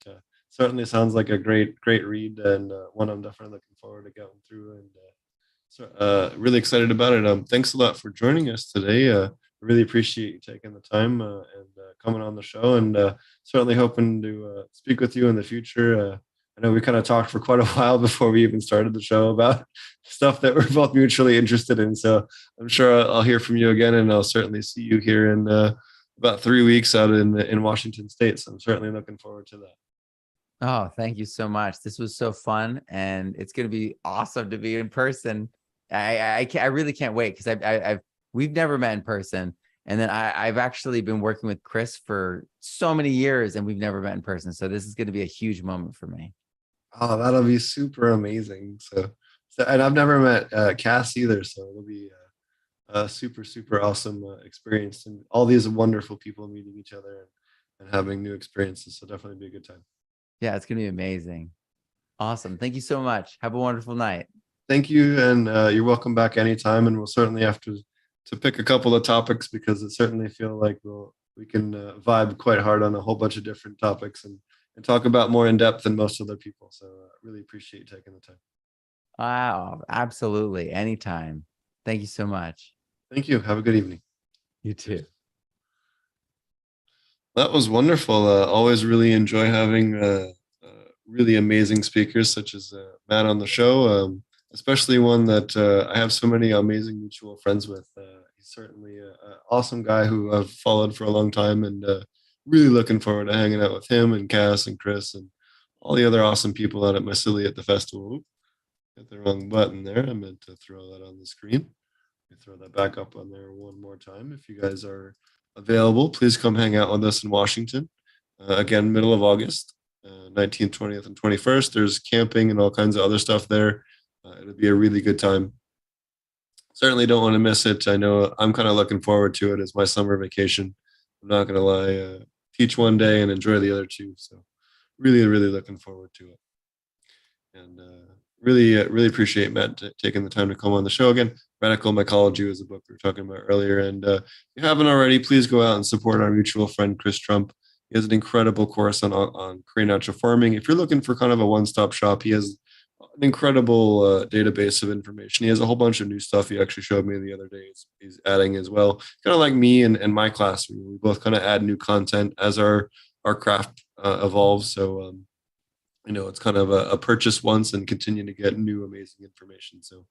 certainly sounds like a great read, and one I'm definitely looking forward to going through. And so really excited about it. Thanks a lot for joining us today. I really appreciate you taking the time and coming on the show, and certainly hoping to speak with you in the future. I know we kind of talked for quite a while before we even started the show about stuff that we're both mutually interested in. So I'm sure I'll hear from you again, and I'll certainly see you here in about 3 weeks out in Washington State. So I'm certainly looking forward to that.
Oh, thank you so much. This was so fun, and it's going to be awesome to be in person. I really can't wait, because we've never met in person. And then I've actually been working with Chris for so many years, and we've never met in person. So this is going to be a huge moment for me.
Oh, that'll be super amazing. So and I've never met Cass either. So it'll be a super awesome experience, and all these wonderful people meeting each other and having new experiences. So definitely be a good time.
Yeah, it's going to be amazing. Awesome. Thank you so much. Have a wonderful night.
Thank you. And you're welcome back anytime. And we'll certainly have to pick a couple of topics, because it certainly feel like we can vibe quite hard on a whole bunch of different topics and talk about more in depth than most other people. So really appreciate you taking the time.
Wow. Absolutely. Anytime. Thank you so much.
Thank you. Have a good evening.
You too.
That was wonderful. Always really enjoy having really amazing speakers such as Matt on the show, especially one that I have so many amazing mutual friends with. He's certainly an awesome guy who I've followed for a long time, and really looking forward to hanging out with him and Cass and Chris and all the other awesome people out at Myceliate at the festival. Oop, hit the wrong button there. I meant to throw that on the screen. Let me throw that back up on there one more time. If you guys are available, please come hang out with us in Washington. Again, middle of August, 19th, 20th, and 21st. There's camping and all kinds of other stuff there. It'll be a really good time. Certainly don't want to miss it. I know I'm kind of looking forward to it as my summer vacation. I'm not going to lie. Teach one day and enjoy the other two. So really looking forward to it. And really appreciate Matt taking the time to come on the show again. Medical Mycology was a book we were talking about earlier. And if you haven't already, please go out and support our mutual friend, Chris Trump. He has an incredible course on Korean natural farming. If you're looking for kind of a one-stop shop, he has an incredible database of information. He has a whole bunch of new stuff he actually showed me the other day. He's adding as well, kind of like me and my class. We both kind of add new content as our craft evolves. So it's kind of a purchase once and continue to get new amazing information. So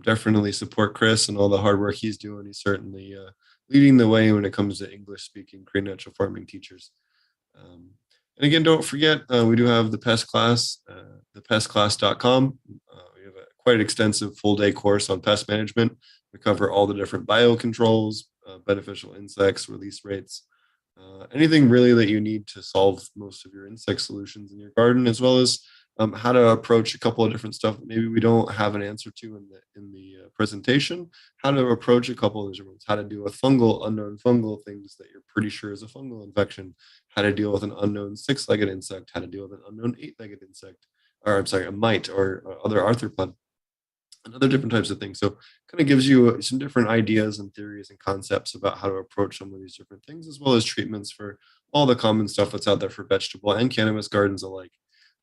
definitely support Chris and all the hard work he's doing. He's certainly leading the way when it comes to English speaking Korean natural farming teachers. And again, don't forget, we do have the pest class, thepestclass.com. We have a quite extensive full day course on pest management. We cover all the different biocontrols, beneficial insects, release rates, anything really that you need to solve most of your insect solutions in your garden, as well as how to approach a couple of different stuff that maybe we don't have an answer to in the presentation, how to approach a couple of different ones, how to deal with unknown fungal things that you're pretty sure is a fungal infection, how to deal with an unknown six-legged insect, how to deal with an unknown eight-legged insect, or I'm sorry, a mite or other arthropod, and other different types of things. So kind of gives you some different ideas and theories and concepts about how to approach some of these different things, as well as treatments for all the common stuff that's out there for vegetable and cannabis gardens alike.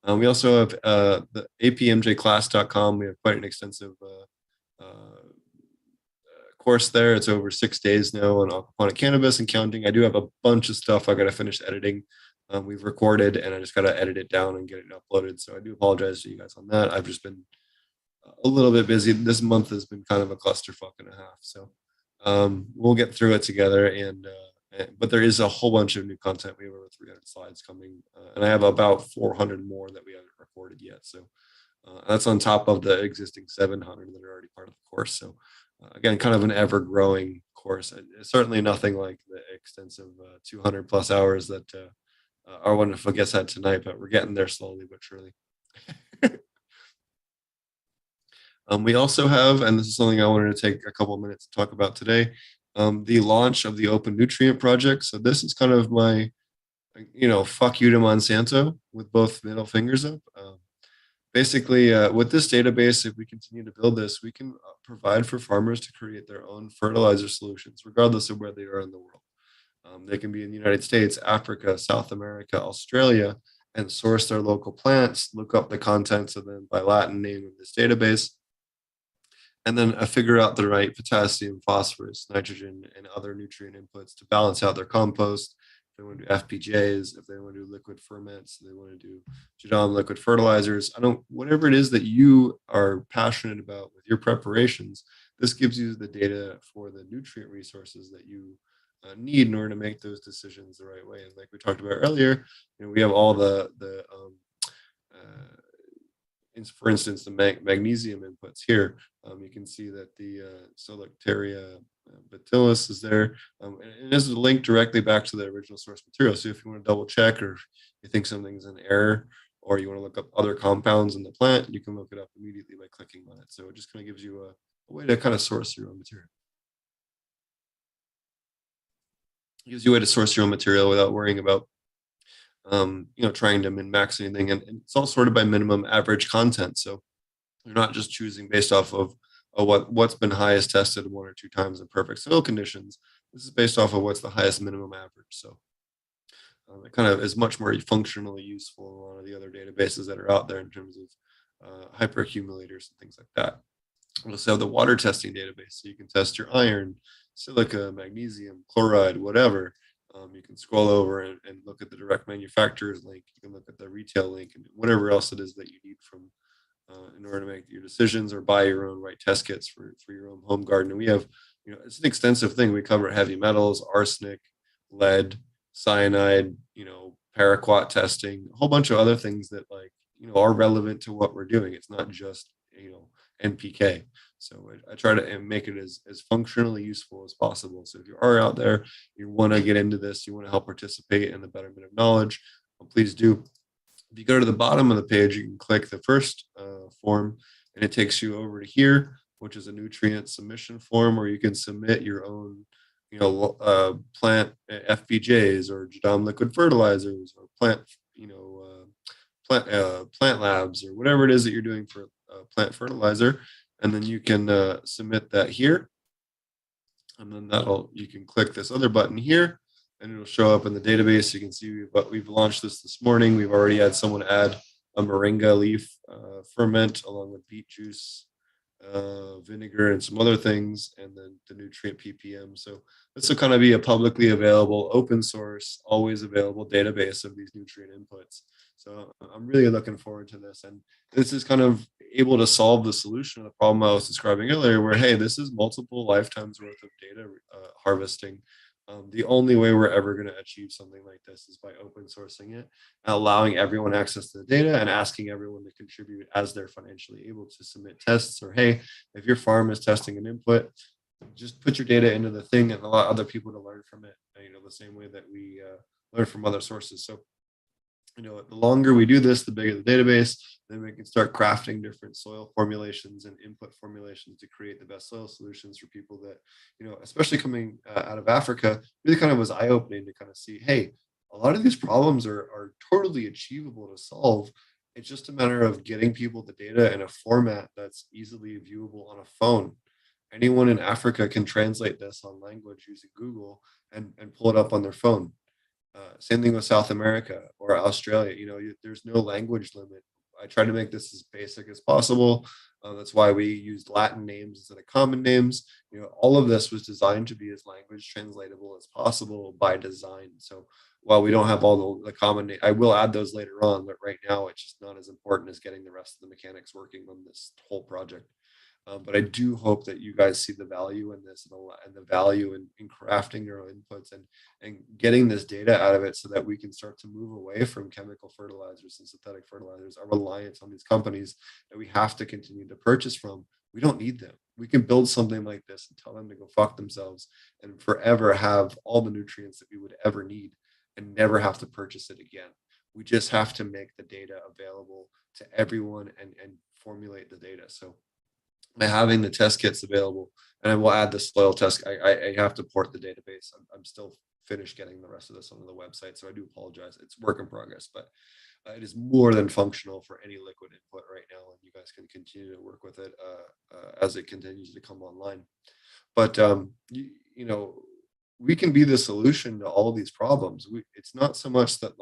We also have the apmjclass.com. We have quite an extensive course there. It's over 6 days now on aquaponic cannabis and counting. I do have a bunch of stuff I got to finish editing. We've recorded and I just got to edit it down and get it uploaded. So I do apologize to you guys on that. I've just been a little bit busy. This month has been kind of a clusterfuck and a half. So we'll get through it together. But there is a whole bunch of new content. We have over 300 slides coming, and I have about 400 more that we haven't recorded yet. So that's on top of the existing 700 that are already part of the course. So again, kind of an ever-growing course. Certainly nothing like the extensive 200 plus hours that our wonderful guests had tonight, but we're getting there slowly but surely. We also have, and this is something I wanted to take a couple of minutes to talk about today, the launch of the Open Nutrient Project. So this is kind of my, fuck you to Monsanto with both middle fingers up. Basically, with this database, if we continue to build this, we can provide for farmers to create their own fertilizer solutions, regardless of where they are in the world. They can be in the United States, Africa, South America, Australia, and source their local plants, look up the contents of them by Latin name of this database, and then figure out the right potassium, phosphorus, nitrogen, and other nutrient inputs to balance out their compost. If they want to do FPJs, if they want to do liquid ferments, if they want to do Jadam liquid fertilizers, whatever it is that you are passionate about with your preparations, this gives you the data for the nutrient resources that you need in order to make those decisions the right way. And like we talked about earlier, we have all for instance, the magnesium inputs here. You can see that the Solactaria bacillus is there. And this is linked directly back to the original source material. So if you want to double check, or you think something's an error, or you want to look up other compounds in the plant, you can look it up immediately by clicking on it. So it just kind of gives you a way to kind of source your own material. It gives you a way to source your own material without worrying about trying to min-max anything, and it's all sorted by minimum average content. So you're not just choosing based off of what's been highest tested 1 or 2 times in perfect soil conditions. This is based off of what's the highest minimum average. So it kind of is much more functionally useful in a lot of the other databases that are out there in terms of hyperaccumulators and things like that. We also have the water testing database, so you can test your iron, silica, magnesium, chloride, whatever. You can scroll over and look at the direct manufacturer's link. You can look at the retail link and whatever else it is that you need from in order to make your decisions or buy your own right test kits for your own home garden. And we have, it's an extensive thing. We cover heavy metals, arsenic, lead, cyanide, paraquat testing, a whole bunch of other things that are relevant to what we're doing. It's not just, NPK. So I try to make it as functionally useful as possible. So if you are out there, you want to get into this, you want to help participate in the betterment of knowledge, please do. If you go to the bottom of the page, you can click the first form, and it takes you over to here, which is a nutrient submission form, where you can submit your own, plant FPJs or Jadam liquid fertilizers or plant plant labs or whatever it is that you're doing for plant fertilizer, and then you can submit that here, and then you can click this other button here, and it'll show up in the database. You can see we've launched this morning. We've already had someone add a moringa leaf ferment along with beet juice, vinegar, and some other things, and then the nutrient ppm. So this will kind of be a publicly available, open source, always available database of these nutrient inputs. So I'm really looking forward to this, and this is kind of able to solve the solution of the problem I was describing earlier, where hey, this is multiple lifetimes worth of data harvesting. The only way we're ever going to achieve something like this is by open sourcing it, allowing everyone access to the data, and asking everyone to contribute as they're financially able to submit tests. Or hey, if your farm is testing an input, just put your data into the thing and allow other people to learn from it, the same way that we learn from other sources. So the longer we do this, the bigger the database. Then we can start crafting different soil formulations and input formulations to create the best soil solutions for people that, especially coming out of Africa, really kind of was eye-opening to kind of see, hey, a lot of these problems are totally achievable to solve. It's just a matter of getting people the data in a format that's easily viewable on a phone. Anyone in Africa can translate this on language using Google and pull it up on their phone. Same thing with South America or Australia. There's no language limit. I try to make this as basic as possible. That's why we used Latin names instead of common names. All of this was designed to be as language translatable as possible by design. So while we don't have all the common names, I will add those later on, but right now it's just not as important as getting the rest of the mechanics working on this whole project. But I do hope that you guys see the value in this and the value in crafting your own inputs and getting this data out of it, so that we can start to move away from chemical fertilizers and synthetic fertilizers, our reliance on these companies that we have to continue to purchase from. We don't need them. We can build something like this and tell them to go fuck themselves and forever have all the nutrients that we would ever need and never have to purchase it again. We just have to make the data available to everyone and formulate the data. So by having the test kits available, and I will add the soil test. I have to port the database. I'm still finished getting the rest of this onto the website, so I do apologize. It's work in progress, but it is more than functional for any liquid input right now, and you guys can continue to work with it as it continues to come online. But we can be the solution to all these problems. It's not so much that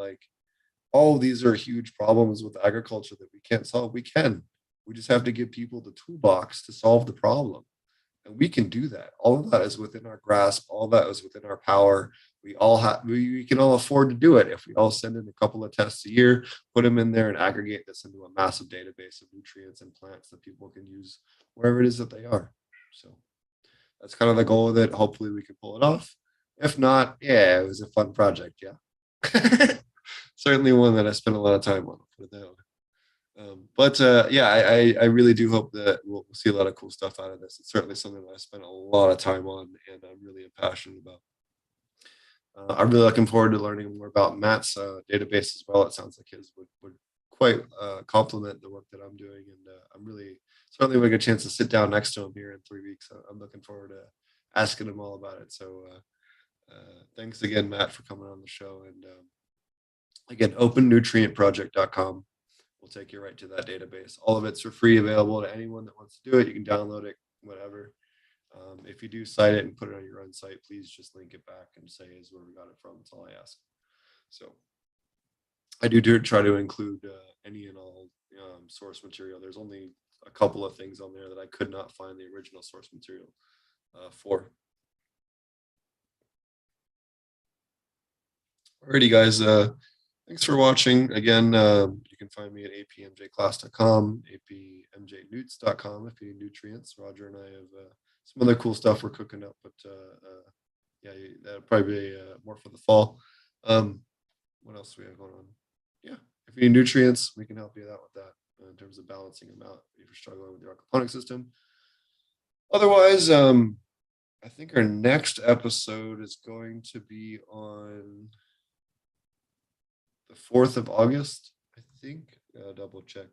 these are huge problems with agriculture that we can't solve. We can. We just have to give people the toolbox to solve the problem. And we can do that. All of that is within our grasp. All of that is within our power. We can all afford to do it if we all send in a couple of tests a year, put them in there, and aggregate this into a massive database of nutrients and plants that people can use wherever it is that they are. So that's kind of the goal of it. Hopefully we can pull it off. If not, yeah, it was a fun project. Yeah. Certainly one that I spent a lot of time on, put it that way. I really do hope that we'll see a lot of cool stuff out of this. It's certainly something that I spent a lot of time on, and I'm really passionate about. I'm really looking forward to learning more about Matt's database as well. It sounds like his would quite complement the work that I'm doing, and I'm really certainly going to get a chance to sit down next to him here in 3 weeks. I'm looking forward to asking him all about it. So thanks again, Matt, for coming on the show. And again, opennutrientproject.com. We'll take you right to that database. All of it's for free, available to anyone that wants to do it. You can download it, whatever. If you do cite it and put it on your own site, please just link it back and say is where we got it from. That's all I ask. So I do try to include any and all source material. There's only a couple of things on there that I could not find the original source material for. Alrighty, guys. Thanks for watching. Again, you can find me at apmjclass.com, apmjnewts.com if you need nutrients. Roger and I have some other cool stuff we're cooking up, but that'll probably be more for the fall. What else do we have going on? Yeah, if you need nutrients, we can help you out with that in terms of balancing them out if you're struggling with your aquaponic system. Otherwise, I think our next episode is going to be on the 4th of August, I think. Double check.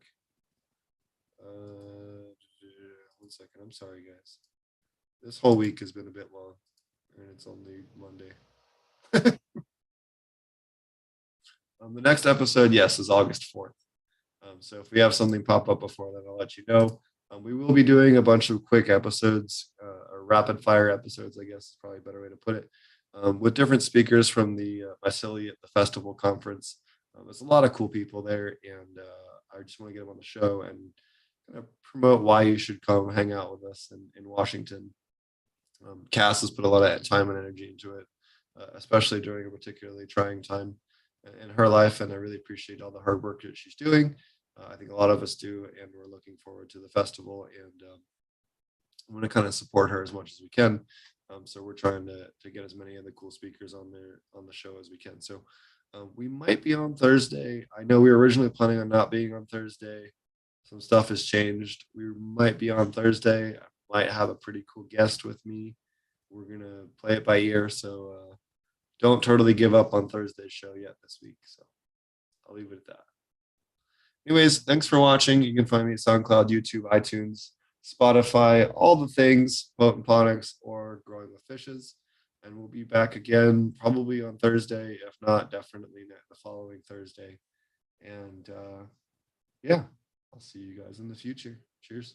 1 second. I'm sorry, guys. This whole week has been a bit long, and it's only Monday. The next episode, yes, is August 4th. So if we have something pop up before then, I'll let you know. We will be doing a bunch of quick episodes, or rapid fire episodes, I guess is probably a better way to put it, with different speakers from the Myceliate, the festival conference. There's a lot of cool people there, and I just want to get them on the show and kind of promote why you should come hang out with us in Washington. Cass has put a lot of time and energy into it, especially during a particularly trying time in her life, and I really appreciate all the hard work that she's doing. I think a lot of us do, and we're looking forward to the festival, and I'm going to kind of support her as much as we can. So we're trying to get as many of the cool speakers on the show as we can. So we might be on Thursday. I know we were originally planning on not being on Thursday. Some stuff has changed. We might be on Thursday. I might have a pretty cool guest with me. We're going to play it by ear. So don't totally give up on Thursday's show yet this week. So I'll leave it at that. Anyways, thanks for watching. You can find me at SoundCloud, YouTube, iTunes, Spotify, all the things, Ponics or Growing with Fishes. And we'll be back again probably on Thursday. If not, definitely the following Thursday. And yeah, I'll see you guys in the future. Cheers.